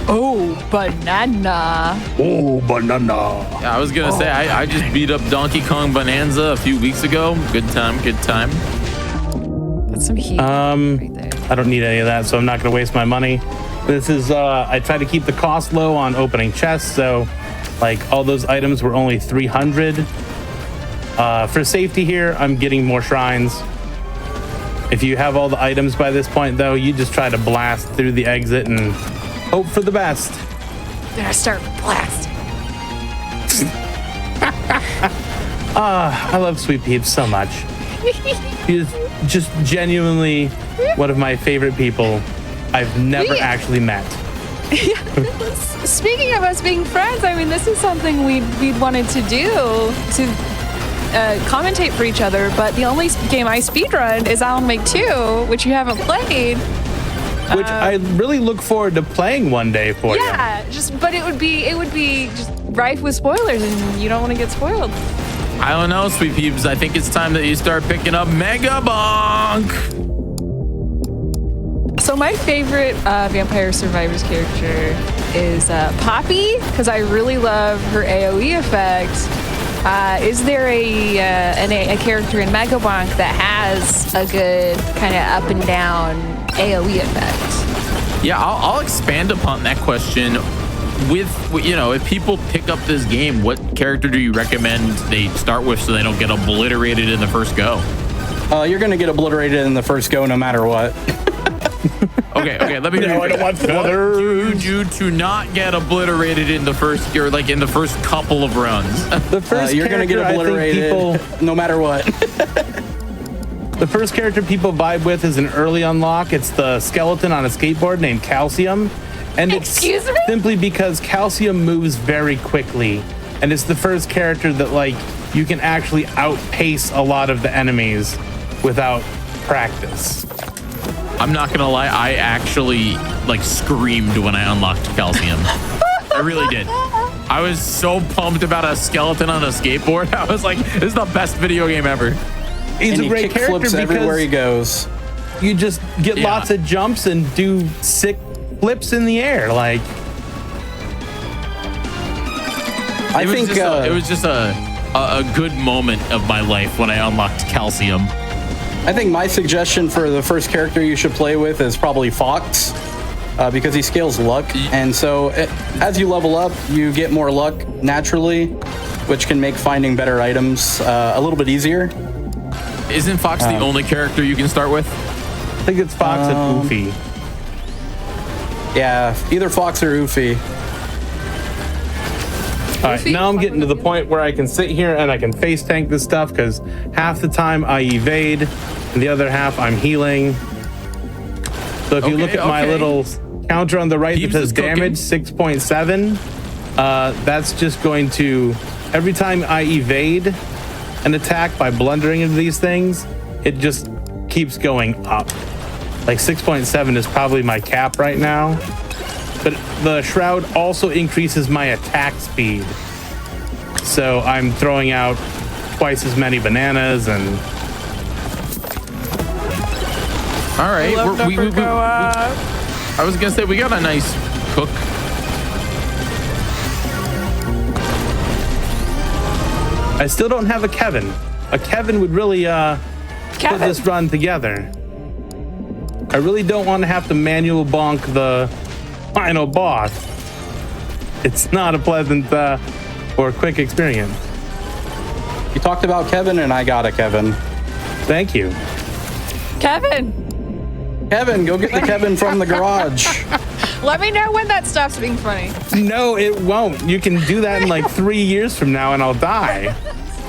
Oh, banana. Oh, banana. Yeah, I was gonna say I just beat up Donkey Kong Bonanza a few weeks ago. Good time, good time. That's some heat right there. I don't need any of that, so I'm not gonna waste my money. This is, I try to keep the cost low on opening chests, so like all those items were only 300. For safety here, I'm getting more shrines. If you have all the items by this point, though, you just try to blast through the exit and hope for the best. Then I start blasting. I love Sweet Peeps so much. She's just genuinely one of my favorite people I've never actually met. Speaking of us being friends, I mean, this is something we'd wanted to do, to commentate for each other, but the only game I speedrun is Alan Wake 2, which you haven't played. Which I really look forward to playing one day for you. Yeah, but it would be just rife with spoilers, and you don't want to get spoiled. I don't know, Sweet Peeps. I think it's time that you start picking up Mega Bonk. So my favorite Vampire Survivors character is Poppy, because I really love her AoE effect. Is there a character in Mega Bonk that has a good kind of up and down AoE effect? Yeah, I'll expand upon that question. With, you know, if people pick up this game, what character do you recommend they start with so they don't get obliterated in the first go? You're gonna get obliterated in the first go no matter what. Okay, let me No, I don't want feathers. What do you do to not get obliterated in the first, or like in the first couple of runs? The first You're gonna get character I think obliterated no matter what. The first character people vibe with is an early unlock. It's the skeleton on a skateboard named Calcium. And it's Excuse me? simply because Calcium moves very quickly. And it's the first character that, like, you can actually outpace a lot of the enemies without practice. I'm not gonna lie, I actually like screamed when I unlocked Calcium. I really did. I was so pumped about a skeleton on a skateboard. I was like, this is the best video game ever. He's And a he great kick character flips everywhere he because goes. you just get Yeah. lots of jumps and do sick flips in the air. Like, I It was think just a good moment of my life when I unlocked Calcium. I think my suggestion for the first character you should play with is probably Fox, because he scales luck, and so as you level up, you get more luck naturally, which can make finding better items a little bit easier. Isn't Fox the only character you can start with? I think it's Fox and Goofy. Yeah, either Fox or Oofy. All right, now I'm getting to the point where I can sit here and I can face tank this stuff because half the time I evade and the other half I'm healing. So if you look at my little counter on the right Peeps that says is cooking. damage 6.7, that's just going to, every time I evade an attack by blundering into these things, it just keeps going up. Like 6.7 is probably my cap right now. But the shroud also increases my attack speed. So I'm throwing out twice as many bananas and... All right. I was gonna say we got a nice cook. I still don't have a Kevin. A Kevin would really put this run together. I really don't want to have to manual bonk the final boss. It's not a pleasant or quick experience. You talked about Kevin, and I got a Kevin. Thank you. Kevin, Kevin, go get the Kevin from the garage. let me know when that stops being funny. No, it won't. You can do that in like 3 years from now and I'll die.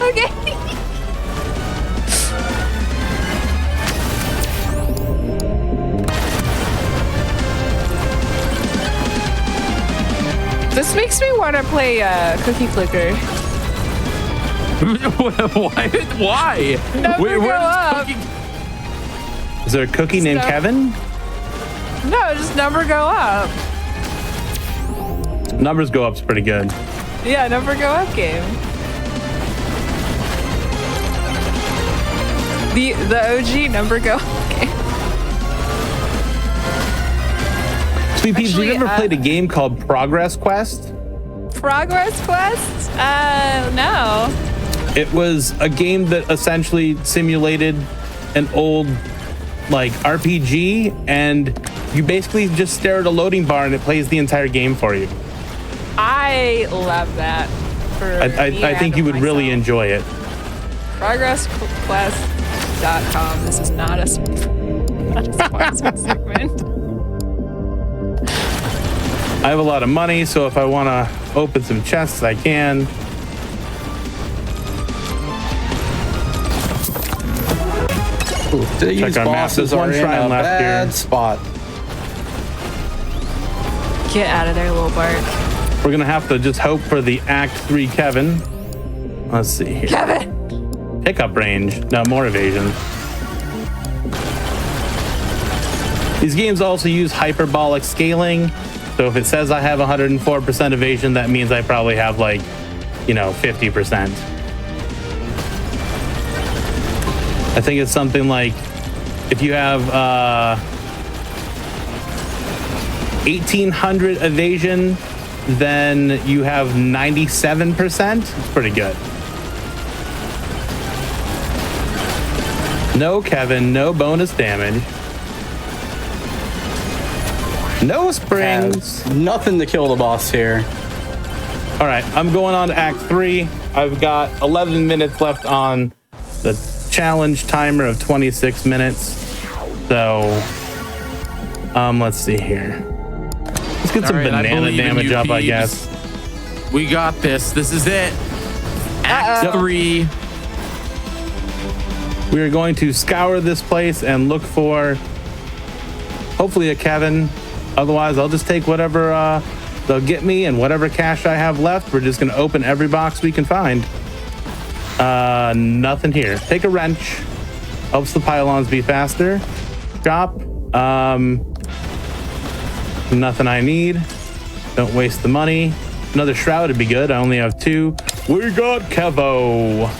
Okay. This makes me want to play Cookie Clicker. Why? Number go up. Is there a cookie named Stop. Kevin? No, just number go up. Numbers go up's pretty good. Yeah, number go up game. The OG number go up game. Sweet Peeps, Actually, you ever played a game called Progress Quest? Progress Quest? No. It was a game that essentially simulated an old like RPG, and you basically just stare at a loading bar and it plays the entire game for you. I love that. I think you would really enjoy it. ProgressQuest.com. This is not a sponsored segment. I have a lot of money, so if I want to open some chests, I can. These Check our map. bosses There's one are in shrine a left bad here. spot. Get out of there, little Bart. We're gonna have to just hope for the Act 3 Kevin. Let's see here. Kevin! Pickup range. No, more evasion. These games also use hyperbolic scaling. So if it says I have 104% evasion, that means I probably have like, 50%. I think it's something like if you have 1800 evasion, then you have 97%. It's pretty good. No Kevin, no bonus damage. No springs. Nothing to kill the boss here. All right, I'm going on to Act 3. I've got 11 minutes left on the challenge timer of 26 minutes. So, let's see here. Let's get some banana damage up, I guess. We got this. This is it. Act 3. We are going to scour this place and look for hopefully a Kevin. Otherwise, I'll just take whatever they'll get me, and whatever cash I have left, we're just going to open every box we can find. Nothing here. Take a wrench. Helps the pylons be faster. Drop. Nothing I need. Don't waste the money. Another shroud would be good. I only have 2. We got Kevo. All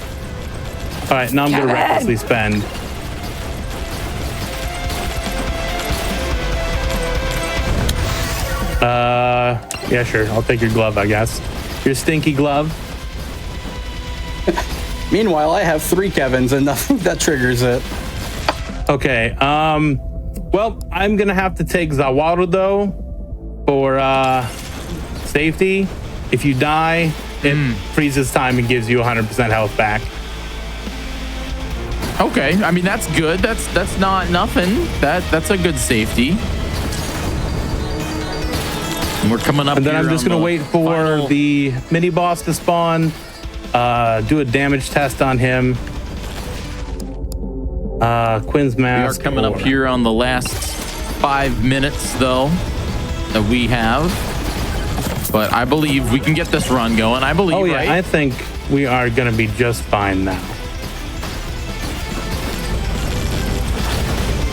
right, now I'm going to recklessly spend. Yeah, sure. I'll take your glove, I guess. Your stinky glove. Meanwhile, I have 3 Kevins and nothing that triggers it. Okay. Well, I'm gonna have to take Zawaru though for safety. If you die, it freezes time and gives you 100% health back. Okay, I mean that's good. That's not nothing. That's a good safety. And we're coming up. And then here I'm just gonna wait for final... the mini boss to spawn. Do a damage test on him. Quinn's mask. We are coming up here on the last 5 minutes though that we have. But I believe we can get this run going. I believe. Oh yeah, right? I think we are gonna be just fine now.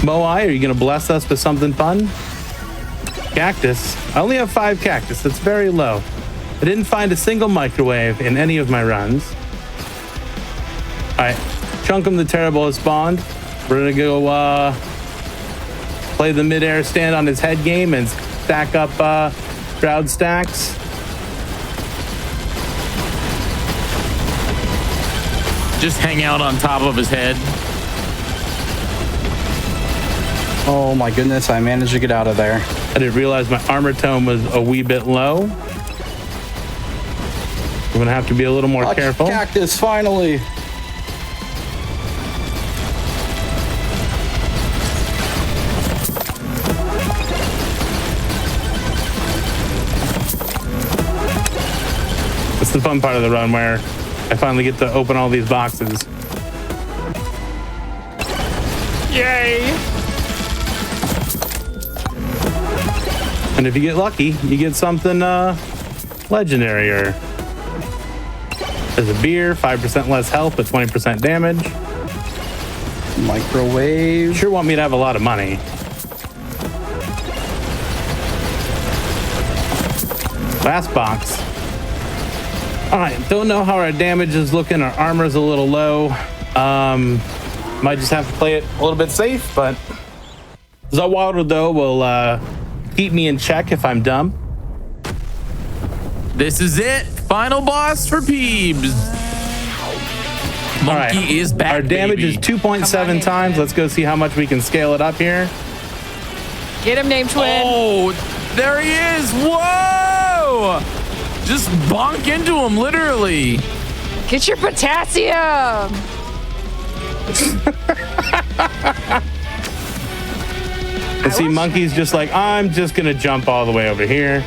Moai, are you gonna bless us with something fun? Cactus. I only have 5 cactus. That's very low. I didn't find a single microwave in any of my runs. All right, Chunkum the Terrible has spawned. We're gonna go play the midair stand on his head game and stack up Shroud stacks. Just hang out on top of his head. Oh my goodness, I managed to get out of there. I didn't realize my armor tone was a wee bit low. We're gonna have to be a little more careful. Cactus, finally. It's the fun part of the run where I finally get to open all these boxes. Yay! And if you get lucky, you get something legendary, or there's a beer, 5% less health, but 20% damage. Microwave. You sure want me to have a lot of money. Last box. All right, don't know how our damage is looking. Our armor's a little low. Might just have to play it a little bit safe, but Zawadu though will keep me in check if I'm dumb. This is it. Final boss for Peebs. Monkey All right. is back. Our damage baby. is 2.7 times. Let's go see how much we can scale it up here. Get him, Name Twin. Oh, there he is. Whoa! Just bonk into him, literally. Get your potassium. And see, Monkey's just like, I'm just gonna jump all the way over here.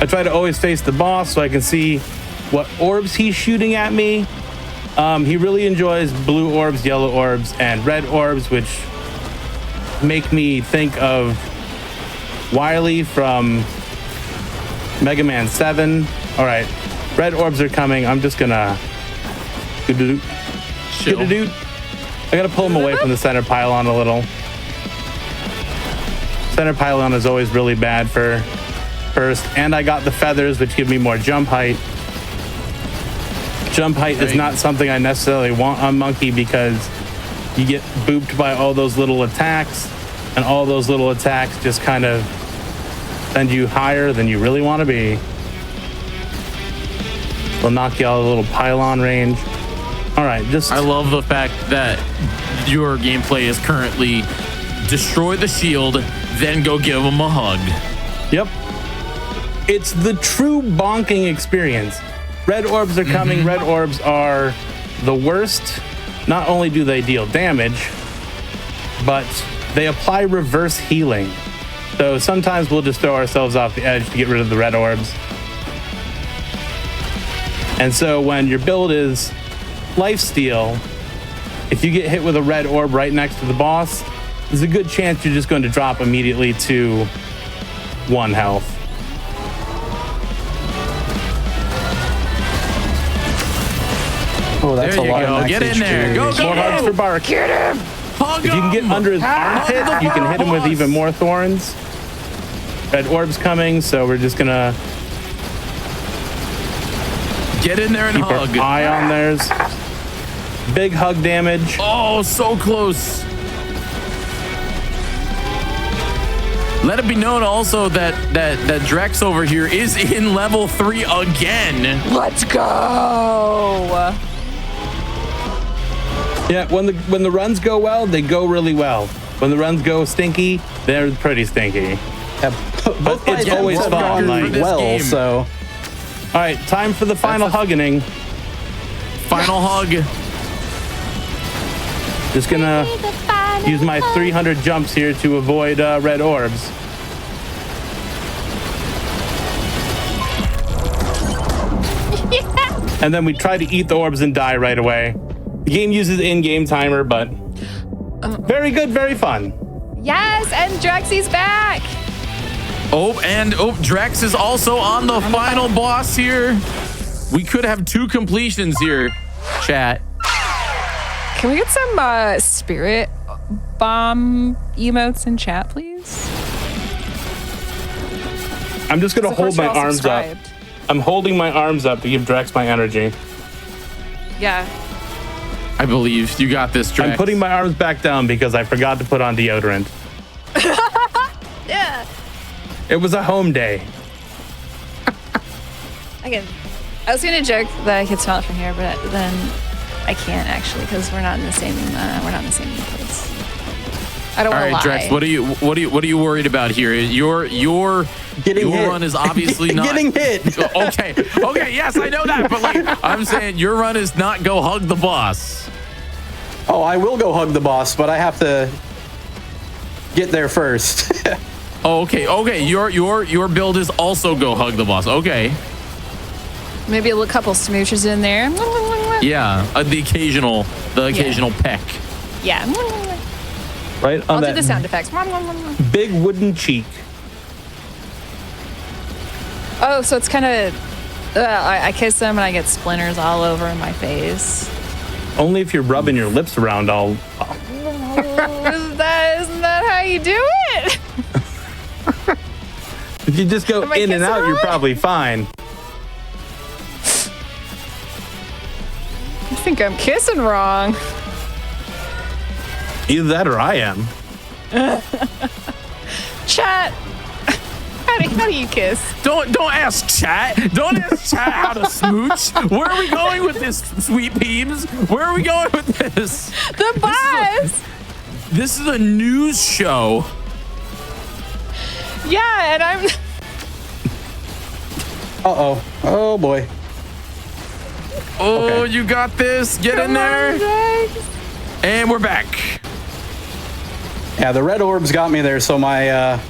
I try to always face the boss so I can see what orbs he's shooting at me. He really enjoys blue orbs, yellow orbs, and red orbs, which make me think of Wily from Mega Man 7. All right, red orbs are coming. I'm just gonna Chill. I gotta pull him away from the center pylon a little. Center pylon is always really bad for first, and I got the feathers, which give me more jump height. Jump height is not something I necessarily want on Monkey because you get booped by all those little attacks, and all those little attacks just kind of send you higher than you really want to be. They'll knock you out of the little pylon range. All right, I love the fact that your gameplay is currently destroy the shield, then go give him a hug. Yep. It's the true bonking experience. Red orbs are coming. Red orbs are the worst. Not only do they deal damage, but they apply reverse healing. So sometimes we'll just throw ourselves off the edge to get rid of the red orbs. And so when your build is lifesteal, if you get hit with a red orb right next to the boss, there's a good chance you're just going to drop immediately to 1 health. Oh, that's There a you lot go. of max Get in HP. there. Go, go, More hugs go. for Bark. Get him. Hug If you can get him. under his armpit, you can hit him with even more thorns. Red orb's coming, so we're just gonna Get in there and keep hug. our eye on theirs. Big hug damage. Oh, so close. Let it be known also that Drex over here is in level 3 again. Let's go. Yeah, when the runs go well, they go really well. When the runs go stinky, they're pretty stinky. Yeah, both it's my always attempts have fun, gone like- this well, game. so All right, time for the final hugging. Final hug. Just gonna use my 300 jumps here to avoid red orbs. And then we try to eat the orbs and die right away. The game uses in-game timer, but very good, very fun. Yes, and Drexy's back. Drex is also on the final boss here. We could have 2 completions here, chat. Can we get some spirit bomb emotes in chat, please? I'm just gonna So of course hold my you're all arms up. subscribed. I'm holding my arms up to give Drex my energy. Yeah. I believe you got this, Drex. I'm putting my arms back down because I forgot to put on deodorant. Yeah. It was a home day. I was gonna joke that I could smell it from here, but then I can't actually because we're not in the same place. I don't All want right, to lie. Drex, what are you worried about here? Your Getting hit. run is obviously not Getting hit. Okay, yes, I know that, but like I'm saying your run is not go hug the boss. Oh, I will go hug the boss, but I have to get there first. Oh, okay. Your build is also go hug the boss. Okay. Maybe a couple smooches in there. Yeah, the occasional peck. Yeah. Right on I'll do that the sound effects. big wooden cheek. Oh, so it's kind of. I kiss them and I get splinters all over my face. Only if you're rubbing your lips around all. Isn't that how you do it? If you just go Am I in and kissing out, you're wrong? probably fine. I think I'm kissing wrong. Either that or I am. Chat. How do you kiss? Don't ask chat. Don't ask chat how to smooch. Where are we going with this, sweet peeps? Where are we going with this? The boss. This is a news show. Yeah, and I'm. Uh-oh. Oh, boy. Oh, Okay. you got this. Get in there. And we're back. Yeah, the red orbs got me there, so my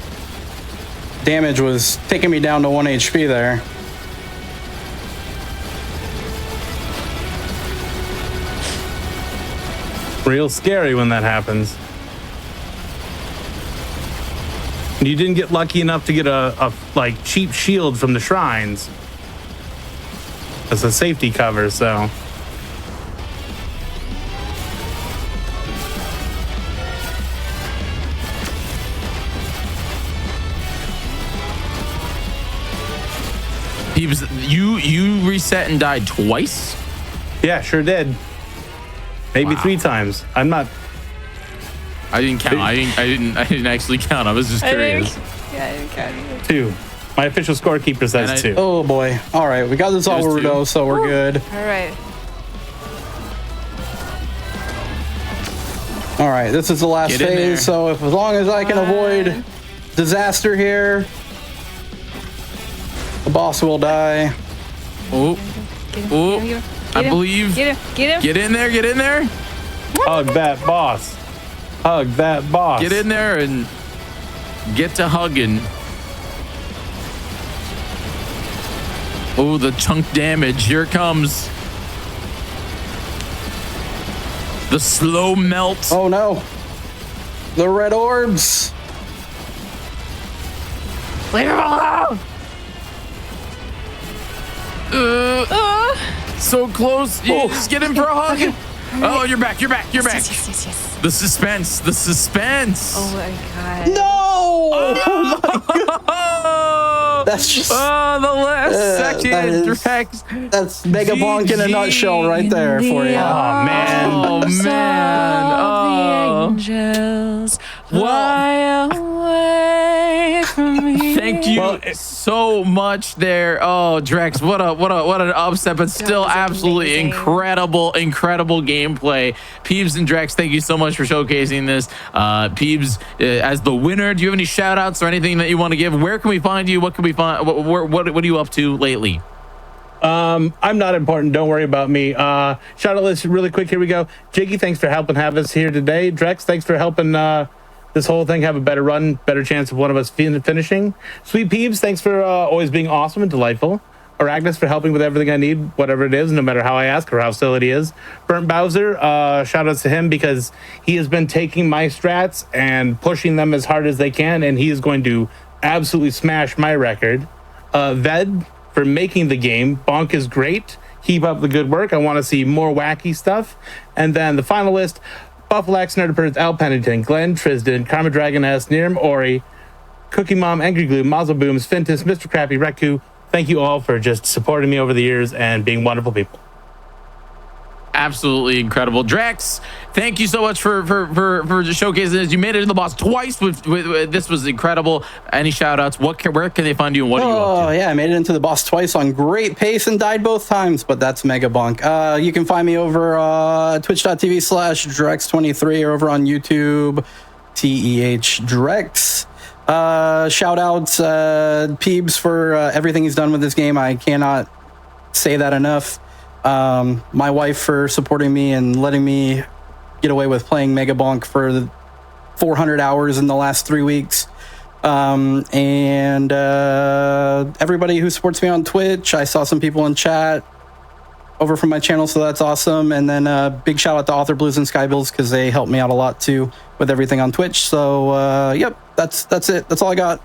damage was taking me down to 1 HP there. Real scary when that happens. You didn't get lucky enough to get a like cheap shield from the shrines. As a safety cover, so. Peeps, you reset and died twice? Yeah, sure did. Maybe 3 times. I'm not. I didn't count. I didn't actually count. I was just curious. I didn't count either. 2. My official scorekeeper says And 2. Oh, boy. All right, we got this all There's two. though, so we're good. All right. All right, this is the last Get in there. phase, so as long as I can avoid disaster here, the boss will die. Oh, Get him. Oh, Get him. I believe. Get him. Get him. Get in there. Get in there. Hug that boss. Hug that boss. Get in there and get to hugging. Oh, the chunk damage. Here it comes. The slow melt. Oh no, the red orbs. Leave him alone. So close. You just get in for a hug. Oh, you're back. You're back. You're back. Yes. The suspense. The suspense. Oh my god. No! Oh, That's just the last that second. is- Drex. that's Mega Bonk in a nutshell right there for you. Oh, man. Oh, man. Oh. Angels Well, away from me. thank you so much there. Oh, Drex, what an upset, but still was absolutely amazing. incredible gameplay. Peebs and Drex, thank you so much for showcasing this. Peebs, as the winner, do you have any shout outs or anything that you want to give? Where can we find you? What can we find? What are you up to lately? I'm not important. Don't worry about me. Shout out list really quick. Here we go. Jiggy, thanks for helping have us here today. Drex, thanks for helping this whole thing have a better run, better chance of one of us finishing. Sweet Peeps, thanks for always being awesome and delightful. Arachnus for helping with everything I need, whatever it is, no matter how I ask or how silly it is. Burnt Bowser, shout outs to him because he has been taking my strats and pushing them as hard as they can, and he is going to absolutely smash my record. Ved for making the game. Bonk is great. Keep up the good work. I want to see more wacky stuff. And then the final list, Buffalax, Nerdbirds, Al Pennington, Glenn Trisden, Karma Dragon S, Nirm Ori, Cookie Mom, Angry Glue, Mazel Booms, Fintus, Mr. Crappy, Reku. Thank you all for just supporting me over the years and being wonderful people. Absolutely incredible. Drex, thank you so much for just showcasing this. You made it in the boss twice with this was incredible. Any shout outs? Where can they find you and what are you up to? Oh yeah, I made it into the boss twice on great pace and died both times, but that's Mega Bonk. You can find me over twitch.tv/Drex23 or over on YouTube, TEH Drex. Shout outs Peebs for everything he's done with this game. I cannot say that enough. My wife for supporting me and letting me get away with playing Mega Bonk for 400 hours in the last 3 weeks. And everybody who supports me on Twitch. I saw some people in chat over from my channel, so that's awesome. And then big shout out to Author Blues and Skybills because they helped me out a lot too with everything on Twitch. So yep, that's it. That's all I got.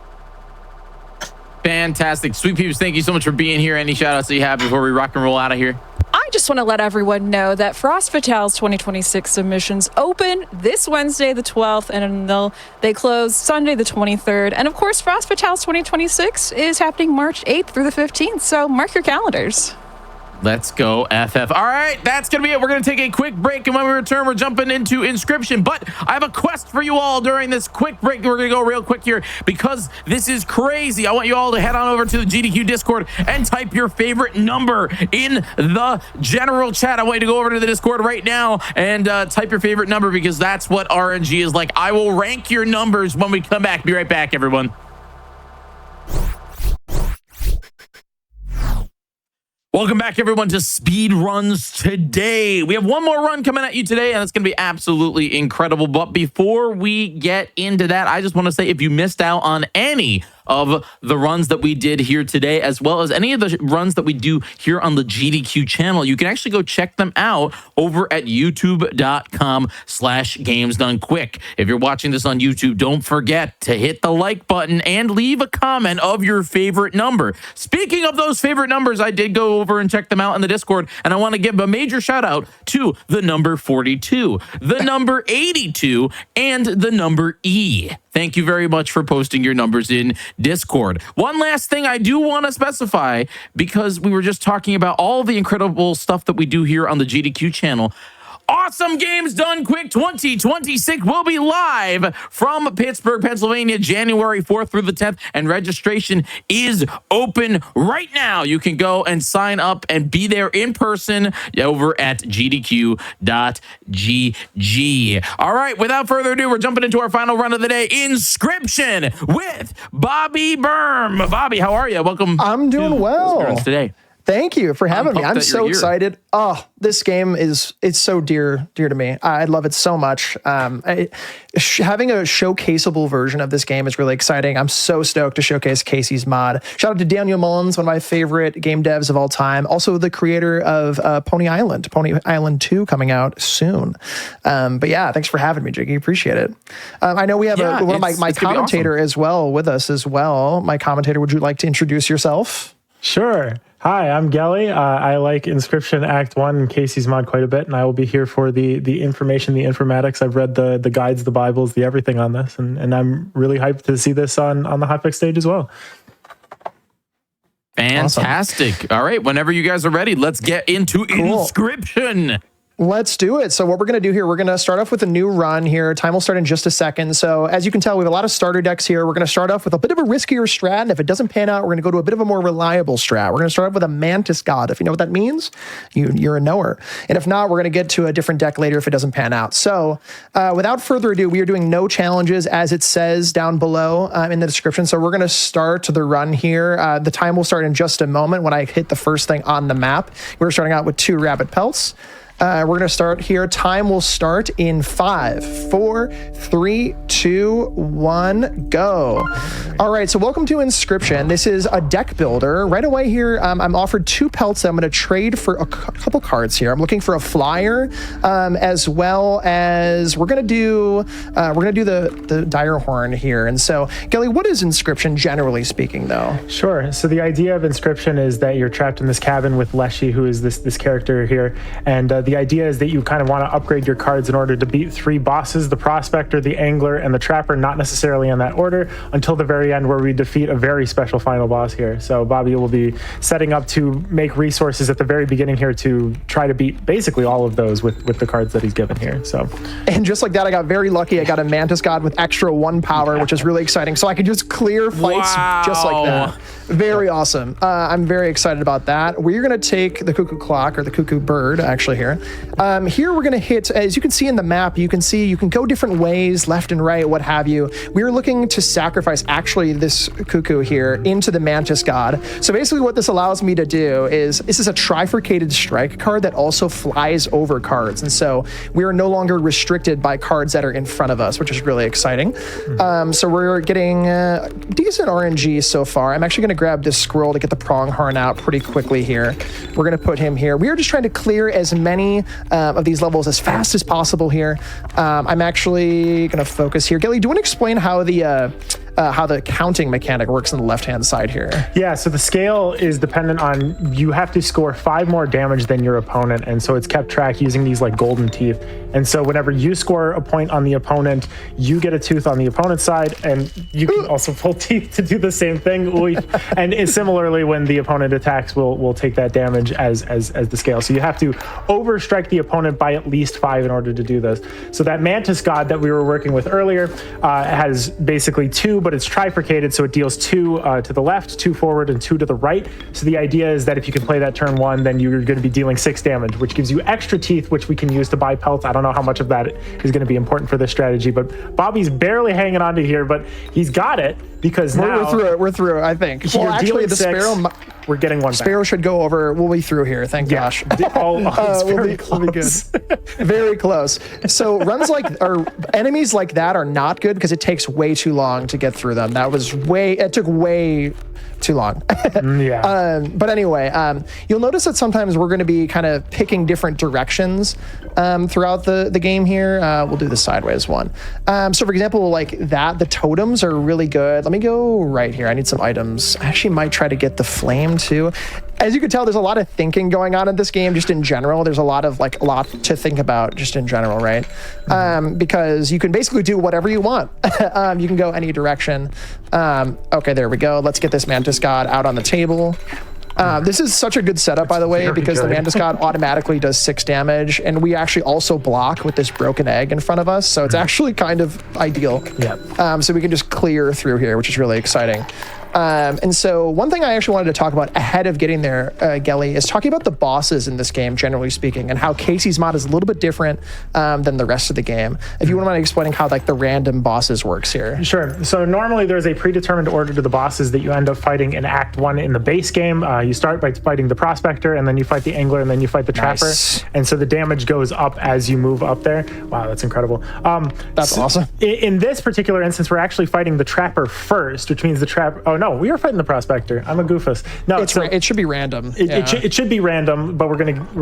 Fantastic. Sweet Peeps, thank you so much for being here. Any shout outs that you have before we rock and roll out of here? I just want to let everyone know that Frost Fatale's 2026 submissions open this Wednesday, the 12th, and they close Sunday, the 23rd. And of course, Frost Fatale's 2026 is happening March 8th through the 15th. So mark your calendars. Let's go, FF. All right, that's going to be it. We're going to take a quick break, and when we return, we're jumping into Inscryption. But I have a quest for you all during this quick break. We're going to go real quick here because this is crazy. I want you all to head on over to the GDQ Discord and type your favorite number in the general chat. I want you to go over to the Discord right now and type your favorite number because that's what RNG is like. I will rank your numbers when we come back. Be right back, everyone. Welcome back, everyone, to Speed Runs Today. We have one more run coming at you today, and it's going to be absolutely incredible. But before we get into that, I just want to say if you missed out on any of the runs that we did here today, as well as any of the runs that we do here on the GDQ channel, you can actually go check them out over at youtube.com/gamesdonequick. If you're watching this on YouTube, don't forget to hit the like button and leave a comment of your favorite number. Speaking of those favorite numbers, I did go over and check them out in the Discord, and I want to give a major shout out to the number 42, the number 82, and the number E. Thank you very much for posting your numbers in Discord. One last thing I do want to specify, because we were just talking about all the incredible stuff that we do here on the GDQ channel. Awesome Games Done Quick 2026 will be live from Pittsburgh, Pennsylvania, January 4th through the 10th, and registration is open right now. You can go and sign up and be there in person over at gdq.gg. All right, without further ado, we're jumping into our final run of the day, Inscryption with Bobby Berm. Bobby, how are you? Welcome. I'm doing well today. Thank you for having me. I'm so excited. Oh, this game it's so dear to me. I love it so much. Having a showcaseable version of this game is really exciting. I'm so stoked to showcase Casey's mod. Shout out to Daniel Mullins, one of my favorite game devs of all time. Also the creator of Pony Island 2 coming out soon. But yeah, thanks for having me, Jiggy. Appreciate it. I know we have one of my commentator awesome. As well with us as well. My commentator, would you like to introduce yourself? Sure. Hi, I'm Gelly. I like Inscryption Act 1 and Casey's mod quite a bit, and I will be here for the information, the informatics. I've read the guides, the Bibles, the everything on this, and I'm really hyped to see this on the Hotfix stage as well. Fantastic. Awesome. All right, whenever you guys are ready, let's get into Inscryption. Let's do it. So what we're going to do here, we're going to start off with a new run here. Time will start in just a second. So as you can tell, we have a lot of starter decks here. We're going to start off with a bit of a riskier strat. And if it doesn't pan out, we're going to go to a bit of a more reliable strat. We're going to start off with a Mantis God. If you know what that means, you're a knower. And if not, we're going to get to a different deck later if it doesn't pan out. So without further ado, we are doing no challenges as it says down below in the description. So we're going to start the run here. The time will start in just a moment when I hit the first thing on the map. We're starting out with 2 Rabbit Pelts. We're going to start here. Time will start in 5, 4, 3, 2, 1, go. All right, so welcome to Inscryption. This is a deck builder. Right away here, I'm offered 2 pelts that I'm going to trade for a couple cards here. I'm looking for a flyer, as well as we're going to do the dire horn here. And so, Gelly, what is Inscryption generally speaking, though? Sure. So the idea of Inscryption is that you're trapped in this cabin with Leshy, who is this character here, and the idea is that you kind of want to upgrade your cards in order to beat 3 bosses: the Prospector, the Angler, and the Trapper, not necessarily in that order, until the very end where we defeat a very special final boss here. So Bobby will be setting up to make resources at the very beginning here to try to beat basically all of those with the cards that he's given here. So, and just like that, I got very lucky. I got a Mantis God with extra 1 power, which is really exciting. So I can just clear fights just like that. Very awesome. I'm very excited about that. We're going to take the Cuckoo Clock, or the Cuckoo Bird, actually here. Here we're going to hit, as you can see in the map, you can go different ways, left and right, what have you. We're looking to sacrifice actually this Cuckoo here into the Mantis God. So basically what this allows me to do is, this is a trifurcated strike card that also flies over cards. And so we are no longer restricted by cards that are in front of us, which is really exciting. So we're getting decent RNG so far. I'm actually going to grab this Squirrel to get the Pronghorn out pretty quickly here. We're going to put him here. We are just trying to clear as many of these levels as fast as possible here. I'm actually going to focus here. Gilly, do you want to explain how the counting mechanic works on the left-hand side here? Yeah, so the scale is dependent on, you have to score 5 more damage than your opponent, and so it's kept track using these like golden teeth. And so whenever you score a point on the opponent, you get a tooth on the opponent's side, and you can also pull teeth to do the same thing. And similarly, when the opponent attacks, we'll take that damage as the scale. So you have to overstrike the opponent by at least 5 in order to do this. So that Mantis God that we were working with earlier has basically 2, but it's trifurcated, so it deals 2 to the left, 2 forward, and 2 to the right. So the idea is that if you can play that turn 1, then you're going to be dealing 6 damage, which gives you extra teeth, which we can use to buy pelts. I don't know how much of that is going to be important for this strategy, but Bobby's barely hanging on to here, but he's got it, because now we're through it, I think. Well, actually, the 6, Sparrow, we're getting 1 Sparrow back. Should go over. We'll be through here. Thank gosh. We'll be good. Very close. So enemies like that are not good because it takes way too long to get through them. It took way too long. But anyway, you'll notice that sometimes we're going to be kind of picking different directions throughout the game here. We'll do the sideways one. So for example, like that, the totems are really good. Let me go right here. I need some items. I actually might try to get the flame too. As you can tell, there's a lot of thinking going on in this game, just in general. There's a lot to think about just in general, right? Because you can basically do whatever you want. You can go any direction. Okay, there we go. Let's get this Mantis God out on the table. This is such a good setup, by the way, because the Mantis God automatically does 6 damage, and we actually also block with this broken egg in front of us, so it's actually kind of ideal. So we can just clear through here, which is really exciting. And so one thing I actually wanted to talk about ahead of getting there, Gelly, is talking about the bosses in this game, generally speaking, and how Casey's mod is a little bit different than the rest of the game. If you wouldn't mind explaining how like the random bosses works here. Sure. So normally there's a predetermined order to the bosses that you end up fighting in Act 1 in the base game. You start by fighting the Prospector, and then you fight the Angler, and then you fight the Trapper. And so the damage goes up as you move up there. Wow, that's incredible. That's awesome. In this particular instance, we're actually fighting the Trapper first, which means the Trapper... Oh, no, we are fighting the Prospector. I'm a goofus. No, it should be random. It should be random, but we're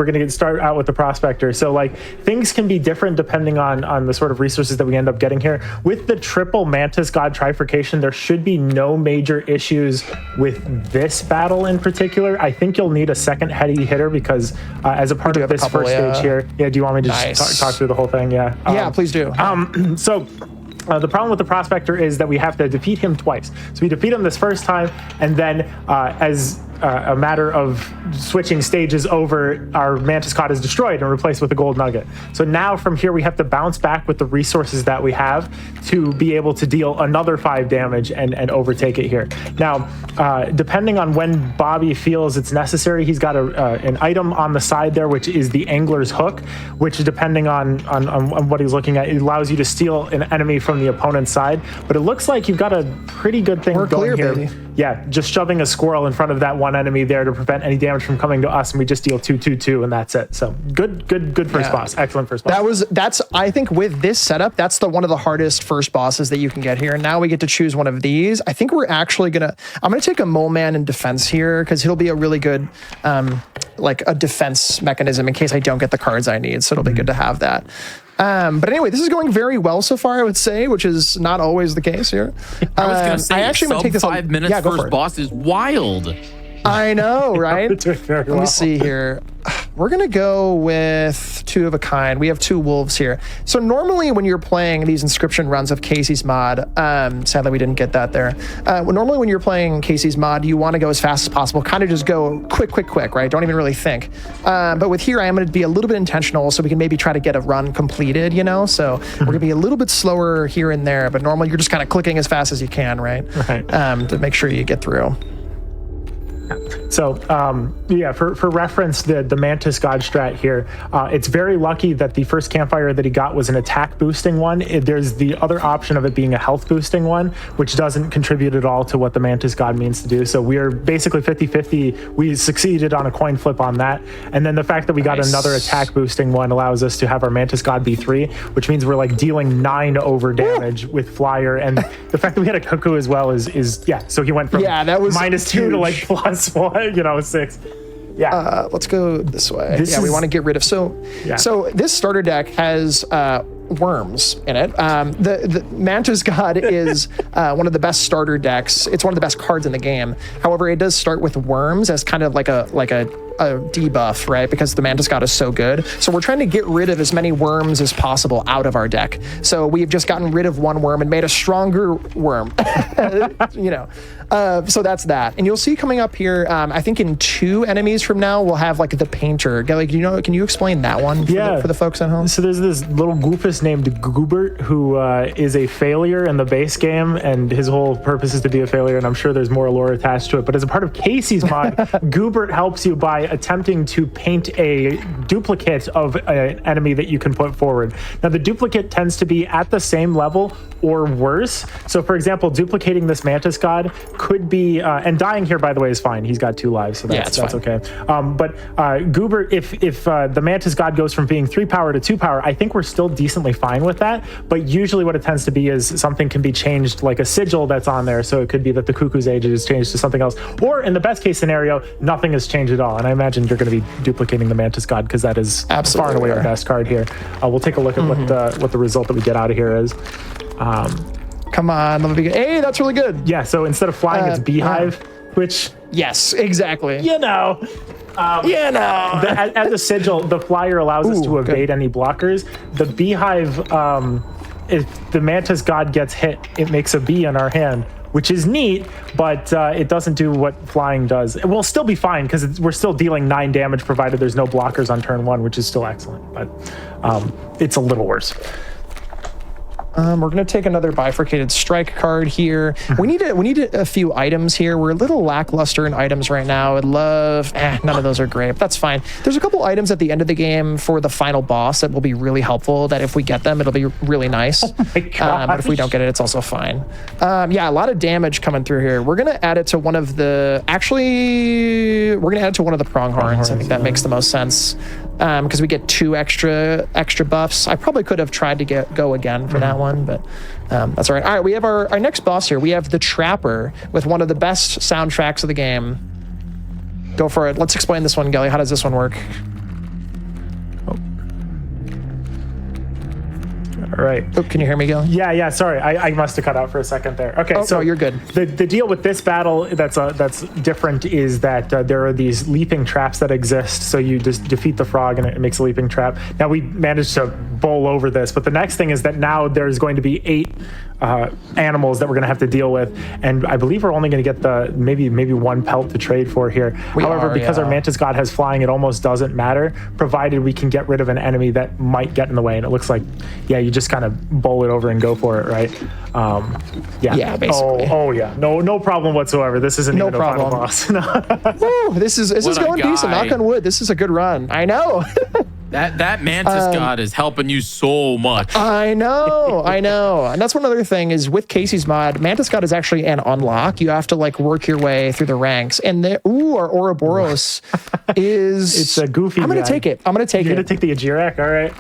gonna start out with the Prospector. So like things can be different depending on the sort of resources that we end up getting here. With the triple Mantis God trifurcation, there should be no major issues with this battle in particular. I think you'll need a second heady hitter because as a part of this first stage here. Do you want me to just talk through the whole thing? Yeah, please do. The problem with the Prospector is that we have to defeat him twice. So we defeat him this first time, and then as a matter of switching stages over, our Mantis God is destroyed and replaced with a gold nugget. So now from here we have to bounce back with the resources that we have to be able to deal another 5 damage and overtake it here. Now, depending on when Bobby feels it's necessary, he's got an item on the side there, which is the Angler's Hook, which depending on what he's looking at, it allows you to steal an enemy from the opponent's side. But it looks like you've got a pretty good thing going here. Baby. Yeah, just shoving a squirrel in front of that one enemy there to prevent any damage from coming to us, and we just deal 2/2/2, and that's it. So good first boss. Excellent first boss. That's I think with this setup, that's one of the hardest first bosses that you can get here. And now we get to choose one of these. I think we're actually I'm gonna take a Mole Man in defense here because he'll be a really good like a defense mechanism in case I don't get the cards I need. So it'll be good to have that. But anyway, this is going very well so far, I would say, which is not always the case here. I was going to say, I actually sub take this 5 minutes first boss is wild. I know, right? Let me see here. We're going to go with 2 of a kind. We have 2 wolves here. So normally when you're playing these Inscryption runs of Casey's mod, sadly we didn't get that there. Normally when you're playing Casey's mod, you want to go as fast as possible, kind of just go quick, right? Don't even really think. But with here, I am going to be a little bit intentional so we can maybe try to get a run completed, you know? So we're going to be a little bit slower here and there, but normally you're just kind of clicking as fast as you can, right? To make sure you get through. So for reference, the Mantis God strat here, it's very lucky that the first campfire that he got was an attack boosting one. There's the other option of it being a health boosting one, which doesn't contribute at all to what the Mantis God means to do. So we're basically 50-50. We succeeded on a coin flip on that. And then the fact that we got another attack boosting one allows us to have our Mantis God be 3, which means we're like dealing 9 over damage with Flyer. And the fact that we had a Cuckoo as well is so he went from that was -2 to like +1, 6. Yeah. Let's go this way. We want to get rid of. So this starter deck has worms in it. The Mantis God is one of the best starter decks. It's one of the best cards in the game. However, it does start with worms as kind of like a debuff, right? Because the Mantis God is so good. So we're trying to get rid of as many worms as possible out of our deck. So we've just gotten rid of one worm and made a stronger worm. So that's that. And you'll see coming up here, I think in 2 enemies from now, we'll have like the Painter. Gelly, can you explain that one for the folks at home? So there's this little goofus named Goobert who is a failure in the base game, and his whole purpose is to be a failure, and I'm sure there's more lore attached to it. But as a part of Casey's mod, Goobert helps you by attempting to paint a duplicate of an enemy that you can put forward. Now, the duplicate tends to be at the same level or worse. So, for example, duplicating this Mantis God could be, and dying here, by the way, is fine. He's got 2 lives, so that's okay. But Goobert, if the Mantis God goes from being 3 power to 2 power, I think we're still decently fine with that. But usually what it tends to be is something can be changed, like a sigil that's on there. So it could be that the Cuckoo's Age is changed to something else. Or in the best case scenario, nothing has changed at all. And I imagine you're going to be duplicating the Mantis God because that is far and away our best card here. We'll take a look at what the result that we get out of here is. Come on, let me be good. Hey, that's really good. Yeah, so instead of flying, it's Beehive, which... Yes, exactly. As a sigil, the Flyer allows us to evade any blockers. The Beehive, if the Mantis God gets hit, it makes a bee in our hand, which is neat, but it doesn't do what flying does. We'll still be fine because we're still dealing 9 damage provided there's no blockers on turn 1, which is still excellent, but it's a little worse. We're going to take another bifurcated strike card here. We need a few items here. We're a little lackluster in items right now. I'd love... none of those are great, but that's fine. There's a couple items at the end of the game for the final boss that will be really helpful, that if we get them, it'll be really nice. Oh my gosh. But if we don't get it, it's also fine. A lot of damage coming through here. We're going to add it to one of the... Actually, we're going to add it to one of the pronghorns. I think that makes the most sense. Because we get 2 extra buffs. I probably could have tried to go again for that one, but that's all right. All right, we have our next boss here. We have the Trapper with one of the best soundtracks of the game. Go for it. Let's explain this one, Gelly. How does this one work? All right. Oh, can you hear me, Gil? Yeah. Sorry, I must have cut out for a second there. Okay, so you're good. The deal with this battle that's different is that there are these leaping traps that exist. So you just defeat the frog and it makes a leaping trap. Now we managed to bowl over this, but the next thing is that now there's going to be 8 animals that we're going to have to deal with, and I believe we're only going to get the maybe one pelt to trade for here. However, because our Mantis God has flying, it almost doesn't matter, provided we can get rid of an enemy that might get in the way. And it looks like, yeah, you just kind of bowl it over and go for it, right? Yeah, basically. Oh yeah, no problem whatsoever. This isn't even a final boss. Woo, this is going decent. Knock on wood. This is a good run. I know. That Mantis God is helping you so much. I know. And that's one other thing is with Casey's mod, Mantis God is actually an unlock. You have to like work your way through the ranks. And our Ouroboros is... It's a goofy I'm going to take it. You're going to take the Ajirak? All right.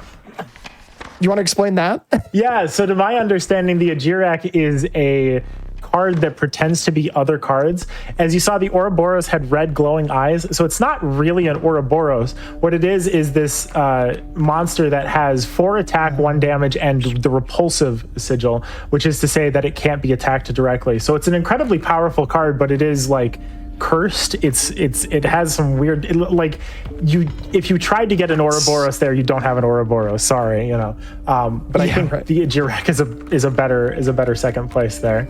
You want to explain that? Yeah, so to my understanding, the Ajirak is a card that pretends to be other cards. As you saw, the Ouroboros had red glowing eyes, so it's not really an Ouroboros. What it is this monster that has 4 attack, 1 damage, and the repulsive sigil, which is to say that it can't be attacked directly. So it's an incredibly powerful card, but it is like cursed. It has some weird, if you tried to get an Ouroboros there, you don't have an Ouroboros. Sorry, but I think the Ajirak is a better second place there.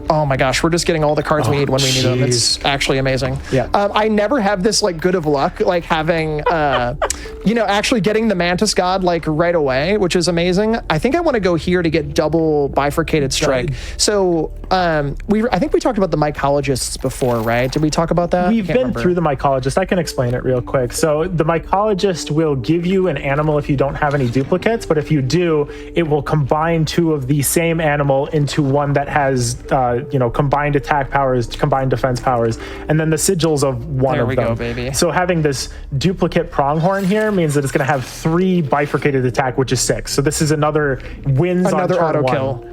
Oh my gosh, we're just getting all the cards we need when we need them. It's actually amazing. Yeah. I never have this like good of luck, like having, actually getting the Mantis God like right away, which is amazing. I think I want to go here to get double bifurcated strike. Right. So I think we talked about the mycologists before, right? Did we talk about that? We've been through the mycologist. I can explain it real quick. So the mycologist will give you an animal if you don't have any duplicates, but if you do, it will combine 2 of the same animal into one that has combined attack powers, combined defense powers, and then the sigils of one of them. There we go, baby. So having this duplicate pronghorn here means that it's going to have 3 bifurcated attack, which is 6. So this is another wins another on turn auto 1. kill.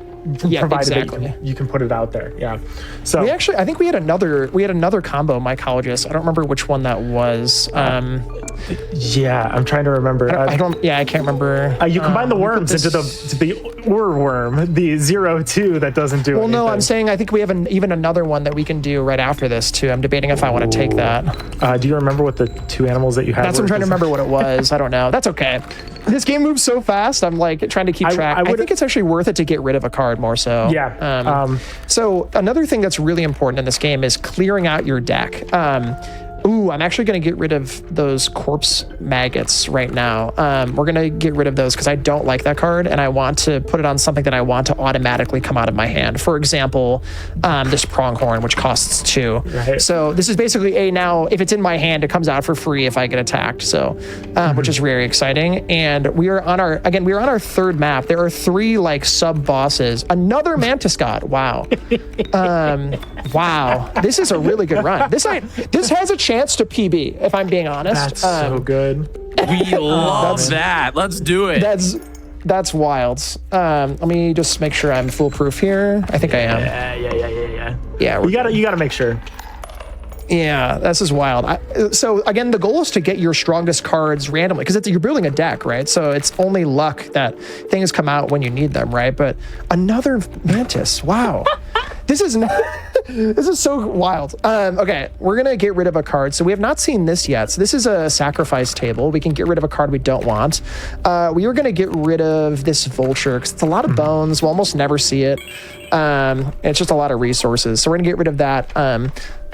Yeah, exactly. You can put it out there. Yeah. So I think we had another combo mycologist. I don't remember which one that was. Yeah, I'm trying to remember. I can't remember. You combine the worms into the worm, the 0-2 that doesn't do anything. No, I'm saying I think we have even another one that we can do right after this too. I'm debating if I want to take that. Do you remember what the 2 animals that you had? That's what I'm trying to remember what it was. I don't know. That's okay. This game moves so fast. I'm like trying to keep track. I think it's actually worth it to get rid of a card more so. Yeah. So another thing that's really important in this game is clearing out your deck. I'm actually going to get rid of those corpse maggots right now. We're going to get rid of those because I don't like that card and I want to put it on something that I want to automatically come out of my hand. For example, this pronghorn, which costs 2. Right. So this is basically now if it's in my hand, it comes out for free if I get attacked. So, which is very exciting. And we are on our 3rd map. There are 3 like sub bosses. Another Mantis God. Wow. Wow. This is a really good run. This has a chance to PB, if I'm being honest. That's so good. We love that. Let's do it. That's wild. Let me just make sure I'm foolproof here. I think I am. Yeah. You gotta make sure. Yeah, this is wild. So again, the goal is to get your strongest cards randomly because you're building a deck, right? So it's only luck that things come out when you need them, right? But another Mantis, wow. This is so wild. Okay, we're gonna get rid of a card. So we have not seen this yet. So this is a sacrifice table. We can get rid of a card we don't want. We are gonna get rid of this vulture because it's a lot of bones. We'll almost never see it. It's just a lot of resources. So we're gonna get rid of that.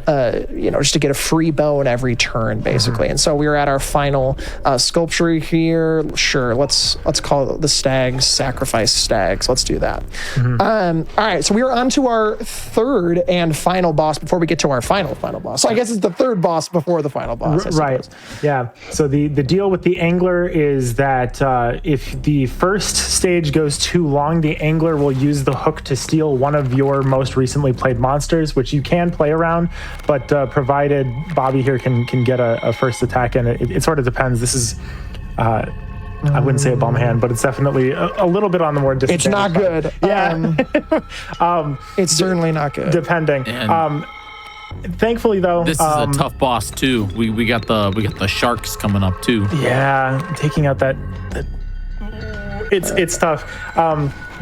Just to get a free bone every turn, basically. And so we are at our final sculpture here. Sure, let's call it the stags, sacrifice stags. Let's do that. All right, so we are on to our 3rd and final boss before we get to our final boss. So I guess it's the 3rd boss before the final boss. Right. Yeah. So the deal with the angler is that if the first stage goes too long, the angler will use the hook to steal one of your most recently played monsters, which you can play around. But provided Bobby here can get a first attack in, it sort of depends. This is, I wouldn't say a bum hand, but it's definitely a little bit on the more disadvantaged It's not good. Yeah. It's certainly not good. Depending. Thankfully, though, this is a tough boss too. We got the sharks coming up too. Yeah, taking out that it's tough.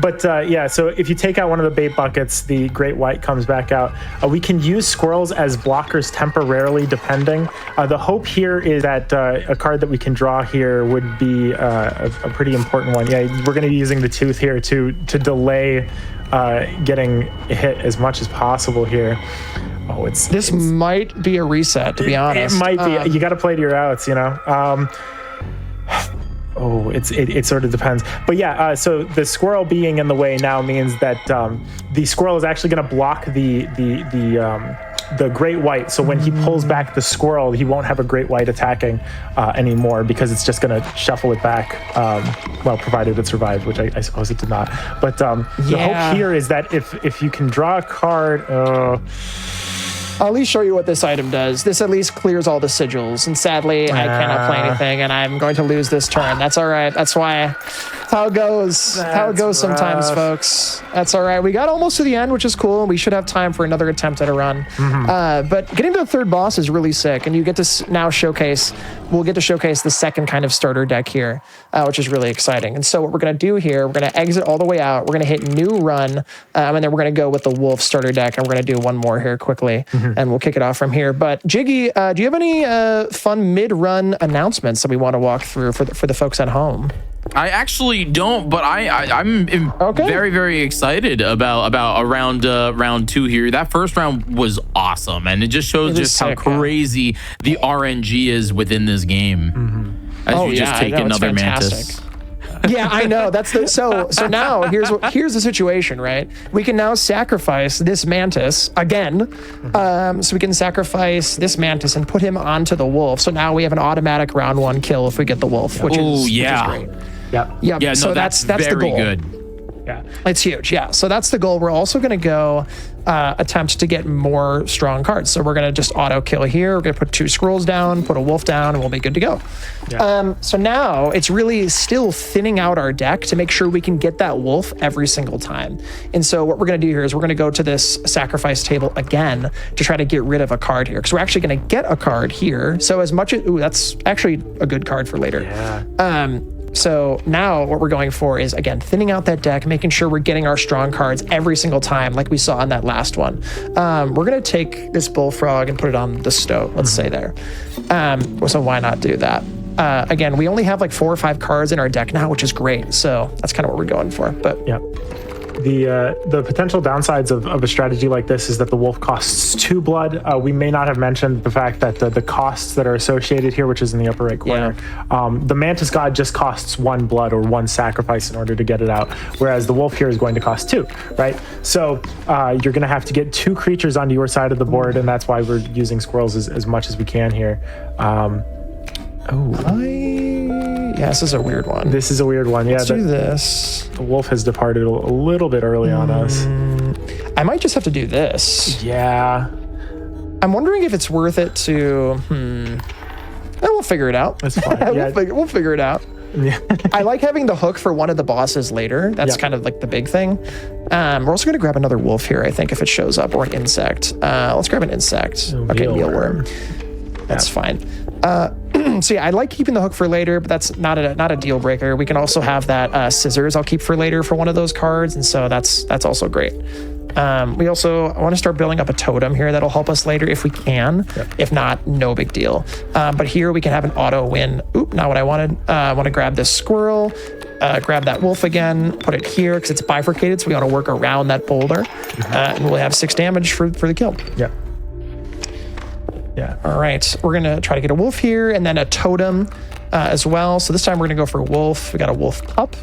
But yeah, so if you take out one of the bait buckets, the Great White comes back out. We can use squirrels as blockers temporarily, depending. The hope here is that a card that we can draw here would be a pretty important one. Yeah, we're going to be using the tooth here to delay getting hit as much as possible here. Oh, this might be a reset, to be honest. It might be. You got to play to your outs, you know. It sort of depends. But yeah, so the squirrel being in the way now means that the squirrel is actually going to block the Great White. So when he pulls back the squirrel, he won't have a Great White attacking anymore, because it's just going to shuffle it back. Well, provided it survived, which I suppose it did not. But the hope here is that if you can draw a card. I'll at least show you what this item does. This at least clears all the sigils, and sadly, I cannot play anything, and I'm going to lose this turn. That's all right. That's how it goes. How it goes sometimes, folks. That's all right. We got almost to the end, which is cool, and we should have time for another attempt at a run. But getting to the third boss is really sick, and you get to now showcase. We'll get to showcase the second kind of starter deck here, which is really exciting. And so what we're going to do here, we're going to exit all the way out. We're going to hit new run, and then we're going to go with the wolf starter deck, and we're going to do one more here quickly, and we'll kick it off from here. But Jiggy, do you have any fun mid-run announcements that we want to walk through for the folks at home? I actually don't, but I'm very, very excited about round 2 here. That first round was awesome, and it just shows just how crazy the RNG is within this game. As you just take another mantis. Yeah, I know. So now here's the situation, right? We can now sacrifice this mantis again. So we can sacrifice this mantis and put him onto the wolf. So now we have an automatic round 1 kill if we get the wolf, which is great. Yep. Yeah, so that's very the goal. Good. Yeah. It's huge. Yeah. So that's the goal. We're also going to go attempt to get more strong cards. So we're going to just auto kill here. We're going to put 2 scrolls down, put a wolf down, and we'll be good to go. Yeah. So now it's really still thinning out our deck to make sure we can get that wolf every single time. And so what we're going to do here is we're going to go to this sacrifice table again to try to get rid of a card here. Because we're actually going to get a card here. So as much as, that's actually a good card for later. Yeah. So now what we're going for is, again, thinning out that deck, making sure we're getting our strong cards every single time, like we saw on that last one. We're going to take this bullfrog and put it on the stove, let's say there. So why not do that? Again, we only have like 4 or 5 cards in our deck now, which is great. So that's kind of what we're going for. But yeah. The potential downsides of a strategy like this is that the wolf costs 2 blood. We may not have mentioned the fact that the costs that are associated here, which is in the upper right corner, the Mantis God just costs 1 blood or 1 sacrifice in order to get it out, whereas the wolf here is going to cost 2, right? So you're going to have to get 2 creatures onto your side of the board, and that's why we're using squirrels as much as we can here. Yeah, this is a weird one. This is a weird one. Let's do this. The wolf has departed a little bit early on us. I might just have to do this. Yeah. I'm wondering if it's worth it to... we'll figure it out. That's fine. We'll figure it out. Yeah. I like having the hook for one of the bosses later. That's kind of like the big thing. We're also going to grab another wolf here, I think, if it shows up, or an insect. Let's grab an insect. Okay, mealworm. That's fine. So yeah, I like keeping the hook for later, but that's not a deal breaker. We can also have that scissors I'll keep for later for one of those cards, and so that's also great. We also want to start building up a totem here that'll help us later if we can. If not, no big deal. But here we can have an auto win. Oop, not what I wanted. I want to grab this squirrel, grab that wolf again, put it here because it's bifurcated, so we want to work around that boulder, and we'll have 6 damage for the kill. Yeah. All right. We're going to try to get a wolf here and then a totem as well. So this time we're going to go for wolf. We got a wolf pup,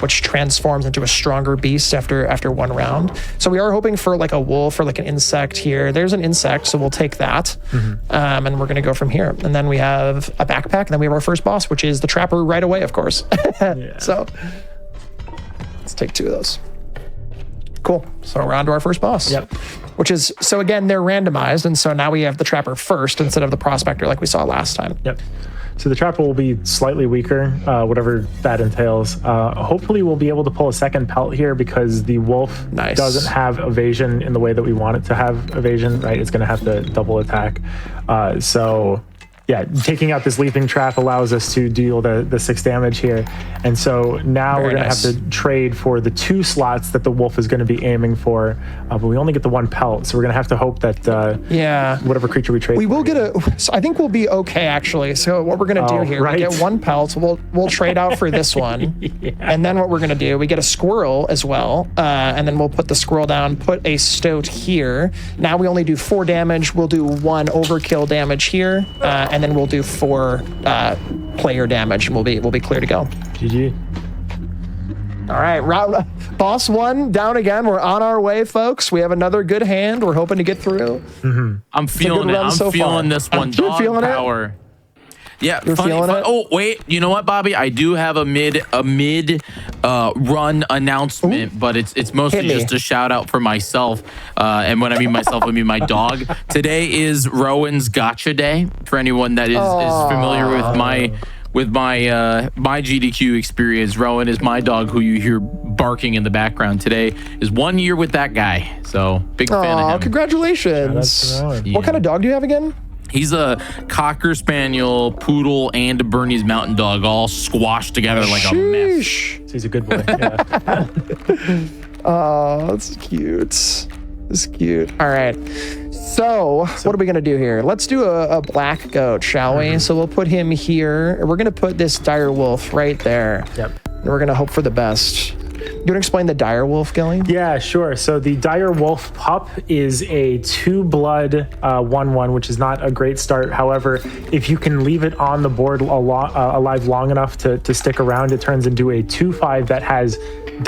which transforms into a stronger beast after 1 round. So we are hoping for like a wolf or like an insect here. There's an insect, so we'll take that. And we're going to go from here. And then we have a backpack. And then we have our first boss, which is the trapper right away, of course. So let's take 2 of those. Cool. So we're on to our first boss. Which is, so again, they're randomized. And so now we have the trapper first instead of the prospector like we saw last time. So the trapper will be slightly weaker, whatever that entails. Hopefully we'll be able to pull a second pelt here because the wolf doesn't have evasion in the way that we want it to have evasion, right? It's going to have to double attack. So taking out this leaping trap allows us to deal the 6 damage here. And so now we're going to have to trade for the 2 slots that the wolf is going to be aiming for. But we only get the 1 pelt. So we're going to have to hope that whatever creature we trade we will get I think we'll be okay, actually. So what we're going to do here, we get 1 pelt. We'll trade out for this one. And then what we're going to do, we get a squirrel as well. And then we'll put the squirrel down, put a stoat here. Now we only do 4 damage. We'll do 1 overkill damage here. And then we'll do 4 player damage, and we'll be clear to go. GG. All right, boss 1 down again. We're on our way, folks. We have another good hand. We're hoping to get through. Mm-hmm. I'm feeling it. I'm feeling this one. You're feeling power. Yeah, You're feeling it. Oh wait, you know what, Bobby? I do have a mid run announcement, but it's mostly just a shout out for myself. And when I mean myself, I mean my dog. Today is Rowan's Gotcha Day. For anyone that is familiar with my GDQ experience, Rowan is my dog who you hear barking in the background. Today is 1 year with that guy. So big fan of him. Congratulations. What kind of dog do you have again? He's a Cocker Spaniel, Poodle, and a Bernese Mountain Dog all squashed together like a mess. So he's a good boy. Yeah. Oh, that's cute. That's cute. All right. So what are we going to do here? Let's do a black goat, shall we? So we'll put him here. We're going to put this dire wolf right there. Yep. And we're going to hope for the best. You want to explain the dire wolf, Gilly? Yeah, sure. So the dire wolf pup is a 2-blood 1/1, which is not a great start. However, if you can leave it on the board alive long enough to stick around, it turns into a 2/5 that has,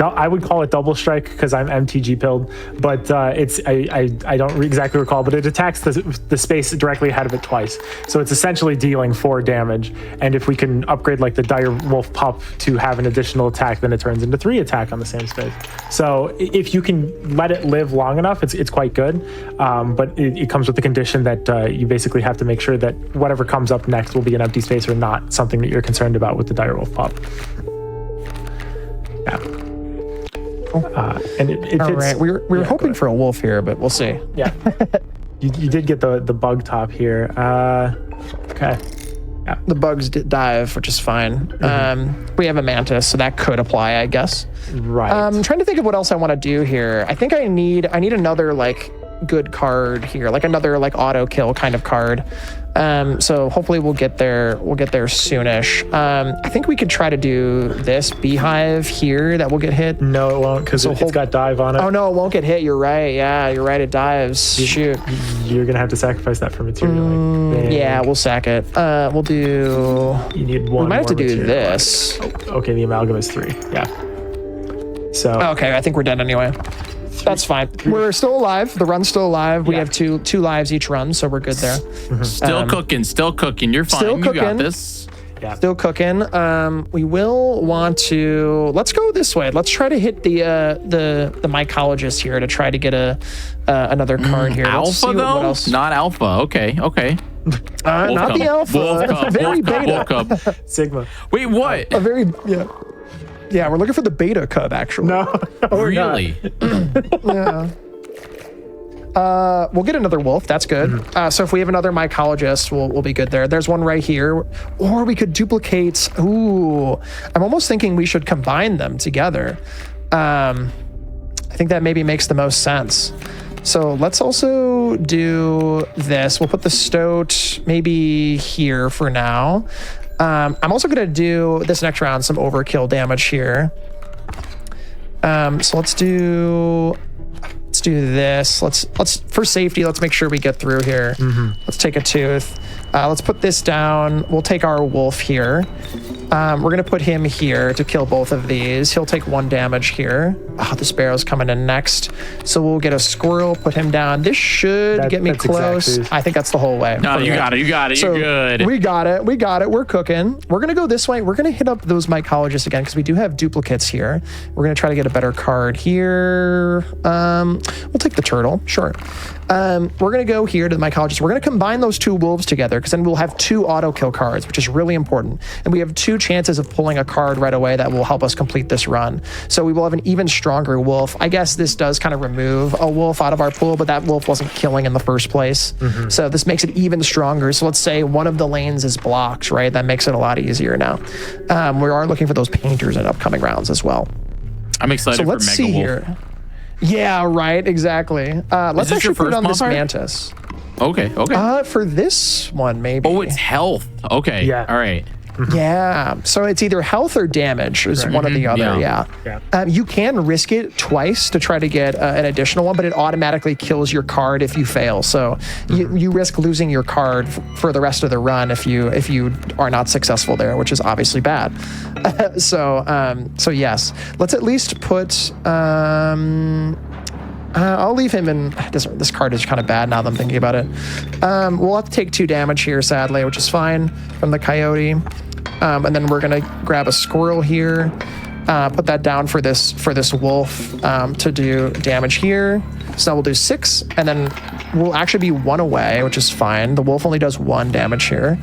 I would call it double strike because I'm MTG pilled, but I don't exactly recall, but it attacks the space directly ahead of it twice. So it's essentially dealing 4 damage. And if we can upgrade like the dire wolf pup to have an additional attack, then it turns into 3 attack on the same space. So if you can let it live long enough, it's quite good. But it comes with the condition that you basically have to make sure that whatever comes up next will be an empty space or not something that you're concerned about with the dire wolf pup. Yeah. And it all right. We were hoping for a wolf here, but we'll see. Yeah. you did get the bug top here. Okay. Yeah. The bugs did dive, which is fine. We have a mantis, so that could apply, I guess. Right. I'm trying to think of what else I want to do here. I think I need another like good card here, like another like auto kill kind of card. So hopefully we'll get there soonish. I think we could try to do this beehive here that will get hit. No, it won't because it's got dive on it. Oh no, it won't get hit. You're right. Yeah, you're right. It dives. Shoot. You're gonna have to sacrifice that for material. Yeah, we'll sack it. We'll do. You need 1. We might have to do this. Okay, the amalgam is 3. Yeah. So. Okay, I think we're dead anyway. That's fine. We're still alive. The run's still alive. We have two lives each run, so we're good there. Still cooking. You're fine. Still cooking. You got this. Yeah. Still cooking. We will want to. Let's go this way. Let's try to hit the mycologist here to try to get another card here. Alpha though? What else? Not alpha. Okay. Not the alpha. Wolf cub. Very beta. Wolf cub. Sigma. Wait, what? A very Yeah, we're looking for the beta cub, actually. No. Really? Yeah. We'll get another wolf. That's good. So if we have another mycologist, we'll be good there. There's one right here. Or we could duplicate. Ooh. I'm almost thinking we should combine them together. I think that maybe makes the most sense. So let's also do this. We'll put the stoat maybe here for now. I'm also going to do this next round some overkill damage here. So let's do this. Let's for safety, let's make sure we get through here. Let's take a tooth. Let's put this down. We'll take our wolf here. We're going to put him here to kill both of these. He'll take 1 damage here. Oh, the sparrow's coming in next. So we'll get a squirrel, put him down. This should get me close. I think that's the whole way. No, you got it. So you're good. We got it. We're cooking. We're going to go this way. We're going to hit up those mycologists again because we do have duplicates here. We're going to try to get a better card here. We'll take the turtle. Sure. We're going to go here to the mycologist. We're going to combine those 2 wolves together because then we'll have 2 auto kill cards, which is really important. And we have 2 2 chances of pulling a card right away that will help us complete this run. So we will have an even stronger wolf. I guess this does kind of remove a wolf out of our pool, but that wolf wasn't killing in the first place. So this makes it even stronger. So let's say one of the lanes is blocked, right? That makes it a lot easier now. We are looking for those painters in upcoming rounds as well. I'm excited for let's Mega see Wolf. here. Yeah, right, exactly. Let's actually put it on this mantis. Okay. For this one, maybe. Oh, it's health. Okay. Yeah. All right. Yeah. So it's either health or damage is one or the other. Yeah. You can risk it twice to try to get an additional one, but it automatically kills your card if you fail. So you risk losing your card for the rest of the run if you are not successful there, which is obviously bad. So yes, let's at least put. I'll leave him in. This card is kind of bad now that I'm thinking about it. We'll have to take 2 damage here, sadly, which is fine from the coyote. And then we're gonna grab a squirrel here, put that down for this wolf to do damage here. So now we'll do 6, and then we'll actually be 1 away, which is fine. The wolf only does 1 damage here.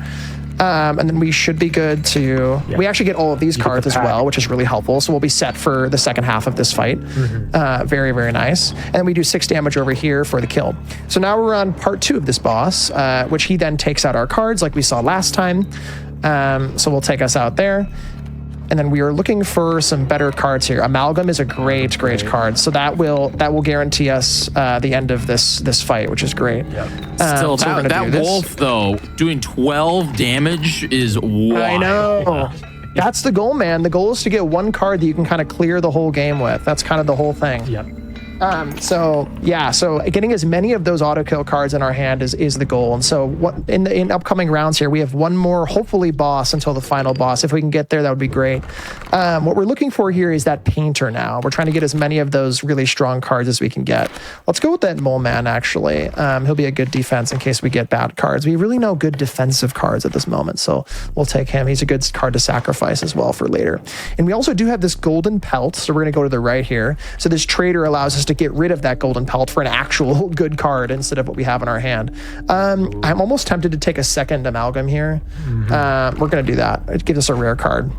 And then we should be good to... Yeah. We actually get all of these cards as well, which is really helpful. So we'll be set for the second half of this fight. Very, very nice. And then we do 6 damage over here for the kill. So now we're on part 2 of this boss, which he then takes out our cards like we saw last time. So we'll take us out there. And then we are looking for some better cards here. Amalgam is a great card. So that will guarantee us the end of this fight, which is great. Still, that wolf though, doing 12 damage is wild. I know. That's the goal, man. The goal is to get 1 card that you can kind of clear the whole game with. That's kind of the whole thing. Yep. So getting as many of those auto kill cards in our hand is the goal. And so what in upcoming rounds here, we have 1 more, hopefully, boss until the final boss. If we can get there, that would be great. What we're looking for here is that painter now. We're trying to get as many of those really strong cards as we can get. Let's go with that mole man, actually. He'll be a good defense in case we get bad cards. We really know good defensive cards at this moment, so we'll take him. He's a good card to sacrifice as well for later. And we also do have this golden pelt, so we're going to go to the right here. So this trader allows us to get rid of that golden pelt for an actual good card instead of what we have in our hand. I'm almost tempted to take a second amalgam here. We're going to do that. It gives us a rare card.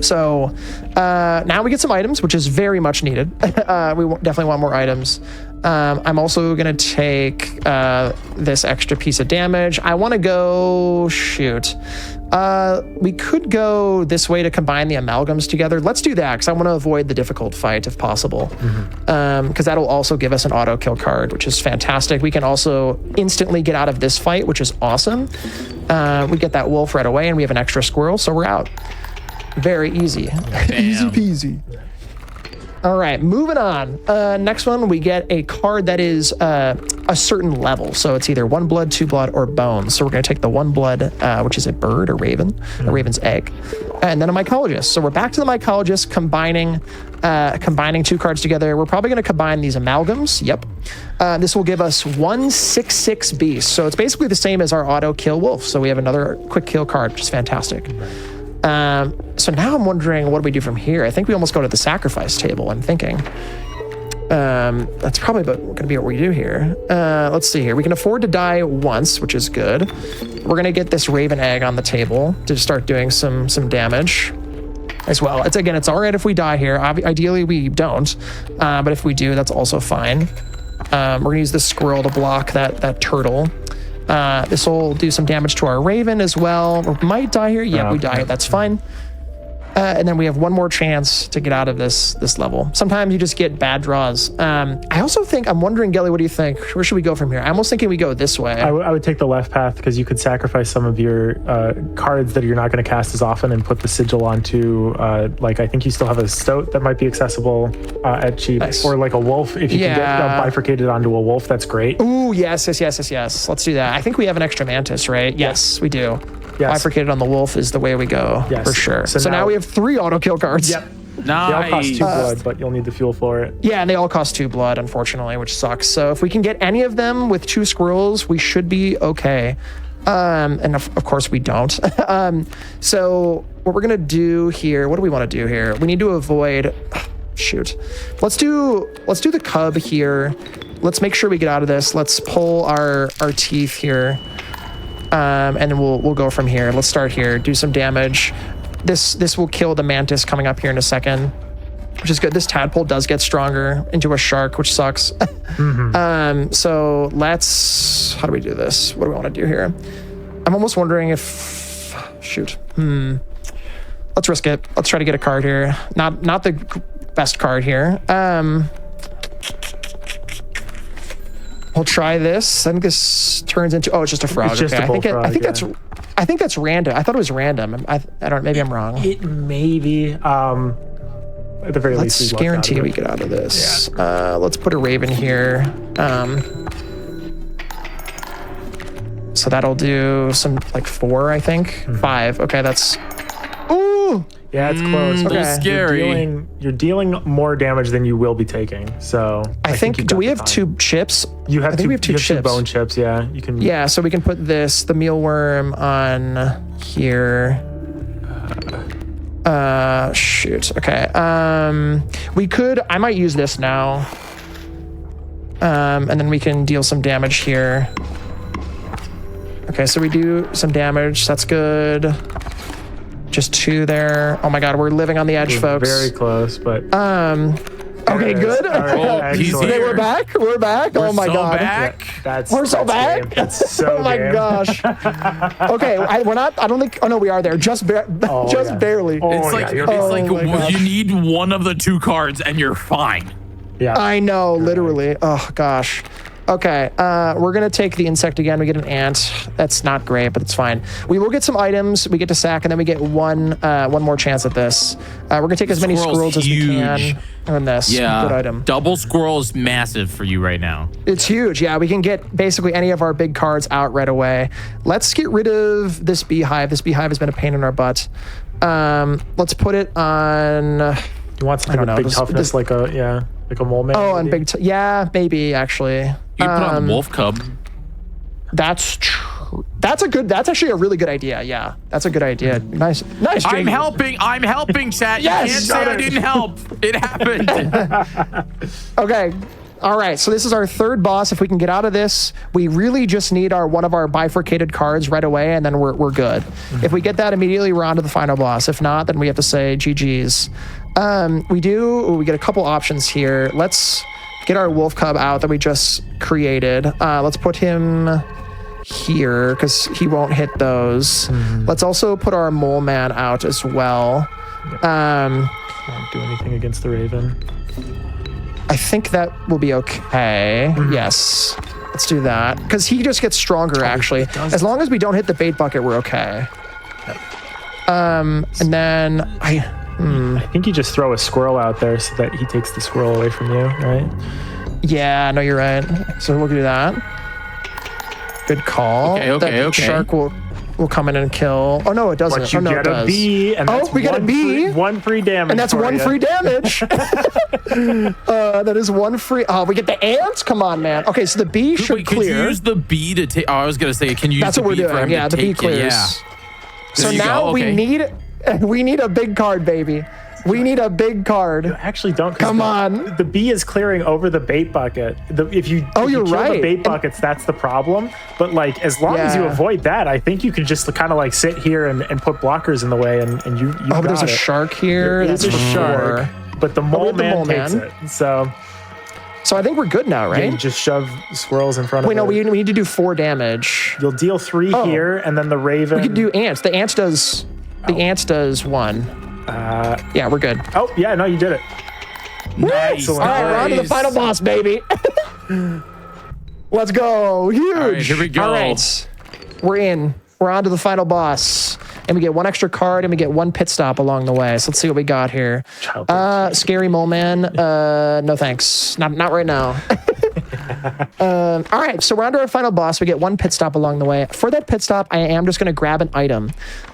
So now we get some items, which is very much needed. We definitely want more items. I'm also going to take this extra piece of damage. I want to go... we could go this way to combine the amalgams together. Let's do that, because I want to avoid the difficult fight if possible. Because that'll also give us an auto kill card, which is fantastic. We can also instantly get out of this fight, which is awesome. We get that wolf right away, and we have an extra squirrel, so we're out. Very easy. Easy peasy. All right, moving on. Next one, we get a card that is a certain level. So it's either 1 blood, 2 blood, or bones. So we're going to take the 1 blood, which is a bird, a raven, a raven's egg, and then a mycologist. So we're back to the mycologist, combining 2 cards together. We're probably going to combine these amalgams. Yep. This will give us 1 6/6 beast. So it's basically the same as our auto kill wolf. So we have another quick kill card, which is fantastic. So now I'm wondering, what do we do from here? I think we almost go to the sacrifice table, I'm thinking. That's probably going to be what we do here. Let's see here. We can afford to die once, which is good. We're going to get this raven egg on the table to start doing some damage as well. It's all right if we die here. Ideally, we don't. But if we do, that's also fine. We're going to use this squirrel to block that turtle. This will do some damage to our raven as well. We might die here. Yeah, we die. That's fine. And then we have 1 more chance to get out of this level. Sometimes you just get bad draws. I also think, I'm wondering, Gelly, what do you think? Where should we go from here? I'm almost thinking we go this way. I would take the left path, because you could sacrifice some of your cards that you're not going to cast as often and put the sigil onto, like, I think you still have a stoat that might be accessible at cheap. Nice. Or like a wolf. If you can get bifurcated onto a wolf, that's great. Ooh, yes. Let's do that. I think we have an extra mantis, right? Yes, we do. Yes. Bifurcated on the wolf is the way we go, for sure. So now we have 3 auto kill cards. Yep. Nice. They all cost 2 blood, but you'll need the fuel for it. Yeah, and they all cost 2 blood, unfortunately, which sucks. So if we can get any of them with 2 squirrels, we should be okay. And of course we don't. So what we're gonna do here, what do we want to do here? We need to avoid. Let's do the cub here. Let's make sure we get out of this. Let's pull our teeth here. And then we'll go from here. Let's start here. Do some damage. This will kill the mantis coming up here in a second, which is good. This tadpole does get stronger into a shark, which sucks. So let's, how do we do this? What do we want to do here? I'm almost wondering if, shoot. Let's risk it. Let's try to get a card here. Not the best card here. We'll try this. I think this turns into, oh, it's just a frog. It's just okay. a bullfrog, I think that's random. I thought it was random. I don't, maybe I'm wrong. It may be. At the very least, Let's guarantee we get out of this. Let's put a raven here. So that'll do some like 4, I think. 5. Okay, that's. Ooh. Yeah, it's close. A little scary. You're dealing more damage than you will be taking. So I think you've do got we the have time. 2 chips? You have I think two. we have 2 you have chips. 2 bone chips. Yeah, you can. Yeah, so we can put this, the mealworm, on here. Shoot. Okay. We could. I might use this now. And then we can deal some damage here. Okay, so we do some damage. That's good. Just 2 there. Oh my god, we're living on the edge, folks. Very close, but okay, good. Okay, we're back. We're back. We're oh my so god. back. We're so back. Game. That's so oh my game. gosh. Okay, we're not. I don't think. Oh no, we are there. Just barely. It's like gosh. you need one of the 2 cards and you're fine. Yeah. I know, literally. Oh gosh. Okay, we're gonna take the insect again. We get an ant. That's not great, but it's fine. We will get some items. We get to sack, and then we get one more chance at this. We're gonna take as many squirrels as we can on this. Yeah, good item. Double squirrel is massive for you right now. It's huge. Yeah, we can get basically any of our big cards out right away. Let's get rid of this beehive. This beehive has been a pain in our butt. Let's put it on. You want something with big toughness, like a mole man? Oh, and big. Yeah, maybe actually. You put on the wolf cub. That's true. That's actually a really good idea. Yeah, that's a good idea. Nice. I'm helping, chat. Yes, you can't say I didn't help. It happened. Okay. All right. So this is our 3rd boss. If we can get out of this, we really just need one of our bifurcated cards right away, and then we're good. If we get that immediately, we're on to the final boss. If not, then we have to say GG's. We get a couple options here. Let's get our wolf cub out that we just created. Let's put him here because he won't hit those. Let's also put our mole man out as well. Won't do anything against the raven. I think that will be okay. Yes. Let's do that. Because he just gets stronger, actually. As long as we don't hit the bait bucket, we're okay. And then I think you just throw a squirrel out there so that he takes the squirrel away from you, right? Yeah, no, you're right. So we'll do that. Good call. Okay. Shark will come in and kill. Oh no, it doesn't. But you no, get it a does. bee, and that's we get a bee. One free damage. And that's for one you. free damage. That is one free. Oh, we get the ants. Come on, man. Okay, so the bee should Could clear. you use the bee to take? Oh, I was gonna say, can you use That's the what we're bee for doing. him Yeah, to the bee take it? clears. Yeah. So There you now go, okay. we need a big card, baby. We need a big card. Actually, don't. Come on. The bee is clearing over the bait bucket. If you kill the bait buckets, that's the problem. But like, as long as you avoid that, I think you can just kind of like sit here and put blockers in the way, and you. Oh, there's a shark here. There's a shark, but the mole man takes it. So I think we're good now, right? You just shove squirrels in front of. Wait, no, we need to do 4 damage. You'll deal 3 here, and then the raven. We could do ants. The ants does 1. Yeah, we're good. Oh, yeah, no, you did it. Nice. All right, we're on to the final boss, baby. Let's go. Huge. All right, here we go. All right. We're in. We're on to the final boss. And we get 1 extra card and we get 1 pit stop along the way. So let's see what we got here. Scary mole man. No thanks. Not right now. All right, so we're on to our final boss. We get 1 pit stop along the way. For that pit stop, I am just going to grab an item.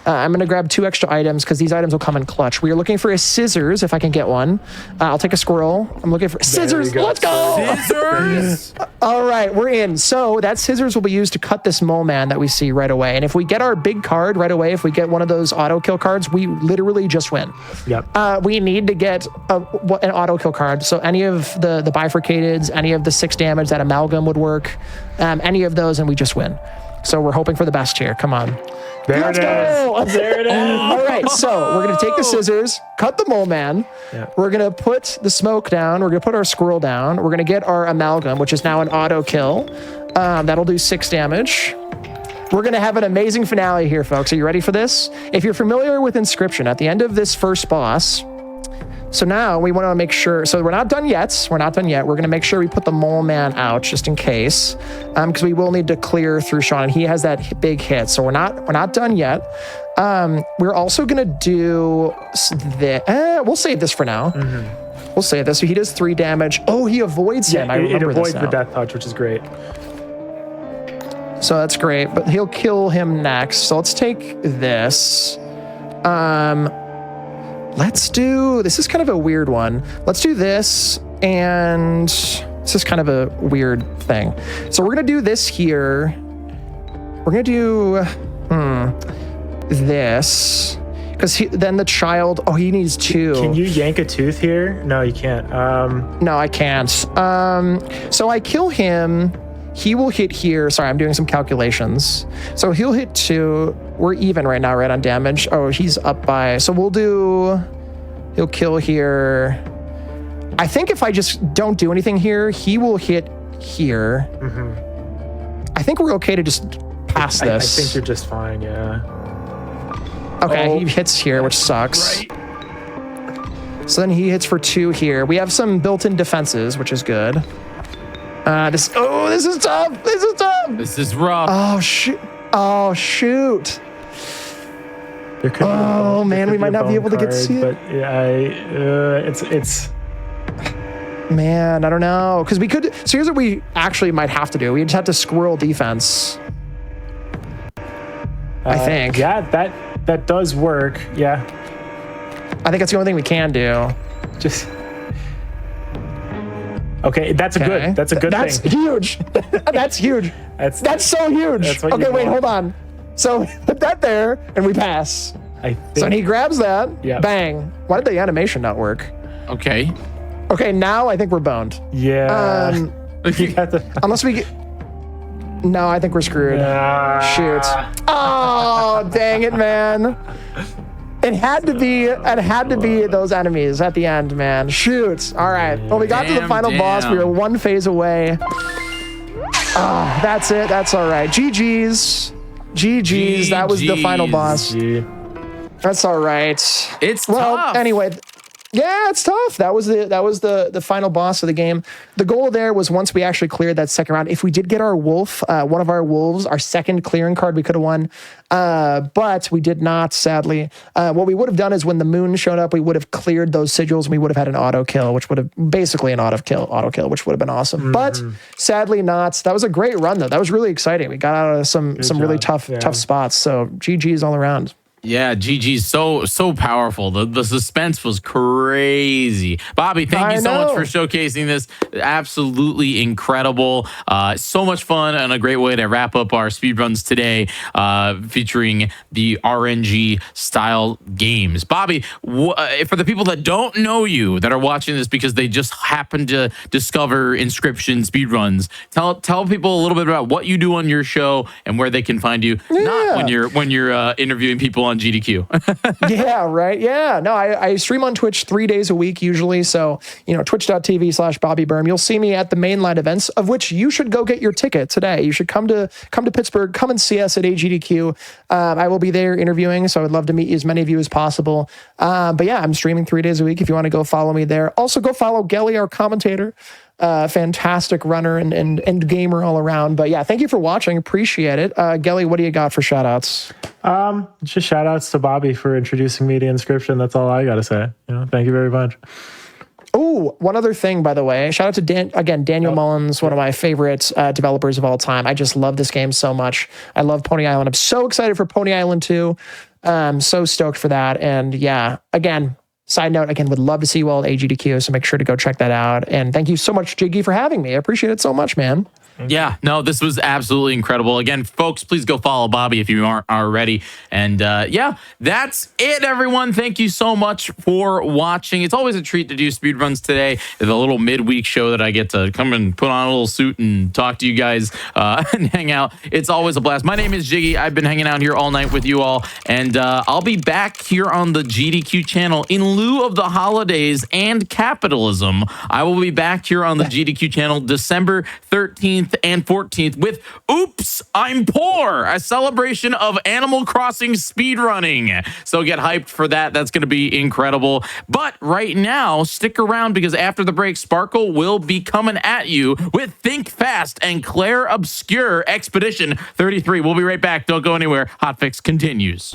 I'm going to grab 2 extra items because these items will come in clutch. We are looking for a scissors, if I can get one. I'll take a squirrel. I'm looking for scissors. Let's go. Scissors. All right, we're in. So that scissors will be used to cut this mole man that we see right away. And if we get our big card right away, if we get one of those auto kill cards, we literally just win. Yep. We need to get an auto kill card. So any of the bifurcateds, any of the 6 damage, that amalgam would work. Any of those, and we just win. So we're hoping for the best here. Come on. There it is. There it is. All right, so we're going to take the scissors, cut the mole man. Yeah. We're going to put the smoke down. We're going to put our squirrel down. We're going to get our amalgam, which is now an auto kill. That'll do 6 damage. We're going to have an amazing finale here, folks. Are you ready for this? If you're familiar with Inscryption, at the end of this first boss, so now we want to make sure, so we're not done yet. We're going to make sure we put the mole man out just in case, because we will need to clear through Sean, and he has that big hit. So we're not done yet. We're also going to do we'll save this for now. We'll save this. So he does 3 damage. Oh, he avoids him. I remember it avoids this the now. death touch, which is great. So that's great, but he'll kill him next. So let's take this. Let's do, this is kind of a weird one. Let's do this, and this is kind of a weird thing. So we're gonna do this here. We're gonna do this, because then the child, he needs 2. Can you yank a tooth here? No, you can't. No, I can't. So I kill him. He will hit here. Sorry, I'm doing some calculations. So he'll hit 2. We're even right now, right, on damage. Oh, he's up by... So he'll kill here. I think if I just don't do anything here, he will hit here. I think we're okay to just pass this. I think you're just fine, yeah. Okay, he hits here, which sucks. Right. So then he hits for 2 here. We have some built-in defenses, which is good. This is tough. This is rough. Oh shoot. There could be man, we might not be able to get see it. But yeah, it's. Man, I don't know, because we could. So here's what we actually might have to do. We just have to squirrel defense. I think. Yeah, that does work. Yeah. I think that's the only thing we can do. Just. Okay, that's a good thing. That's huge. That's huge. That's so huge. Okay, wait, hold on. So put that there, and we pass. I think. So he grabs that. Yeah. Bang. Why did the animation not work? Okay. Okay, now I think we're boned. Yeah. Unless we get... No, I think we're screwed. Shoot. Oh, dang it, man. It had to be those enemies at the end, man. Shoot. All right. Well, we got to the final boss. We were 1 phase away. That's it. That's all right. GG's. That was the final boss. That's all right. It's tough. Anyway, yeah, it's tough. That was the final boss of the game. The goal there was, once we actually cleared that second round, if we did get our wolf, one of our wolves, our second clearing card, we could have won. But we did not, sadly. What we would have done is, when the moon showed up, we would have cleared those sigils, and we would have had an auto kill, which would have basically an auto kill, which would have been awesome. But sadly not. That was a great run, though. That was really exciting. We got out of some really tough spots. So GG's all around. Yeah, GG's so powerful. The suspense was crazy. Bobby, thank you so much for showcasing this. Absolutely incredible. So much fun, and a great way to wrap up our speedruns today, featuring the RNG style games. Bobby, for the people that don't know you, that are watching this because they just happened to discover Inscryption speedruns, tell people a little bit about what you do on your show and where they can find you. Yeah. Not when you're interviewing people on GDQ. Yeah, right. Yeah. No, I stream on Twitch 3 days a week usually. So, twitch.tv/Bobby Berm. You'll see me at the mainline events, of which you should go get your ticket today. You should come to Pittsburgh, come and see us at AGDQ. I will be there interviewing, so I would love to meet as many of you as possible. But yeah, I'm streaming 3 days a week if you want to go follow me there. Also, go follow Gelly, our commentator. Fantastic runner and gamer all around. But yeah, thank you for watching. Appreciate it. Gelly, what do you got for shout outs? Just shout outs to Bobby for introducing me to Inscryption. That's all I got to say. Thank you very much. Oh, one other thing, by the way. Shout out to Daniel Mullins, one of my favorite developers of all time. I just love this game so much. I love Pony Island. I'm so excited for Pony Island 2. I'm so stoked for that. And yeah, again, side note, would love to see you all at AGDQ, so make sure to go check that out. And thank you so much, Jiggy, for having me. I appreciate it so much, man. Yeah, no, this was absolutely incredible. Again, folks, please go follow Bobby if you aren't already. And yeah, that's it, everyone. Thank you so much for watching. It's always a treat to do speedruns today. It's a little midweek show that I get to come and put on a little suit and talk to you guys and hang out. It's always a blast. My name is Jiggy. I've been hanging out here all night with you all. And I'll be back here on the GDQ channel in lieu of the holidays and capitalism. I will be back here on the GDQ channel December 13th and 14th with Oops, I'm Poor, a celebration of Animal Crossing speedrunning. So get hyped for that. That's going to be incredible. But right now, stick around because after the break, Sparkle will be coming at you with Think Fast and Claire Obscure Expedition 33. We'll be right back. Don't go anywhere. Hotfix continues.